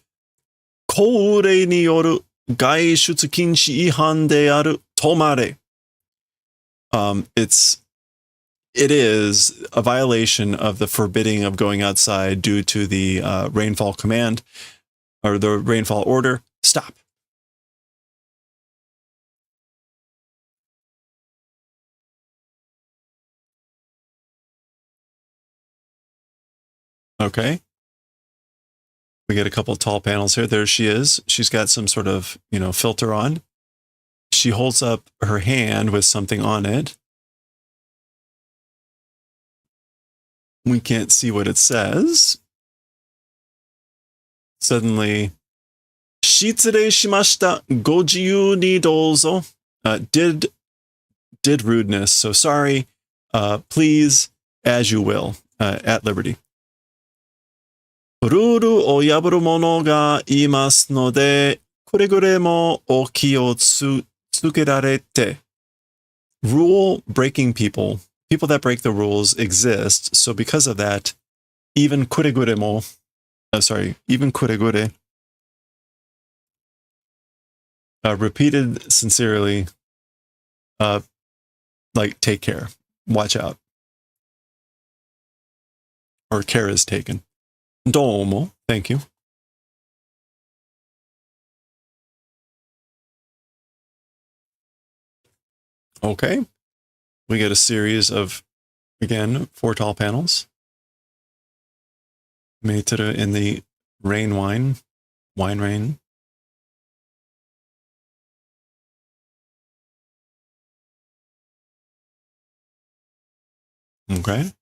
Kourei ni yoru gaishutsu kinshi ihan de aru tomare. It is a violation of the forbidding of going outside due to the rainfall command or the rainfall order. Stop. Okay. We get a couple of tall panels here. There she is. She's got some sort of, filter on. She holds up her hand with something on it. We can't see what it says. Suddenly, shitsure shimashita, go jiyu ni douzo. Did rudeness. So sorry. Please, as you will, at liberty. Ruru o yaburu mono ga iimasu no de, kuregure mo o ki o tsukerarete. Rule breaking people that break the rules exist. So because of that, even kuregure repeated sincerely, like take care, watch out, or care is taken. Domo, thank you. Okay. We get a series of, again, 4 tall panels. Meiteru in the wine rain. Okay.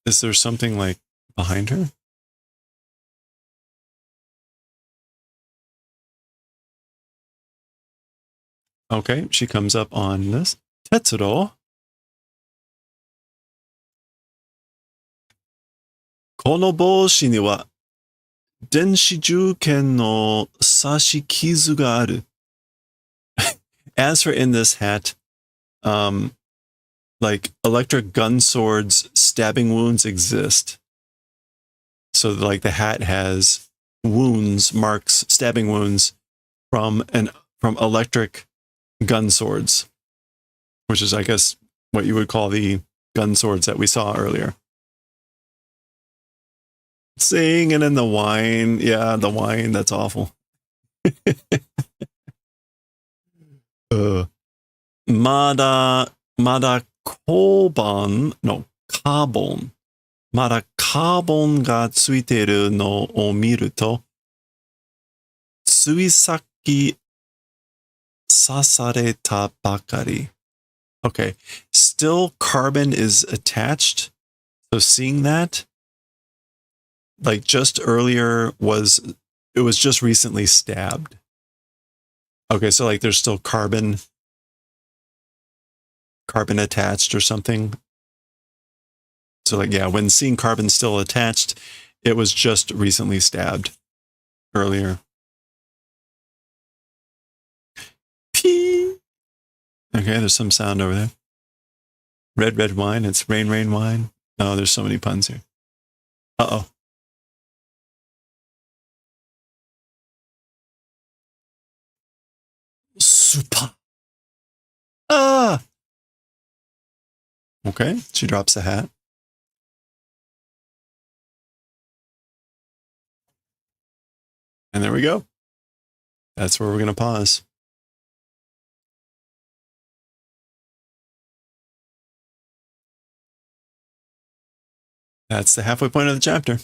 Is there something like behind her? Okay, she comes up on this. Tetsuro. この帽子には電子銃剣の刺し傷がある. As for in this hat, like electric gun swords stabbing wounds exist. So like the hat has wounds, marks, stabbing wounds from electric gun swords, which is I guess what you would call the gun swords that we saw earlier. Singing in the wine. Yeah, the wine, that's awful. まだカーボンがついているのを見ると、ついさっき刺されたばかり. Okay, still carbon is attached. So seeing that, like just earlier it was just recently stabbed. Okay, so like there's still carbon attached or something. So like, yeah, when seeing carbon still attached, it was just recently stabbed earlier. Pee. Okay, there's some sound over there. Red wine, it's rain wine. Oh, there's so many puns here. Uh-oh. Super. Ah! Okay, she drops the hat. And there we go. That's where we're going to pause. That's the halfway point of the chapter.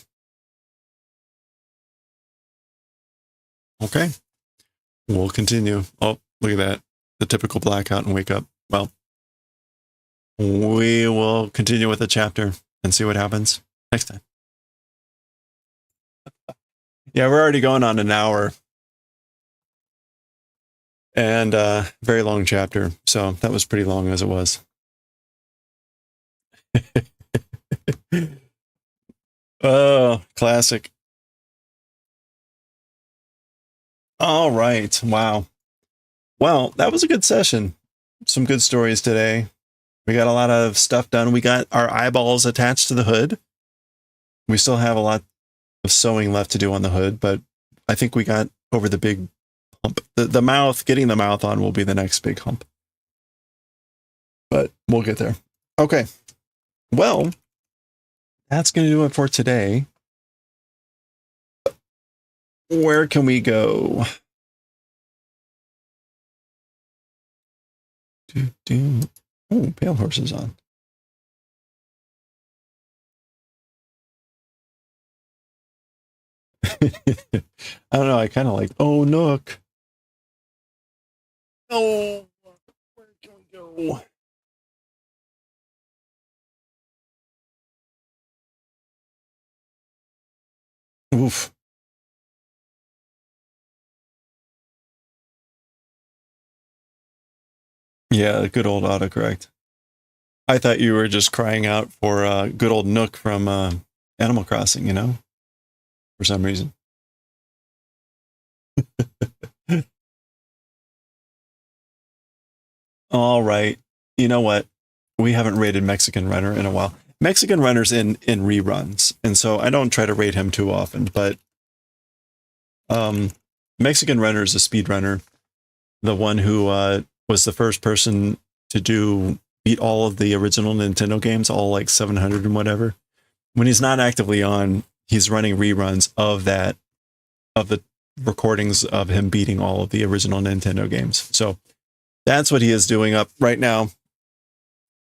Okay. We'll continue. Oh, look at that. The typical blackout and wake up. Well, we will continue with the chapter and see what happens next time. Yeah, we're already going on an hour. And very long chapter. So that was pretty long as it was. Oh, classic. All right. Wow. Well, that was a good session. Some good stories today. We got a lot of stuff done. We got our eyeballs attached to the hood. We still have a lot of sewing left to do on the hood, but I think we got over the big hump. The mouth, getting the mouth on will be the next big hump. But we'll get there. Okay. Well, that's going to do it for today. Where can we go? Oh, Pale Horse is on. I don't know. I kind of like, oh, Nook. Oh, where can we go? Oof. Yeah, good old autocorrect. I thought you were just crying out for good old Nook from Animal Crossing, you know, for some reason. All right. You know what? We haven't rated Mexican Runner in a while. Mexican Runner's in reruns, and so I don't try to rate him too often, but Mexican Runner is a speedrunner, the one who was the first person to beat all of the original Nintendo games, all like 700 and whatever. When he's not actively on, he's running reruns of the recordings of him beating all of the original Nintendo games. So that's what he is doing up right now.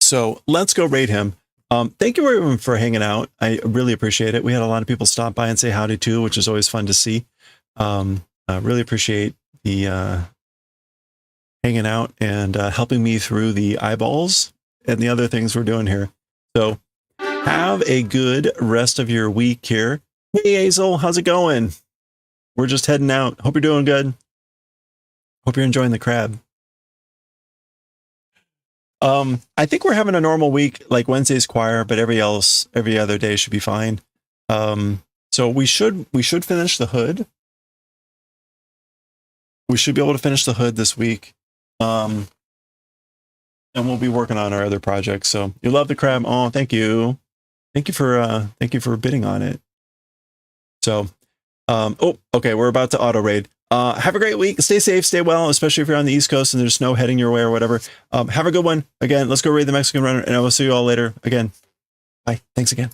So let's go rate him. Thank you everyone for hanging out. I really appreciate it. We had a lot of people stop by and say howdy too, which is always fun to see. I really appreciate the hanging out and helping me through the eyeballs and the other things we're doing here. So have a good rest of your week here. Hey, Hazel, how's it going? We're just heading out. Hope you're doing good. Hope you're enjoying the crab. I think we're having a normal week, like Wednesday's choir, but every other day should be fine. So we should finish the hood. We should be able to finish the hood this week. And we'll be working on our other projects. So you love the crab. Oh, thank you. Thank you for bidding on it. So, oh, okay. We're about to auto raid. Have a great week. Stay safe, stay well, especially if you're on the East Coast and there's snow heading your way or whatever. Have a good one. Again, let's go raid the Mexican runner, and I will see you all later. Again, bye. Thanks again.